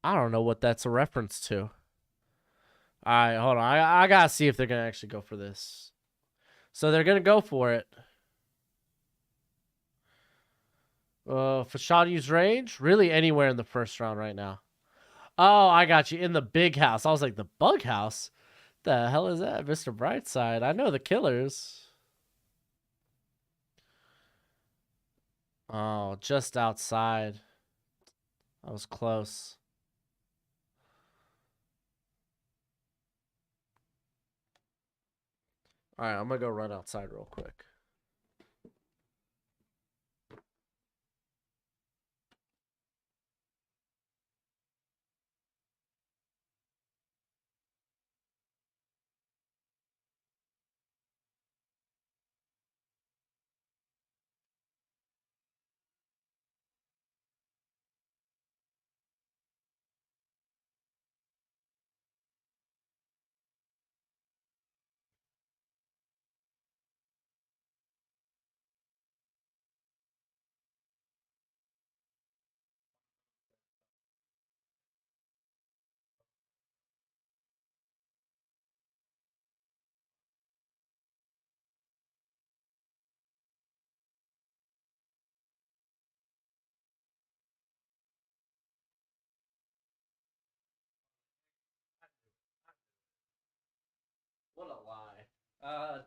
I don't know what that's a reference to. All right, hold on. I gotta see if they're gonna actually go for this. So they're gonna go for it. Fashadu's range? Really anywhere in the first round right now. Oh, I got you. In the big house. I was like, the bug house? The hell is that, Mr. Brightside? I know the killers. Oh, just outside. I was close. All right, I'm gonna go run outside real quick.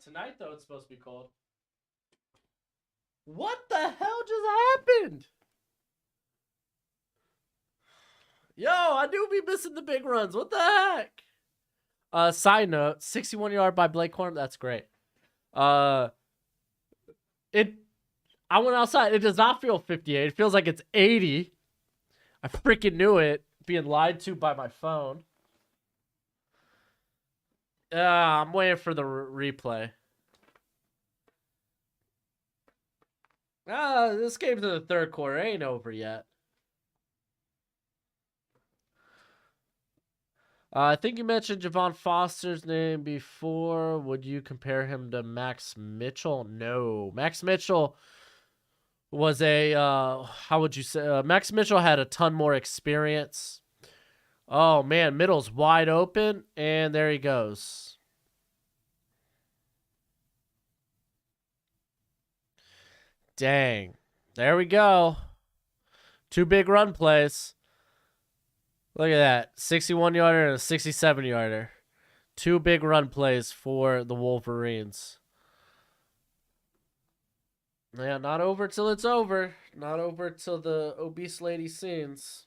Tonight though it's supposed to be cold. What the hell just happened? Yo, I do be missing the big runs. What the heck? Side note, 61-yard by Blake Corum. That's great. Uh, it. I went outside. It does not feel 58. It feels like it's 80. I freaking knew it. Being lied to by my phone. I'm waiting for the replay. This game's in the third quarter. It ain't over yet. I think you mentioned Javon Foster's name before. Would you compare him to Max Mitchell? No. Max Mitchell was how would you say? Max Mitchell had a ton more experience. Oh, man. Middle's wide open, and there he goes. Dang. There we go. 2 big run plays. Look at that. 61-yarder and a 67-yarder. 2 big run plays for the Wolverines. Yeah, not over till it's over. Not over till the obese lady sings.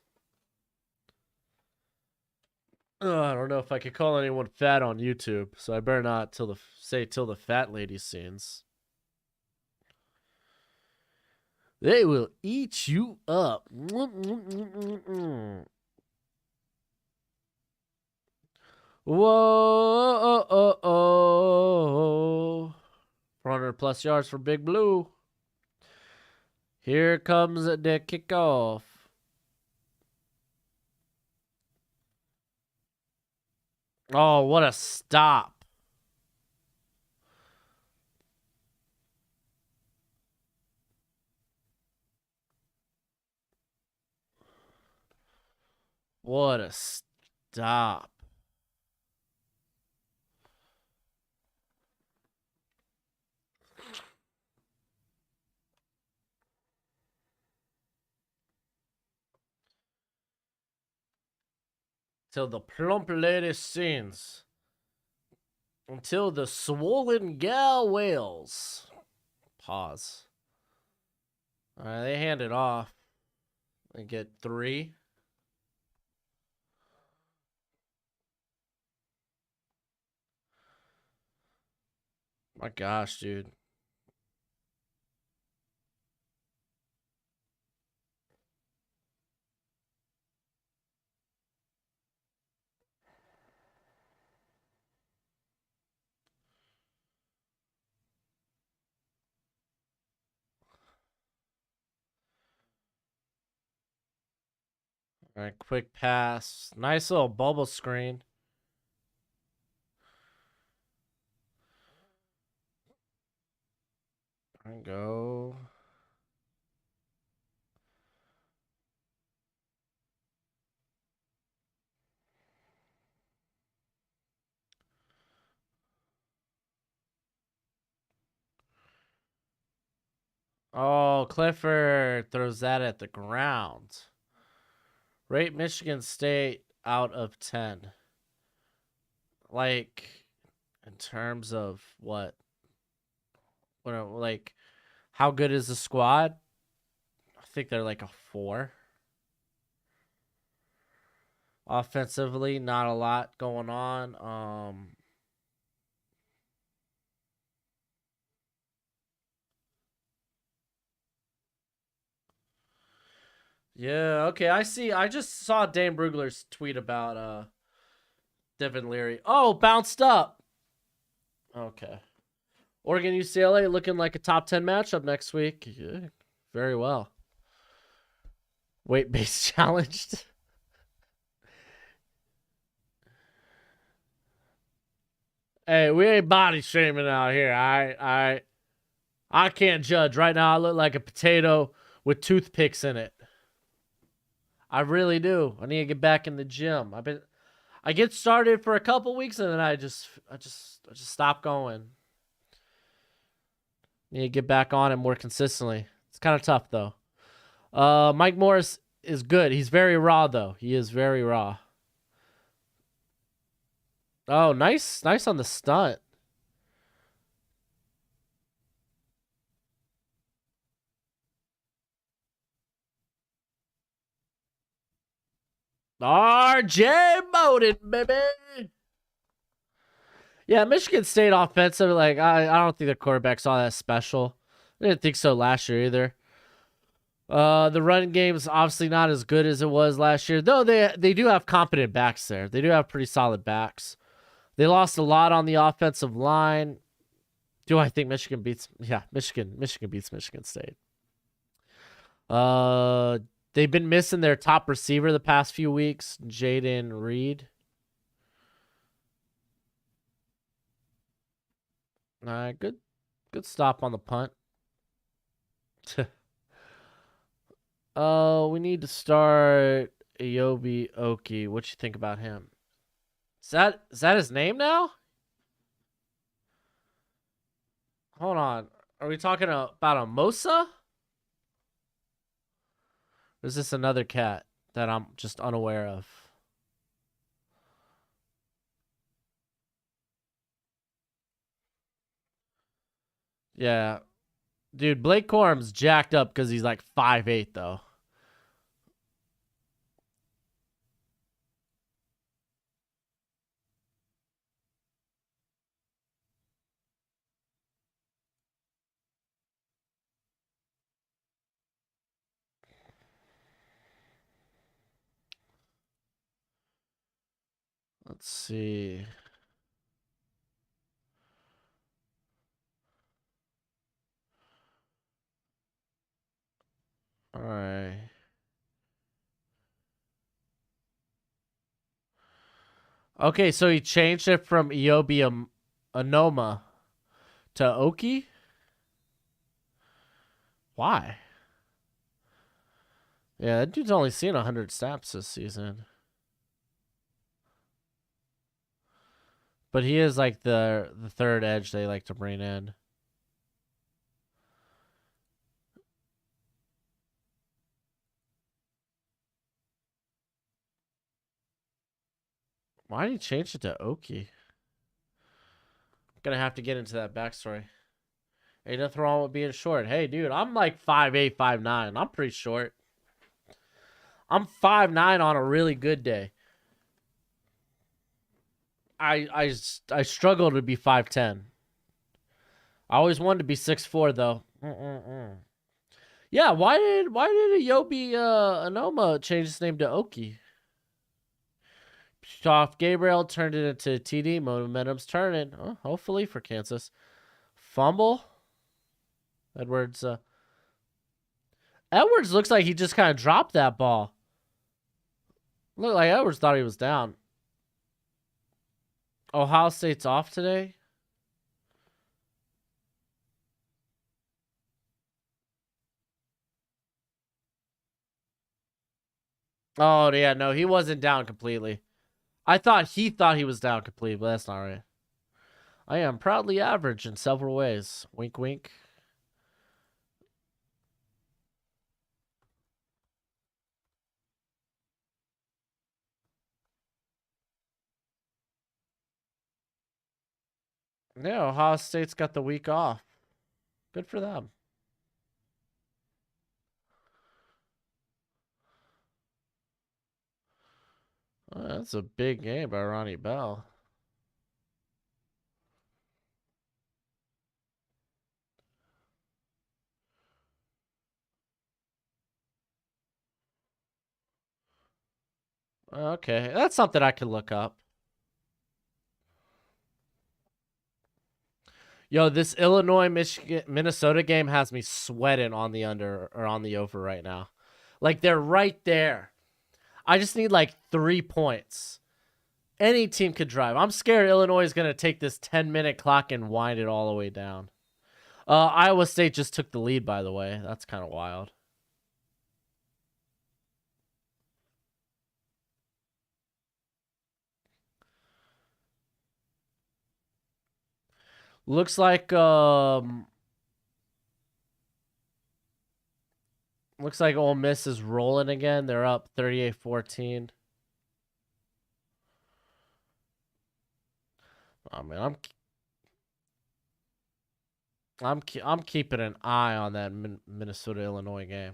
I don't know if I could call anyone fat on YouTube, so I better not say till the fat lady sings. They will eat you up. Whoa. 400 plus yards for Big Blue. Here comes the kickoff. Oh, what a stop. What a stop. Till the plump lady sings. Until the swollen gal wails. Pause. Alright, they hand it off. They get 3. My gosh, dude. All right, quick pass. Nice little bubble screen. And go. Oh, Clifford throws that at the ground. Rate Michigan State out of 10. Like, in terms of what? Like, how good is the squad? I think they're like a 4. Offensively, not a lot going on. Yeah, okay, I see. I just saw Dane Brugler's tweet about Devin Leary. Oh, bounced up. Okay. Oregon UCLA looking like a top 10 matchup next week. Yeah, very well. Weight based challenged. Hey, we ain't body shaming out here. I can't judge. Right now I look like a potato with toothpicks in it. I really do. I need to get back in the gym. I get started for a couple weeks and then I just stop going. Need to get back on it more consistently. It's kind of tough though. Mike Morris is good. He's very raw though. He is very raw. Oh, nice on the stunt. RJ Bowden, baby. Yeah, Michigan State offensive, like I don't think their quarterback's all that special. I didn't think so last year either. The running game's obviously not as good as it was last year, though they do have competent backs there. They do have pretty solid backs. They lost a lot on the offensive line. Do I think Michigan beats? Yeah, Michigan beats Michigan State. Uh, they've been missing their top receiver the past few weeks, Jaden Reed. Good stop on the punt. We need to start Ayobi Oki. What you think about him? Is that his name now? Hold on. Are we talking about a Mosa? Or is this another cat that I'm just unaware of? Yeah. Dude, Blake Corum's jacked up because he's like 5'8", though. Let's see. All right. Okay, so he changed it from Iobi Anoma to Oki? Why? Yeah, that dude's only seen 100 snaps this season. But he is like the third edge they like to bring in. Why did he change it to Oki? Gonna have to get into that backstory. Ain't nothing wrong with being short. Hey, dude, I'm like 5'8", 5'9". I'm pretty short. I'm 5'9" on a really good day. I struggle to be 5'10". I always wanted to be 6'4", though. Yeah, why did Ayobi Anoma change his name to Oki? Off Gabriel turned it into TD. Momentum's turning. Oh, hopefully for Kansas. Fumble. Edwards. Edwards looks like he just kind of dropped that ball. Looked like Edwards thought he was down. Ohio State's off today. Oh yeah, no, he wasn't down completely. I thought he was down completely, but that's not right. I am proudly average in several ways. Wink, wink. Yeah, Ohio State's got the week off. Good for them. That's a big game by Ronnie Bell. Okay, that's something I could look up. Yo, this Illinois Michigan Minnesota game has me sweating on the under or on the over right now. Like they're right there. I just need like 3 points. Any team could drive. I'm scared Illinois is going to take this 10-minute clock and wind it all the way down. Iowa State just took the lead, by the way. That's kind of wild. Looks like Ole Miss is rolling again. They're up 38-14. Oh man, I'm keeping an eye on that Minnesota Illinois game.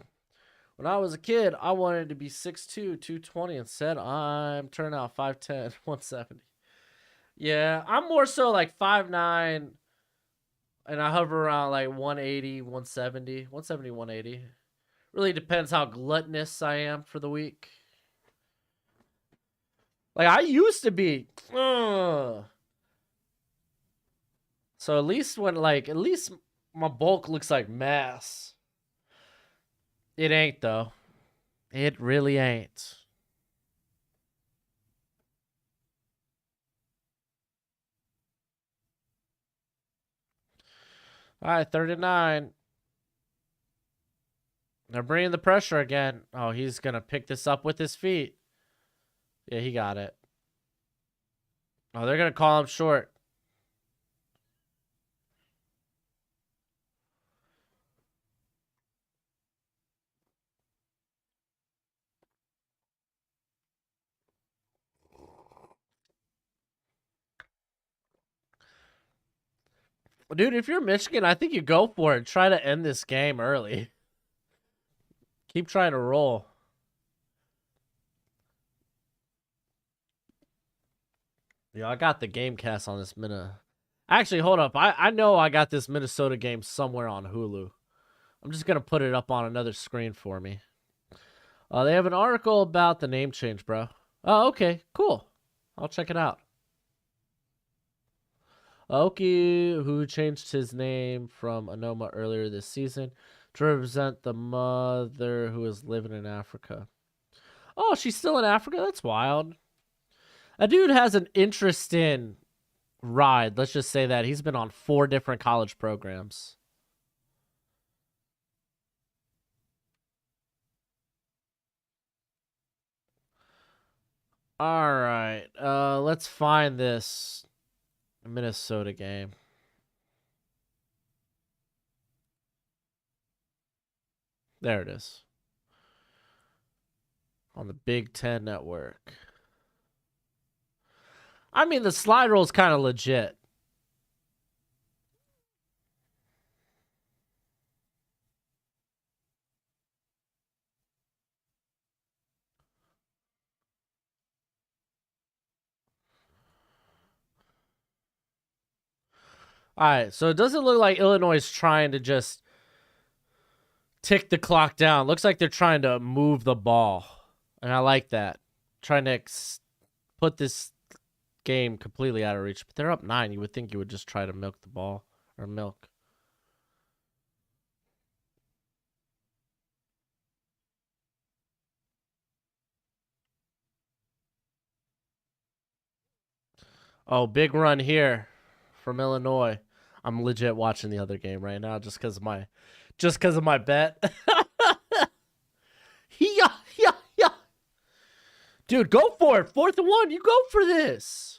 When I was a kid, I wanted to be 6'2", 220. Instead, I'm turning out 5'10", 170. Yeah, I'm more so like 5'9", and I hover around like 180, 170, 170, 180. Really depends how gluttonous I am for the week. Like I used to be. So at least my bulk looks like mass. It ain't though. It really ain't. All right, 39. They're bringing the pressure again. Oh, he's going to pick this up with his feet. Yeah, he got it. Oh, they're going to call him short. Dude, if you're Michigan, I think you go for it. Try to end this game early. Keep trying to roll. Yeah, I got the game cast on this minute. Actually, hold up. I know I got this Minnesota game somewhere on Hulu. I'm just going to put it up on another screen for me. They have an article about the name change, bro. Oh, okay. Cool. I'll check it out. Aoki, who changed his name from Anoma earlier this season to represent the mother who is living in Africa. Oh, she's still in Africa? That's wild. A dude has an interesting ride. Let's just say that. He's been on 4 different college programs. All right. Let's find this Minnesota game. There it is. On the Big Ten Network. I mean, the slide roll is kind of legit. All right, so it doesn't look like Illinois is trying to just tick the clock down. Looks like they're trying to move the ball, and I like that. Trying to put this game completely out of reach. But they're up 9. You would think you would just try to milk the ball or milk. Oh, big run here from Illinois. I'm legit watching the other game right now just because of my bet. Yeah, yeah, yeah. Dude, go for it. 4th and 1. You go for this.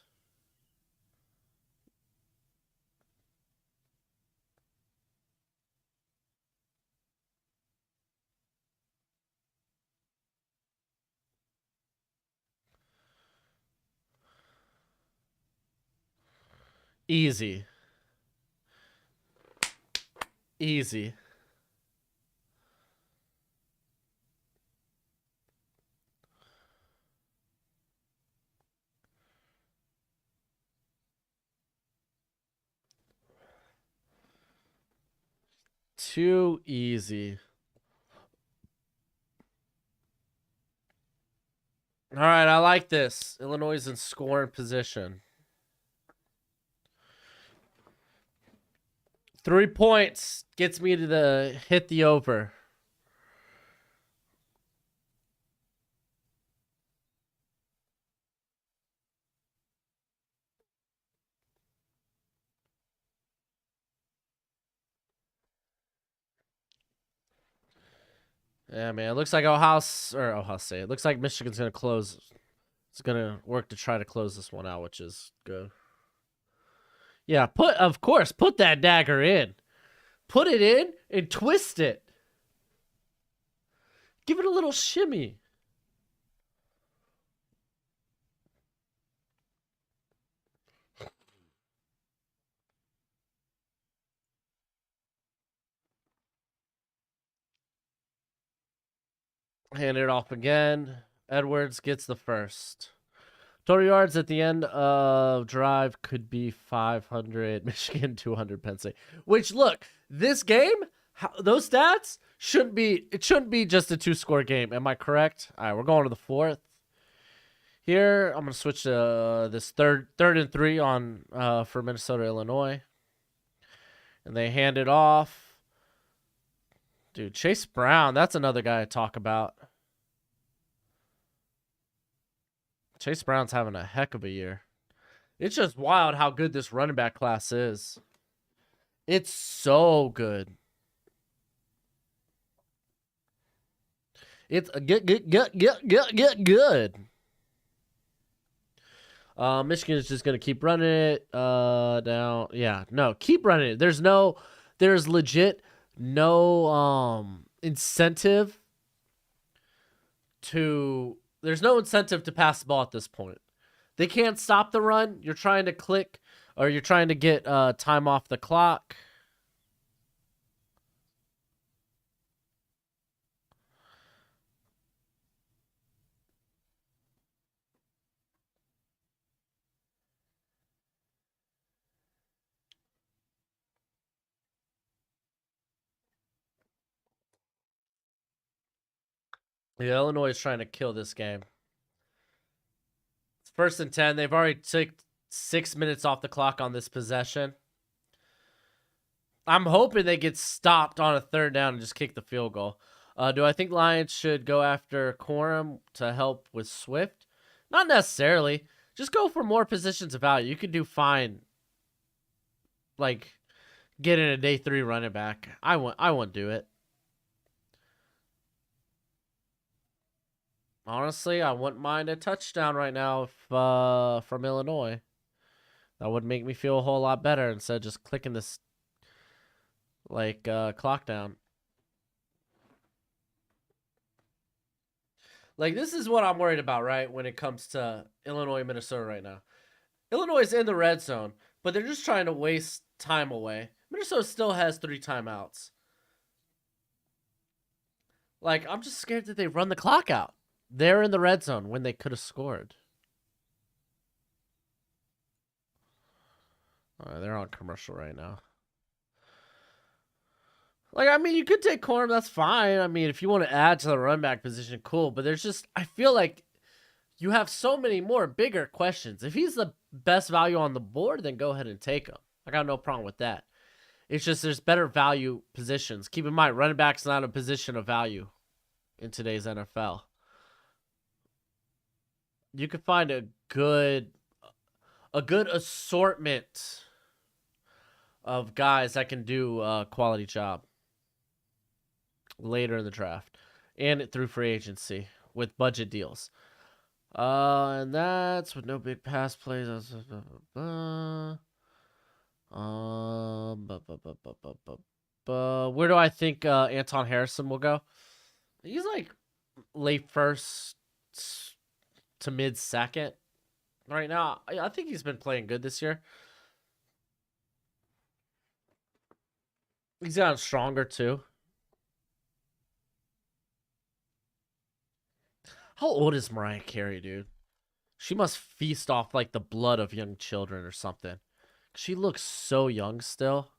Easy. Easy. Too easy. All right, I like this. Illinois is in scoring position. 3 points gets me to hit the over. Yeah, man. It looks like Ohio State. It looks like Michigan's gonna close. It's gonna work to try to close this one out, which is good. Yeah, of course, put that dagger in. Put it in and twist it. Give it a little shimmy. Hand it off again. Edwards gets the first. Total yards at the end of drive could be 500. Michigan 200. Penn State. Which look, this game, those stats shouldn't be. It shouldn't be just a 2-score game. Am I correct? All right, we're going to the fourth. Here, I'm gonna switch to this third and 3 on for Minnesota Illinois, and they hand it off. Dude, Chase Brown, that's another guy to talk about. Chase Brown's having a heck of a year. It's just wild how good this running back class is. It's so good. It's good. Michigan is just gonna keep running it down. Yeah, no, keep running it. There's legit no incentive to. There's no incentive to pass the ball at this point. They can't stop the run. You're trying to click, or you're trying to get time off the clock. Yeah, Illinois is trying to kill this game. It's 1st and 10. They've already took 6 minutes off the clock on this possession. I'm hoping they get stopped on a 3rd down and just kick the field goal. Do I think Lions should go after Corum to help with Swift? Not necessarily. Just go for more positions of value. You could do fine. Like, getting a day 3 running back. I won't do it. Honestly, I wouldn't mind a touchdown right now if, from Illinois. That would make me feel a whole lot better instead of just clicking this clock down. Like, this is what I'm worried about, right, when it comes to Illinois, Minnesota right now. Illinois is in the red zone, but they're just trying to waste time away. Minnesota still has 3 timeouts. Like, I'm just scared that they run the clock out. They're in the red zone when they could have scored. They're on commercial right now. Like, I mean, you could take Corum, that's fine. I mean, if you want to add to the run back position, cool. But there's just, I feel like you have so many more bigger questions. If he's the best value on the board, then go ahead and take him. I got no problem with that. It's just there's better value positions. Keep in mind, running back's not a position of value in today's NFL. You could find a good assortment of guys that can do a quality job later in the draft and through free agency with budget deals. And that's with no big pass plays. Where do I think Anton Harrison will go? He's like late 1st to mid 2nd right now. I think he's been playing good this year. He's gotten stronger too. How old is Mariah Carey, dude? She must feast off like the blood of young children or something. She looks so young still.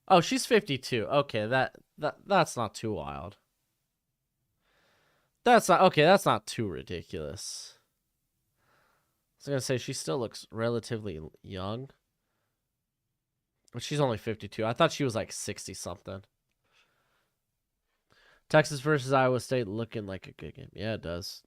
Oh, she's 52. Okay, that's not too wild. That's not too ridiculous. I was gonna say she still looks relatively young. But she's only 52. I thought she was like 60 something. Texas versus Iowa State looking like a good game. Yeah, it does.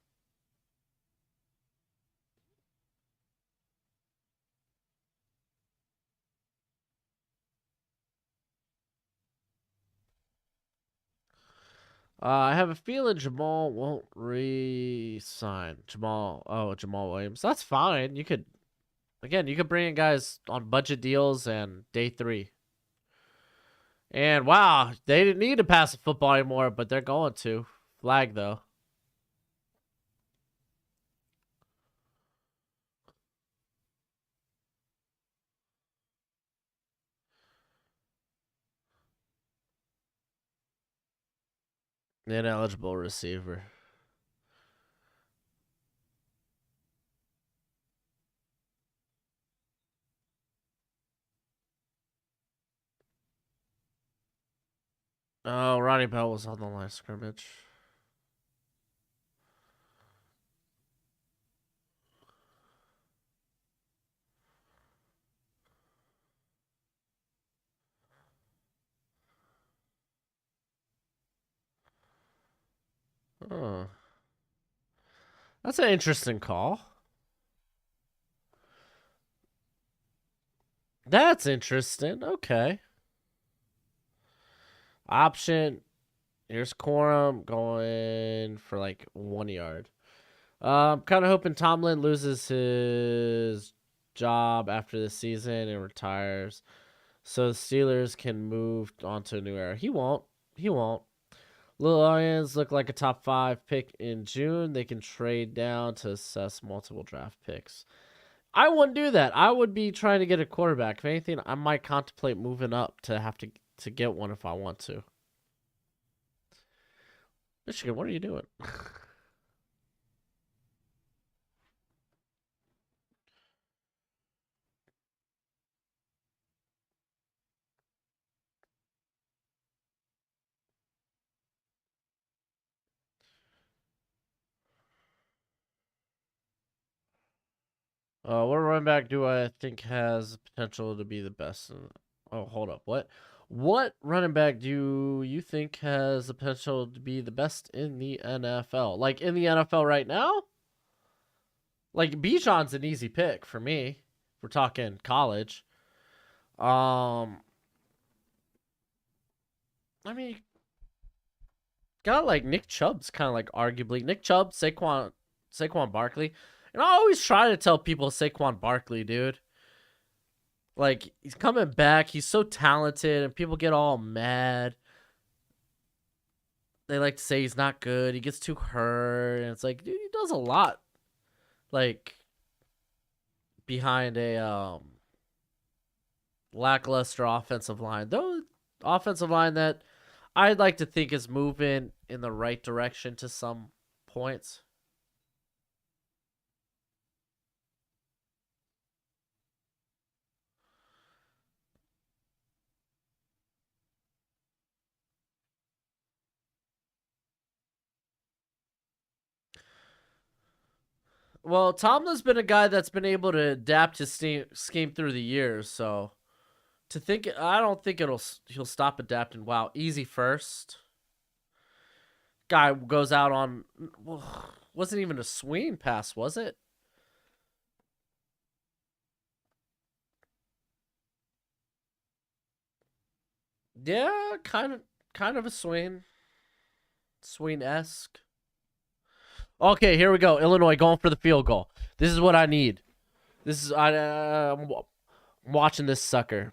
I have a feeling Jamal won't re-sign. Jamal Williams. That's fine. You could bring in guys on budget deals and day 3. And wow, they didn't need to pass the football anymore, but they're going to. Flag though. Ineligible receiver. Oh, Ronnie Bell was on the line of scrimmage. Oh, that's an interesting call. That's interesting. Okay. Option. Here's Corum going for like 1 yard. I'm kind of hoping Tomlin loses his job after this season and retires, so the Steelers can move on to a new era. He won't. He won't. Little Lions look like a top 5 pick in June. They can trade down to assess multiple draft picks. I wouldn't do that. I would be trying to get a quarterback. If anything, I might contemplate moving up to have to get one if I want to. Michigan, what are you doing? What running back do I think has potential to be the best? Oh, hold up. What? What running back do you think has the potential to be the best in the NFL? Like in the NFL right now? Like Bijan's an easy pick for me. If we're talking college. Um, I mean, got like Nick Chubb's kind of like arguably Nick Chubb, Saquon Barkley, and I always try to tell people Saquon Barkley, dude. Like he's coming back. He's so talented, and people get all mad. They like to say he's not good. He gets too hurt, and it's like, dude, he does a lot. Like behind a lackluster offensive line, though, offensive line that I'd like to think is moving in the right direction to some points. Well, Tomlin's been a guy that's been able to adapt his scheme through the years, so to think, I don't think he'll stop adapting. Wow, easy first. Guy goes out on, well, wasn't even a swing pass, was it? Yeah, kind of a swing esque. Okay, here we go. Illinois going for the field goal. This is what I need. This is I'm watching this sucker.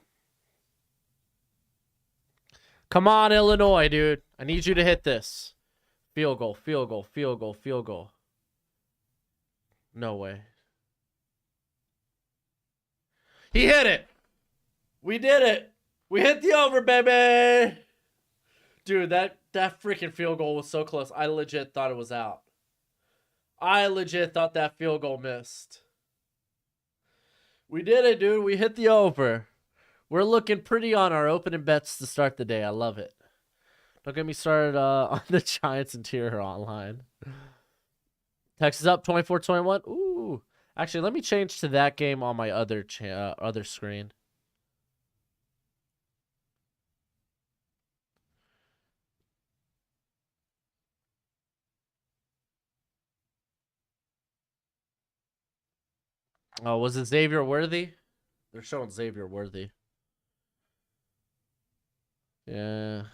Come on, Illinois, dude. I need you to hit this. Field goal, field goal, field goal, field goal. No way. He hit it. We did it. We hit the over, baby. Dude, that freaking field goal was so close. I legit thought it was out. I legit thought that field goal missed. We did it, dude. We hit the over. We're looking pretty on our opening bets to start the day. I love it. Don't get me started on the Giants interior online. Texas up 24-21. Ooh. Actually, let me change to that game on my other screen. Oh, was it Xavier Worthy? They're showing Xavier Worthy. Yeah.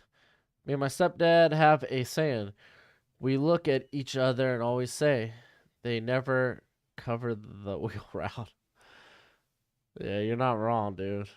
Me and my stepdad have a saying. We look at each other and always say, they never cover the wheel route. Yeah, you're not wrong, dude.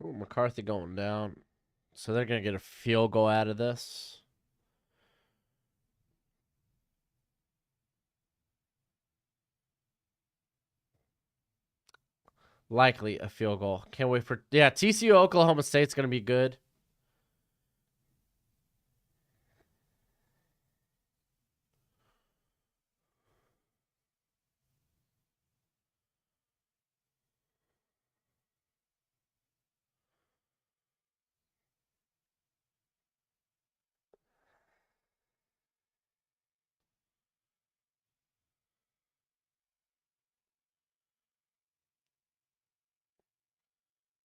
Ooh, McCarthy going down. So they're going to get a field goal out of this. Likely a field goal. Can't wait for. Yeah, TCU Oklahoma State's going to be good.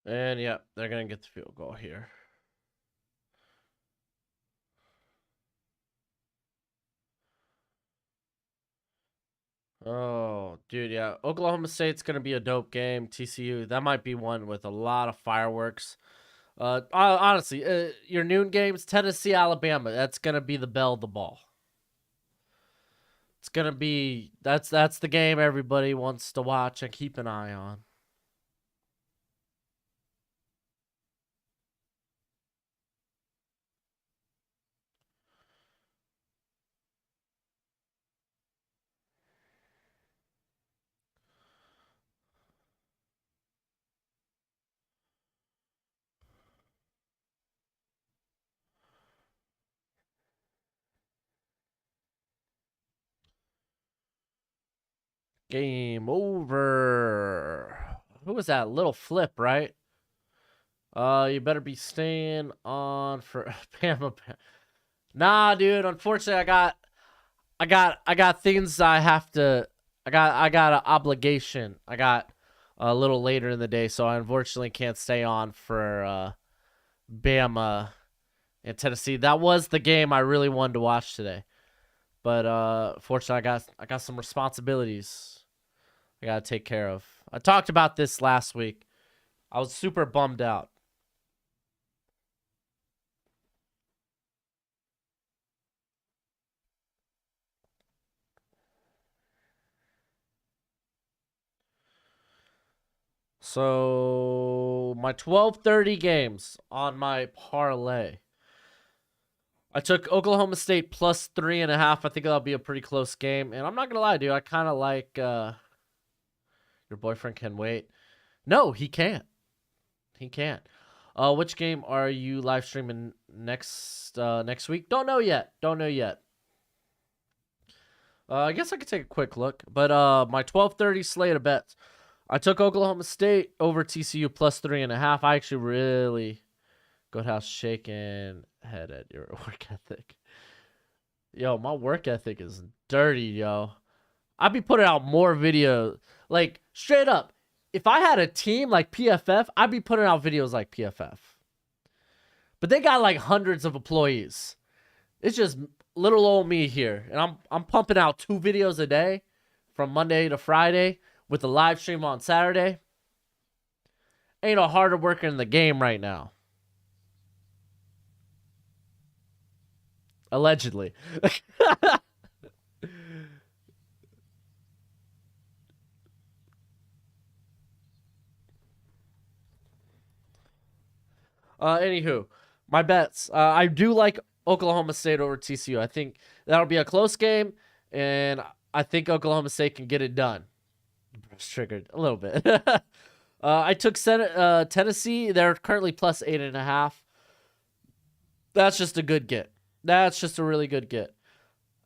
And yeah, they're going to get the field goal here. Oh, dude, yeah. Oklahoma State's going to be a dope game. TCU, that might be one with a lot of fireworks. Honestly, your noon games, Tennessee, Alabama, that's going to be the bell of the ball. It's going to be that's the game everybody wants to watch and keep an eye on. Game over. Who was that? Little Flip, right? You better be staying on for Bama. Nah, dude. Unfortunately, I got things I have to. I got an obligation. I got a little later in the day, so I unfortunately can't stay on for Bama and Tennessee. That was the game I really wanted to watch today, but fortunately, I got some responsibilities I gotta take care of. I talked about this last week. I was super bummed out. So my 12:30 games on my parlay. I took Oklahoma State plus 3.5. I think that'll be a pretty close game. And I'm not gonna lie, dude. I kind of like your boyfriend can wait. No, he can't. He can't. Which game are you live streaming next week? Don't know yet. Don't know yet. I guess I could take a quick look. But my 12:30 slate of bets. I took Oklahoma State over TCU plus 3.5. I actually really good house shaking head at your work ethic. Yo, my work ethic is dirty, yo. I'd be putting out more videos. Like, straight up, if I had a team like PFF, I'd be putting out videos like PFF. But they got like hundreds of employees. It's just little old me here. And I'm pumping out 2 videos a day from Monday to Friday with the live stream on Saturday. Ain't a harder worker in the game right now. Allegedly. Anywho, my bets. I do like Oklahoma State over TCU. I think that'll be a close game, and I think Oklahoma State can get it done. It's triggered a little bit. I took Tennessee. They're currently plus 8.5. That's just a good get. That's just a really good get.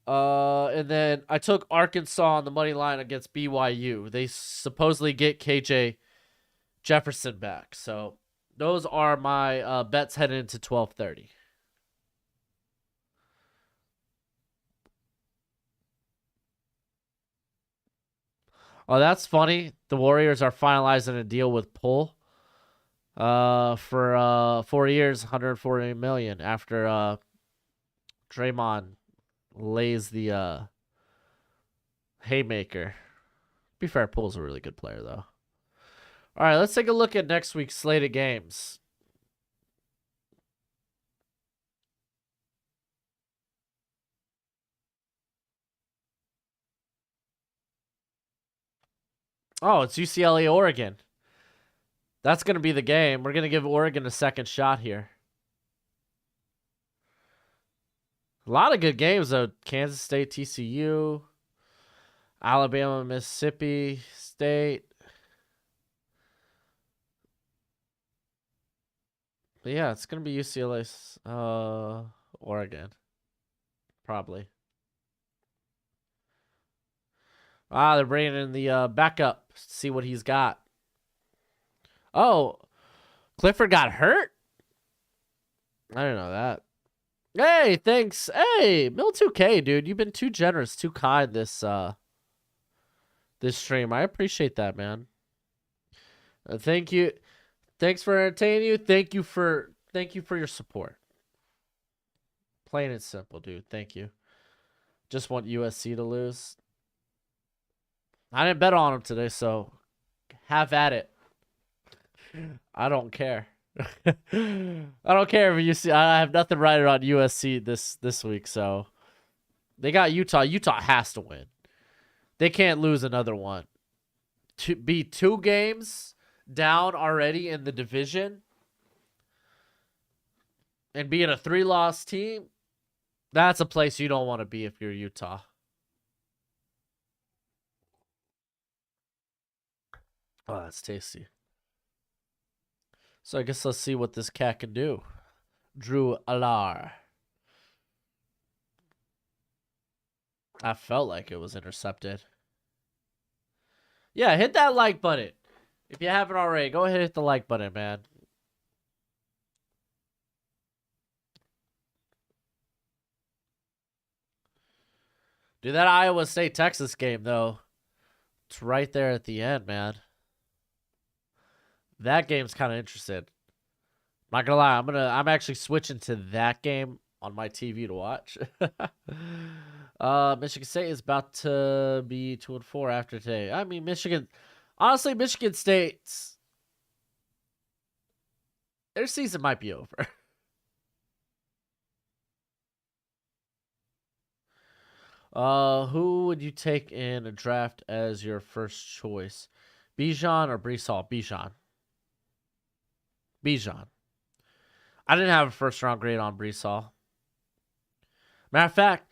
And then I took Arkansas on the money line against BYU. They supposedly get KJ Jefferson back. So those are my bets heading into 12:30. Oh, that's funny. The Warriors are finalizing a deal with Pull for 4 years, 140 million after Draymond lays the haymaker. Be fair, Pull's a really good player though. All right, let's take a look at next week's slate of games. Oh, it's UCLA Oregon. That's going to be the game. We're going to give Oregon a second shot here. A lot of good games, though. Kansas State, TCU, Alabama, Mississippi State. But yeah, it's going to be UCLA, Oregon. Probably. Ah, they're bringing in the backup. See what he's got. Oh, Clifford got hurt? I didn't know that. Hey, thanks. Hey, Mill2K, dude. You've been too generous, too kind this stream. I appreciate that, man. Thank you. Thanks for entertaining you. Thank you for your support. Plain and simple, dude. Thank you. Just want USC to lose. I didn't bet on them today, so have at it. I don't care. I don't care if you see. I have nothing right on USC this week, so they got Utah. Utah has to win. They can't lose another one. To be 2 games down already in the division and being a 3-loss team, that's a place you don't want to be if you're Utah. Oh, that's tasty. So I guess let's see what this cat can do. Drew Alar. I felt like it was intercepted. Yeah, hit that like button. If you haven't already, go ahead and hit the like button, man. Dude, that Iowa State-Texas game, though, it's right there at the end, man. That game's kind of interesting. Not gonna lie, I'm actually switching to that game on my TV to watch. Michigan State is about to be 2-4 after today. I mean, honestly, Michigan State's their season might be over. Who would you take in a draft as your first choice? Bijan or Breece Hall? Bijan. I didn't have a first round grade on Breece Hall. Matter of fact,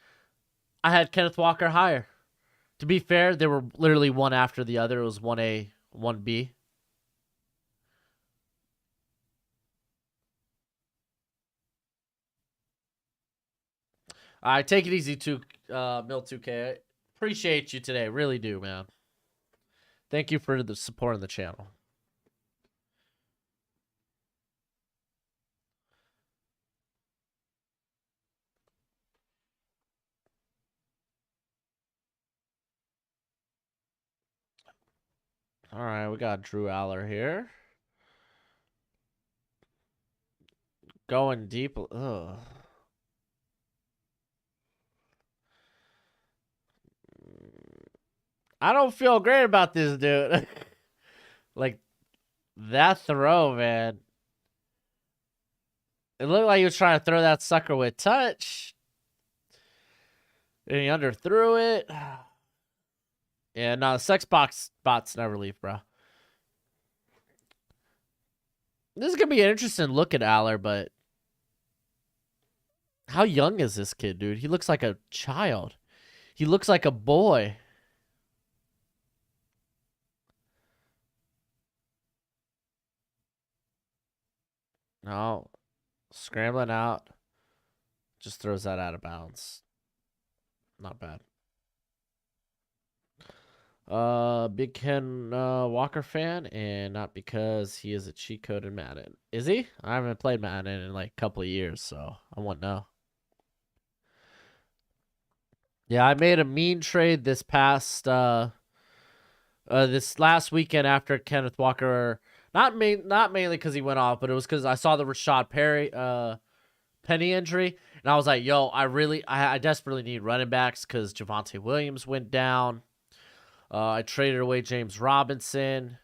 I had Kenneth Walker higher. To be fair, they were literally one after the other. It was 1A, 1B. All right, take it easy, Mill2K. Appreciate you today. Really do, man. Thank you for the support on the channel. All right, we got Drew Aller here. Going deep. Ugh. I don't feel great about this, dude. Like, that throw, man. It looked like he was trying to throw that sucker with touch. And he underthrew it. Yeah, no, the sex bots never leave, bro. This is going to be an interesting look at Aller, but how young is this kid, dude? He looks like a child. He looks like a boy. No. Scrambling out. Just throws that out of bounds. Not bad. Big Ken Walker fan, and not because he is a cheat code in Madden. Is he? I haven't played Madden in like a couple of years, so I won't know. Yeah, I made a mean trade this last weekend after Kenneth Walker. Not mainly because he went off, but it was because I saw the Rashad Penny injury, and I was like, yo, I desperately need running backs because Javonte Williams went down. I traded away James Robinson.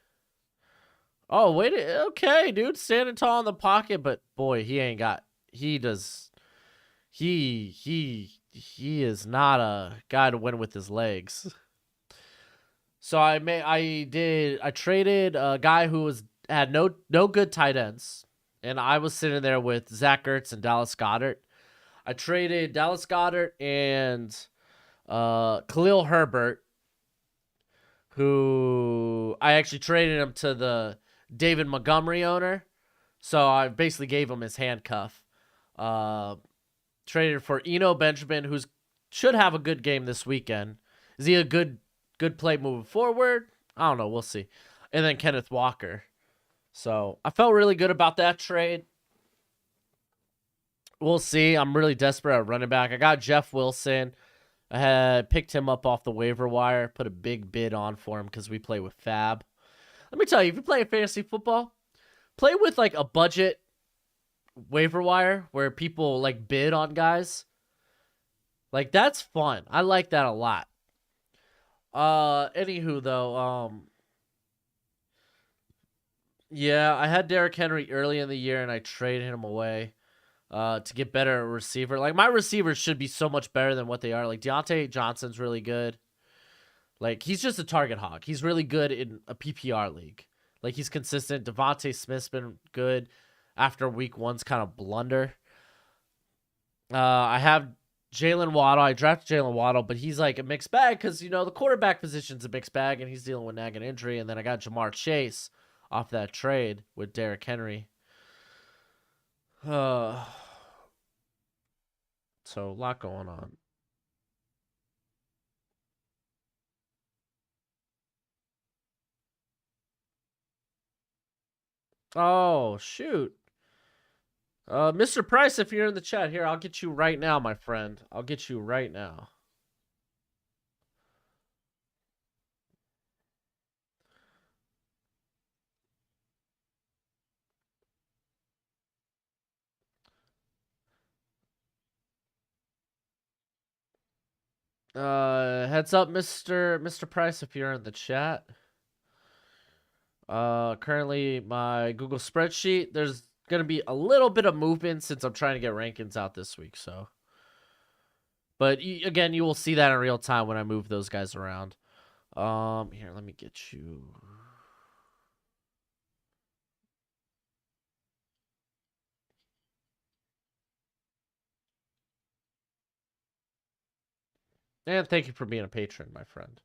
Oh, wait. Okay, dude. Standing tall in the pocket, but boy, he is not a guy to win with his legs. So I traded a guy who was had no good tight ends, and I was sitting there with Zach Ertz and Dallas Goedert. I traded Dallas Goedert and Khalil Herbert, who I actually traded him to the David Montgomery owner. So I basically gave him his handcuff. Uh, Traded for Eno Benjamin, who's should have a good game this weekend. Is he a good play moving forward? I don't know. We'll see. And then Kenneth Walker. So I felt really good about that trade. We'll see. I'm really desperate at running back. I got Jeff Wilson. I had picked him up off the waiver wire, put a big bid on for him because we play with Fab. Let me tell you, if you play fantasy football, play with like a budget waiver wire where people like bid on guys. Like that's fun. I like that a lot. Anywho though, yeah, I had Derrick Henry early in the year and I traded him away to get better receiver. Like my receivers should be so much better than what they are. Like Deontay Johnson's really good. Like he's just a target hog. He's really good in a PPR league. Like he's consistent. Devontae Smith's been good after week one's kind of blunder. I have Jalen Waddle. I drafted Jalen Waddle, but he's like a mixed bag because the quarterback position's a mixed bag, and he's dealing with nagging injury. And then I got Jamar Chase off that trade with Derrick Henry. So a lot going on. Oh shoot. Mr. Price, if you're in the chat here, I'll get you right now, my friend. I'll get you right now. Heads up, Mr. Price, if you're in the chat. Currently my Google spreadsheet, there's gonna be a little bit of movement since I'm trying to get rankings out this week. So, but again, you will see that in real time when I move those guys around. Here, let me get you. And thank you for being a patron, my friend.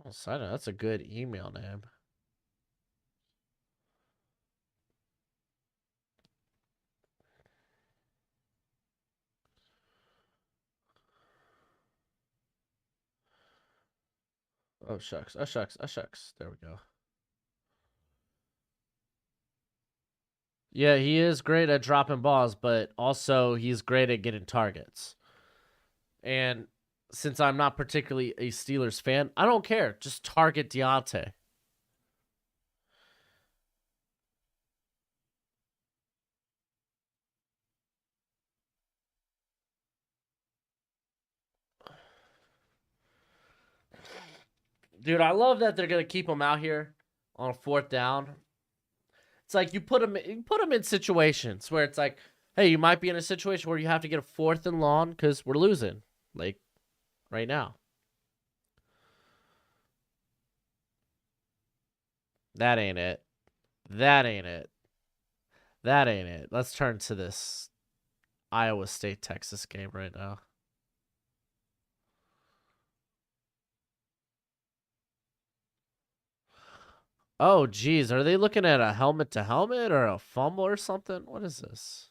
Oh, Sida, that's a good email name. Oh shucks, oh shucks, oh shucks. There we go. Yeah, he is great at dropping balls, but also he's great at getting targets. And since I'm not particularly a Steelers fan, I don't care. Just target Deontay. Dude, I love that they're gonna keep him out here on a fourth down. It's like you put him in situations where it's like, hey, you might be in a situation where you have to get a fourth and long because we're losing, like right now. That ain't it. That ain't it. That ain't it. Let's turn to this Iowa State Texas game right now. Oh, geez. Are they looking at a helmet to helmet or a fumble or something? What is this?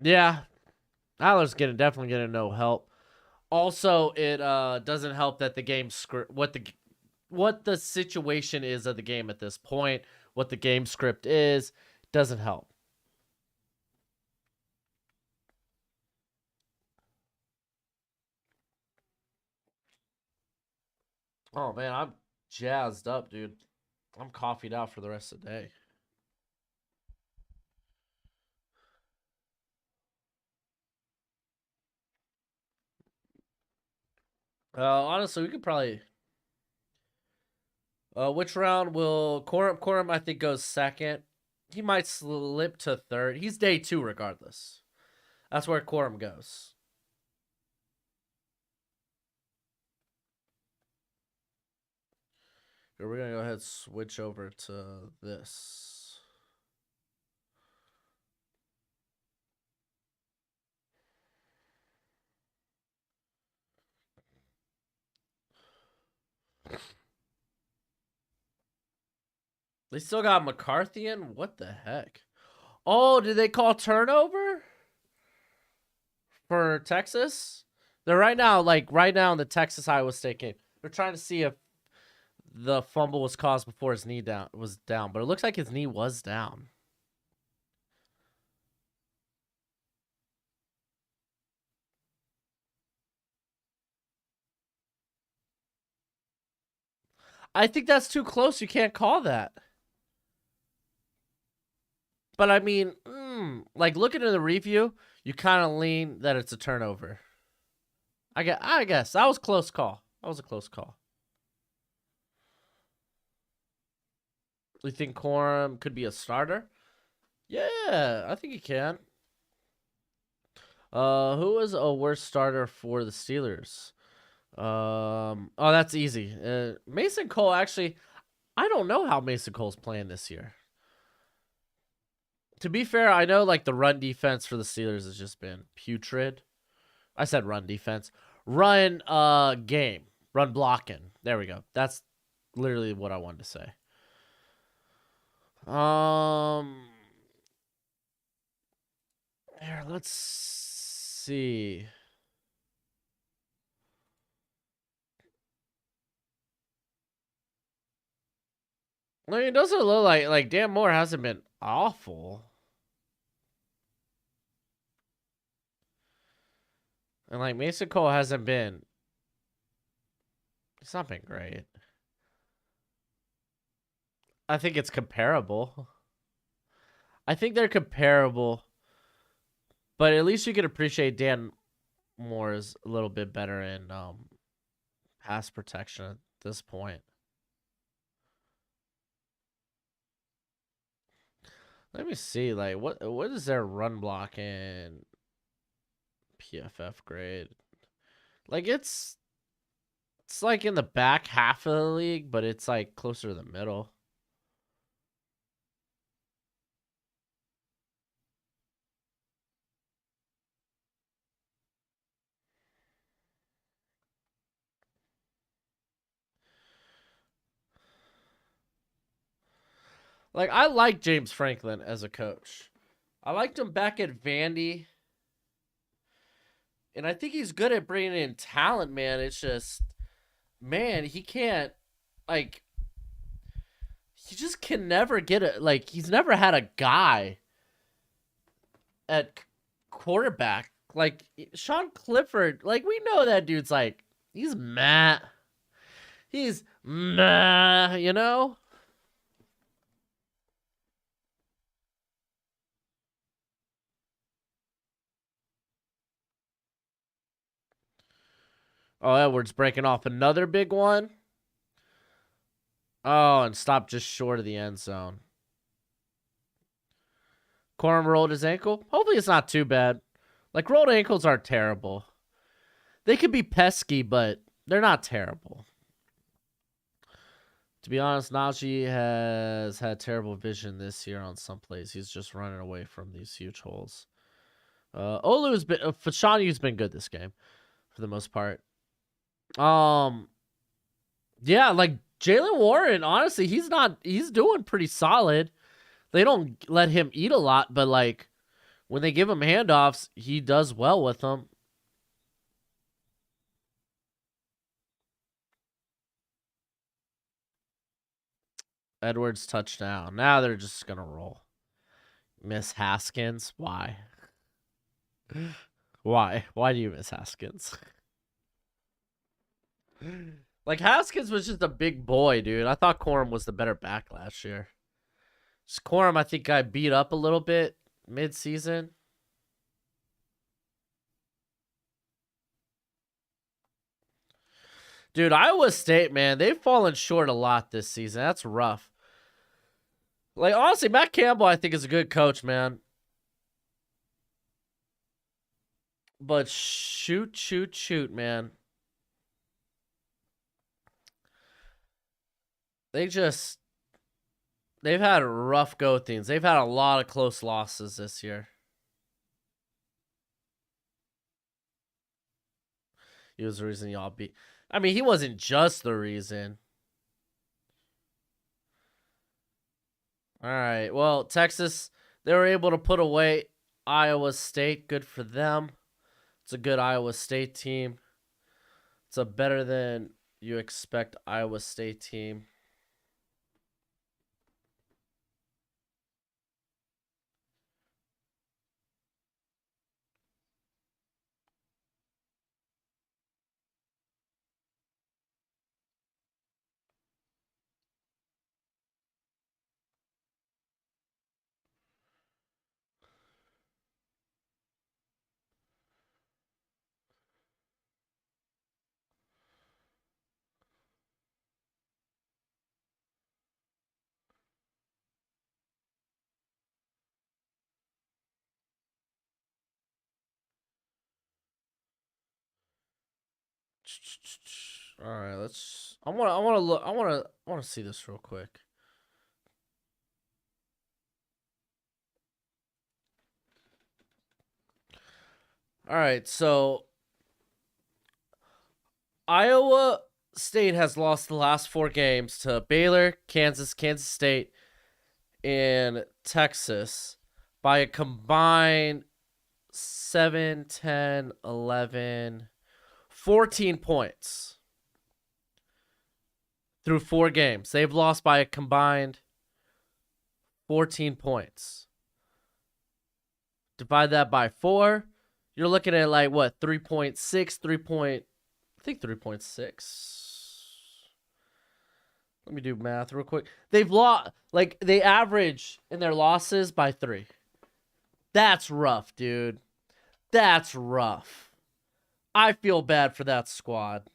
Yeah. Aller's definitely getting no help. Also, it doesn't help that the game script what the situation is of the game at this point, what the game script is, doesn't help. Oh man, I'm jazzed up, dude. I'm coffeeed out for the rest of the day. Honestly, we could probably Which round will Corum? I think goes second. He might slip to third. He's day 2 regardless. That's where Corum goes. Here, we're gonna go ahead and switch over to this. They still got McCarthy in? What the heck? Oh, did they call turnover for Texas? They're right now in the Texas Iowa State game. They're trying to see if the fumble was caused before his knee was down, but it looks like his knee was down. I think that's too close. You can't call that. But I mean, like looking at the review, you kind of lean that it's a turnover. I guess that was a close call. That was a close call. You think Corum could be a starter? Yeah, I think he can. Who was a worse starter for the Steelers? Oh, that's easy. Mason Cole, actually, I don't know how Mason Cole's playing this year. To be fair, I know like the run defense for the Steelers has just been putrid. I said run defense. Run game. Run blocking. There we go. That's literally what I wanted to say. Here, let's see. I mean, it doesn't look like Dan Moore hasn't been awful. And like Mason Cole hasn't been. It's not been great. I think it's comparable. I think they're comparable. But at least you can appreciate Dan Moore is a little bit better in pass protection at this point. Let me see, like what is their run block in PFF grade? Like it's like in the back half of the league, but it's like closer to the middle. Like I like James Franklin as a coach. I liked him back at Vandy. And I think he's good at bringing in talent, man. It's just, man, he can't, like, he just can never get it. Like, he's never had a guy at quarterback. Like, Sean Clifford, like, we know that dude's like, he's meh. He's meh, you know? Oh, Edwards breaking off another big one. Oh, and stopped just short of the end zone. Corum rolled his ankle. Hopefully it's not too bad. Like, rolled ankles aren't terrible. They could be pesky, but they're not terrible. To be honest, Najee has had terrible vision this year on some plays. He's just running away from these huge holes. Olu's been Fashanu's been good this game for the most part. Yeah, like Jalen Warren, honestly, he's doing pretty solid. They don't let him eat a lot, but like when they give him handoffs, he does well with them. Edwards touchdown. Now they're just gonna roll. Miss Haskins. Why? Why? Why do you miss Haskins? Like Haskins was just a big boy, dude. I thought Corum was the better back last year. Just Corum, I think, got beat up a little bit mid-season. Dude, Iowa State, man, they've fallen short a lot this season. That's rough. Like, honestly, Matt Campbell, I think, is a good coach, man. But shoot, man. They just they've had rough go things. They've had a lot of close losses this year. He was the reason y'all beat. I mean, he wasn't just the reason. All right. Well, Texas, they were able to put away Iowa State. Good for them. It's a good Iowa State team. It's a better than you expect Iowa State team. All right, let's. I want to look. I want to see this real quick. All right, so Iowa State has lost the last 4 games to Baylor, Kansas, Kansas State, and Texas by a combined 7, 10, 11, 14 points through 4 games. They've lost by a combined 14 points. Divide that by 4. You're looking at like what, 3.6, 3 point, I think 3.6. Let me do math real quick. They've lost, like, they average in their losses by 3. That's rough, dude. That's rough. I feel bad for that squad.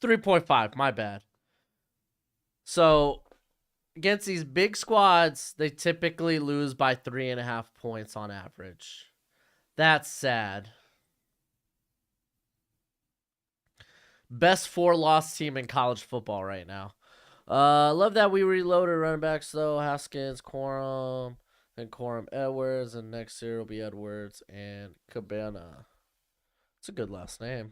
$3.5, my bad. So against these big squads, they typically lose by 3.5 points on average. That's sad. Best 4-loss team in college football right now. Love that we reloaded running backs though. Haskins, Corum, and Corum Edwards, and next year will be Edwards and Cabana. It's a good last name.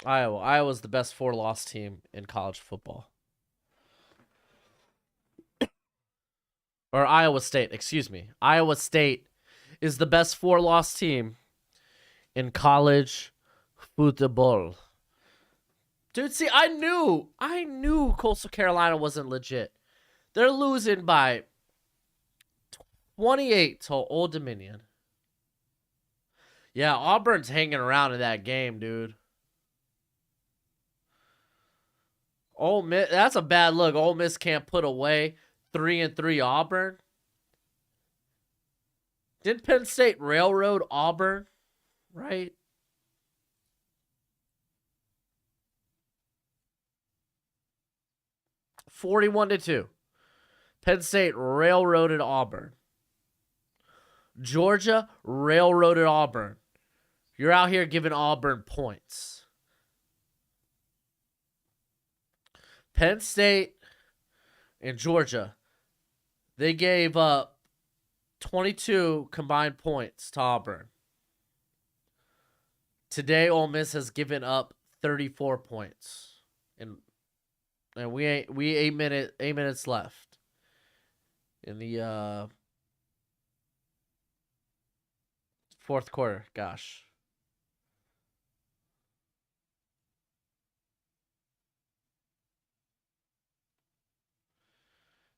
Iowa's the best 4-loss team in college football. Or Iowa State, excuse me. Iowa State is the best 4-loss team in college football. Dude, see, I knew Coastal Carolina wasn't legit. They're losing by 28 to Old Dominion. Yeah, Auburn's hanging around in that game, dude. Ole Miss, that's a bad look. Ole Miss can't put away 3-3 Auburn. Didn't Penn State railroad Auburn? Right? $41-2. Penn State railroaded Auburn. Georgia railroaded Auburn. You're out here giving Auburn points. Penn State and Georgia, they gave up 22 combined points to Auburn. Today, Ole Miss has given up 34 points, and we 8 minutes left in the fourth quarter. Gosh.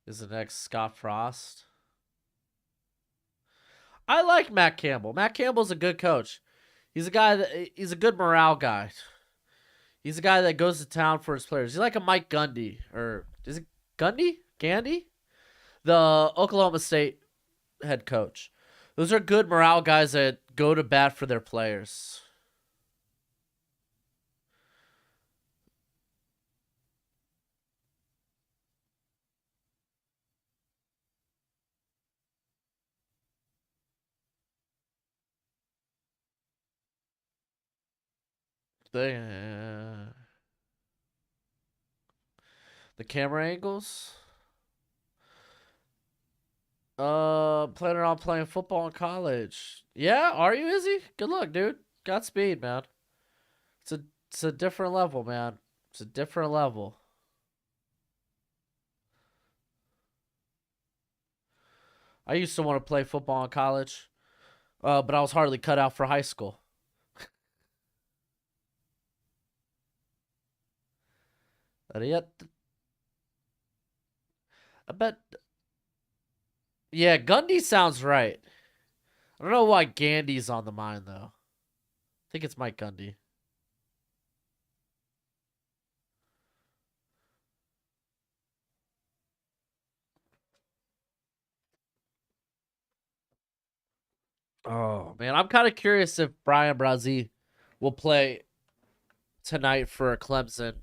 Is the next Scott Frost? I like Matt Campbell. Matt Campbell's a good coach. he's a good morale guy. He's a guy that goes to town for his players. He's like a Mike Gundy, or is it Gundy? Gandy? The Oklahoma State head coach. Those are good morale guys that go to bat for their players. The the camera angles. Planning on playing football in college. Yeah, are you, Izzy? Good luck, dude. Godspeed, man. It's a it's a different level, man. It's a different level. I used to want to play football in college, but I was hardly cut out for high school. Yet, I bet. Yeah, Gundy sounds right. I don't know why Gandy's on the mind though. I think it's Mike Gundy. Oh man, I'm kind of curious if Brian Brazil will play tonight for Clemson.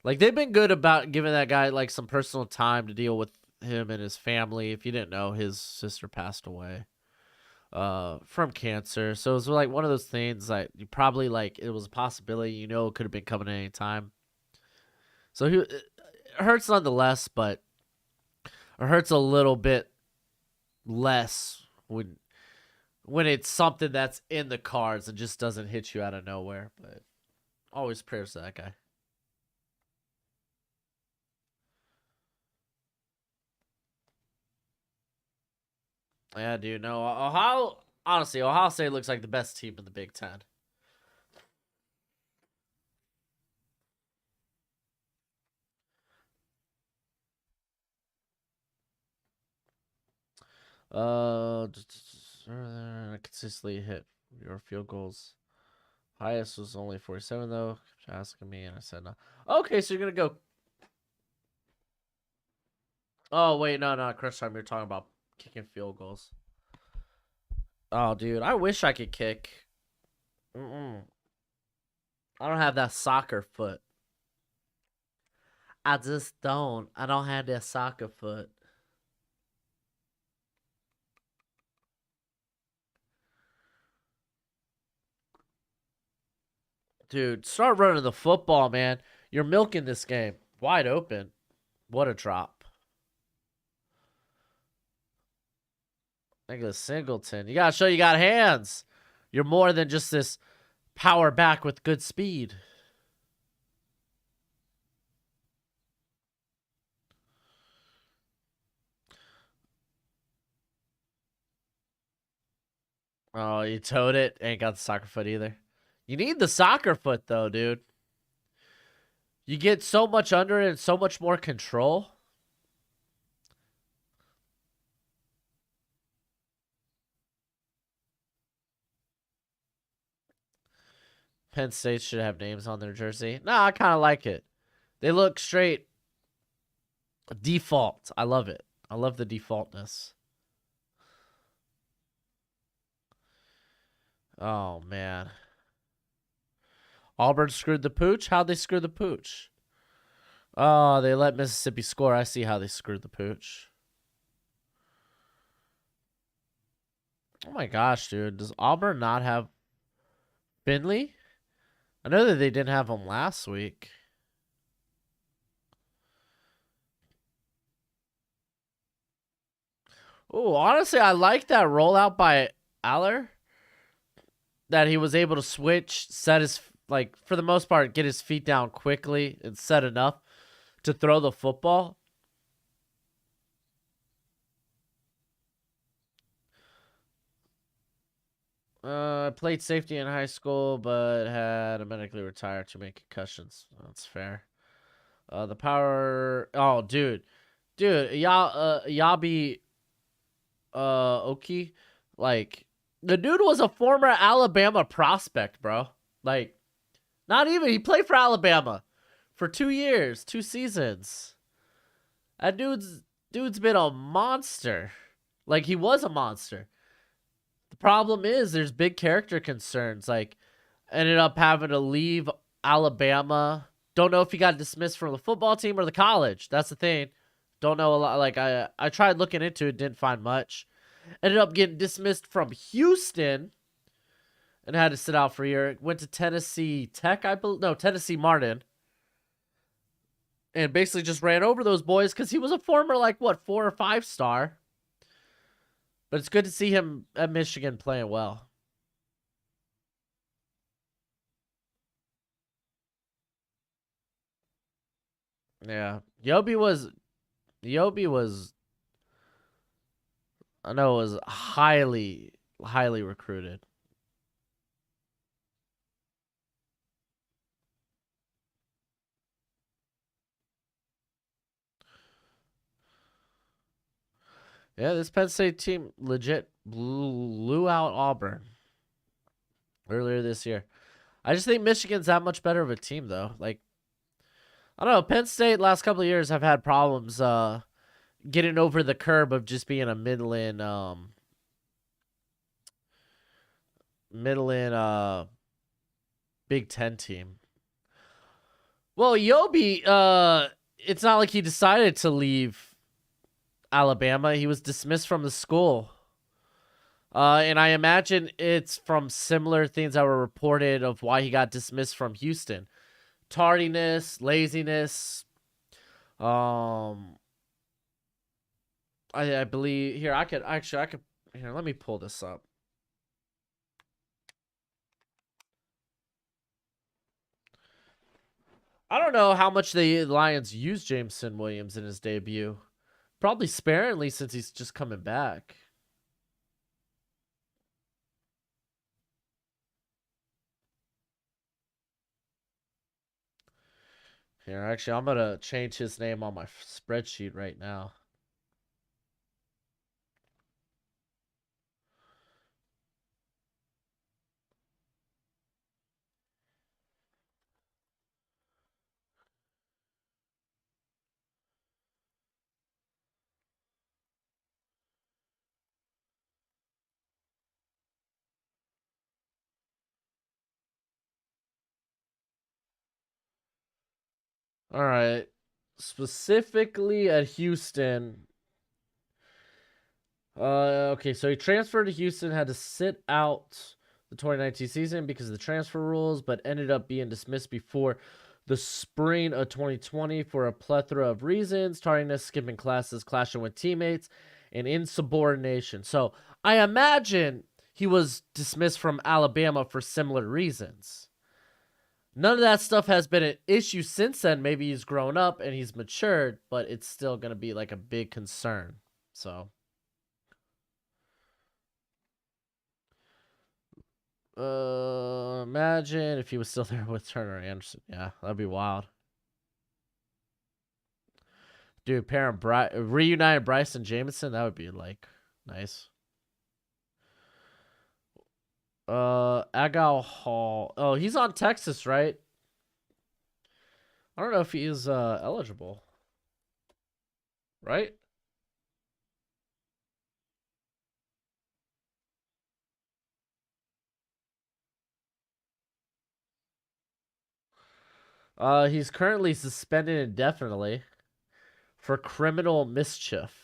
Like they've been good about giving that guy like some personal time to deal with him and his family. If you didn't know, his sister passed away from cancer. So it was like one of those things like you probably like it was a possibility, it could have been coming at any time. So it hurts nonetheless, but it hurts a little bit less when it's something that's in the cards and just doesn't hit you out of nowhere. But always prayers to that guy. Yeah, dude. No, Ohio. Honestly, Ohio State looks like the best team in the Big Ten. Consistently hit your field goals. Highest was only 47 though. Kept asking me, and I said no. Okay, so you're gonna go. Oh wait, no, Chris time. You're talking about kicking field goals. Oh, dude, I wish I could kick. Mm-mm. I don't have that soccer foot. I just don't. I don't have that soccer foot. Dude, start running the football, man. You're milking this game. Wide open. What a drop. Nicholas Singleton. You gotta show you got hands. You're more than just this power back with good speed. Oh, you towed it. Ain't got the soccer foot either. You need the soccer foot though, dude. You get so much under it and so much more control. Penn State should have names on their jersey. No, I kind of like it. They look straight default. I love it. I love the defaultness. Oh man. Auburn screwed the pooch? How'd they screw the pooch? Oh, they let Mississippi score. I see how they screwed the pooch. Oh my gosh, dude. Does Auburn not have Finley? I know that they didn't have him last week. Oh, honestly, I like that rollout by Aller. That he was able to switch, set his, like, for the most part, get his feet down quickly and set enough to throw the football. Played safety in high school, but had a medically retired to make concussions. That's fair. The power. Oh, dude, y'all be Oki, like, The dude was a former Alabama prospect, bro. Like, not even. He played for Alabama for 2 years, 2 seasons. That dude's been a monster. Like, he was a monster. The problem is there's big character concerns. Like, ended up having to leave Alabama. Don't know if he got dismissed from the football team or the college. That's the thing. Don't know a lot. Like, I tried looking into it, didn't find much. Ended up getting dismissed from Houston and had to sit out for a year. Went to Tennessee Tech, I believe. No, Tennessee Martin. And basically just ran over those boys because he was a former, like, what, 4 or 5 star. But it's good to see him at Michigan playing well. Yeah. Yobi was I know it was highly, highly recruited. Yeah, this Penn State team legit blew out Auburn earlier this year. I just think Michigan's that much better of a team, though. Like, I don't know. Penn State last couple of years have had problems getting over the curb of just being a middling Big Ten team. Well, Yobi, it's not like he decided to leave Alabama. He was dismissed from the school. And I imagine it's from similar things that were reported of why he got dismissed from Houston. Tardiness, laziness. Um, I believe here I could here. Let me pull this up. I don't know how much the Lions used Jameson Williams in his debut. Probably sparingly since he's just coming back. Here, actually, I'm gonna change his name on my spreadsheet right now. All right. Specifically at Houston. Okay, so he transferred to Houston, had to sit out the 2019 season because of the transfer rules, but ended up being dismissed before the spring of 2020 for a plethora of reasons: tardiness, skipping classes, clashing with teammates, and insubordination. So I imagine he was dismissed from Alabama for similar reasons. None of that stuff has been an issue since then. Maybe he's grown up and he's matured, but it's still going to be like a big concern. So, imagine if he was still there with Turner Anderson. Yeah, that'd be wild. Dude, reunited Bryson Jameson, that would be like nice. Agal Hall. Oh, he's on Texas, right? I don't know if he is eligible, right? He's currently suspended indefinitely for criminal mischief.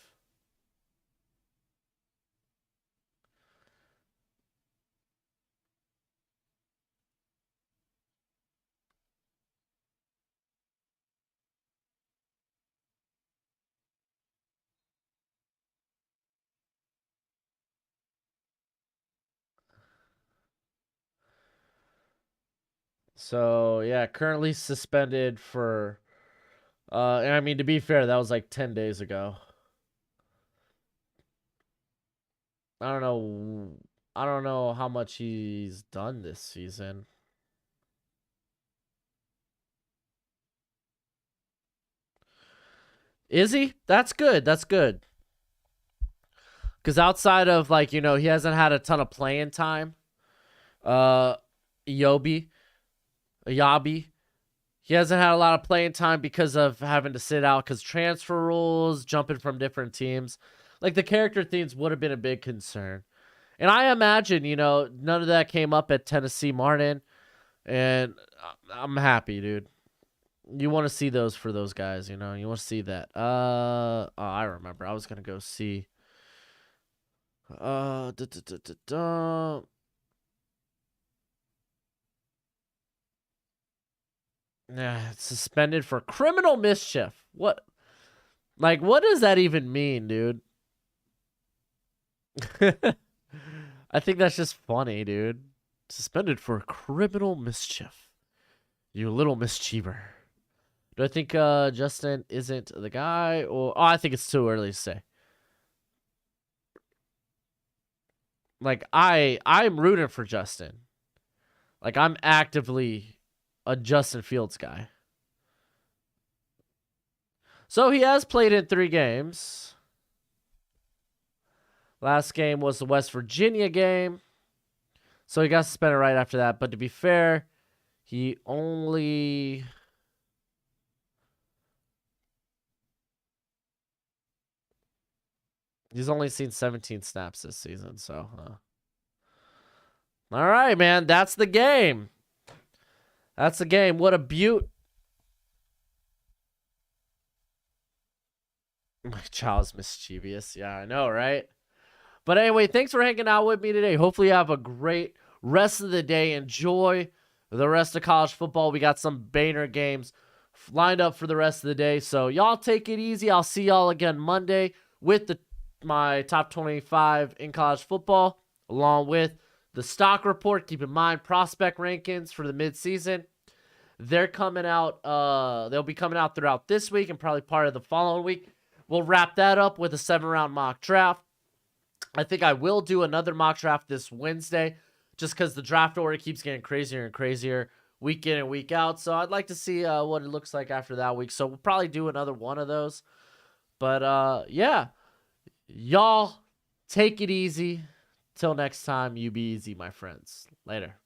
So yeah, currently suspended for and I mean, to be fair, that was like 10 days ago. I don't know I don't know how much he's done this season. Is he? That's good. That's good. Because outside of like, he hasn't had a ton of playing time. Uh, Yobi, Yabi, he hasn't had a lot of playing time because of having to sit out because transfer rules, jumping from different teams. Like the character themes would have been a big concern. And I imagine, none of that came up at Tennessee Martin. And I'm happy, dude. You want to see those for those guys, You want to see that. Oh, I remember. I was gonna go see. Da, da, da, da, da. Yeah, suspended for criminal mischief. What? Like, what does that even mean, dude? I think that's just funny, dude. Suspended for criminal mischief. You little mischiever. Do I think Justin isn't the guy? Or I think it's too early to say. Like, I'm rooting for Justin. Like, I'm actively a Justin Fields guy. So he has played in 3 games. Last game was the West Virginia game. So he got suspended right after that. But to be fair, he's only seen 17 snaps this season. So, all right, man. That's the game. That's the game. What a beaut. My child's mischievous. Yeah, I know, right? But anyway, thanks for hanging out with me today. Hopefully you have a great rest of the day. Enjoy the rest of college football. We got some banger games lined up for the rest of the day. So y'all take it easy. I'll see y'all again Monday with my top 25 in college football, along with the stock report. Keep in mind prospect rankings for the midseason. They're coming out. They'll be coming out throughout this week and probably part of the following week. We'll wrap that up with a 7-round mock draft. I think I will do another mock draft this Wednesday just because the draft order keeps getting crazier and crazier week in and week out. So I'd like to see what it looks like after that week. So we'll probably do another one of those. But yeah, y'all take it easy. Till next time, you be easy, my friends. Later.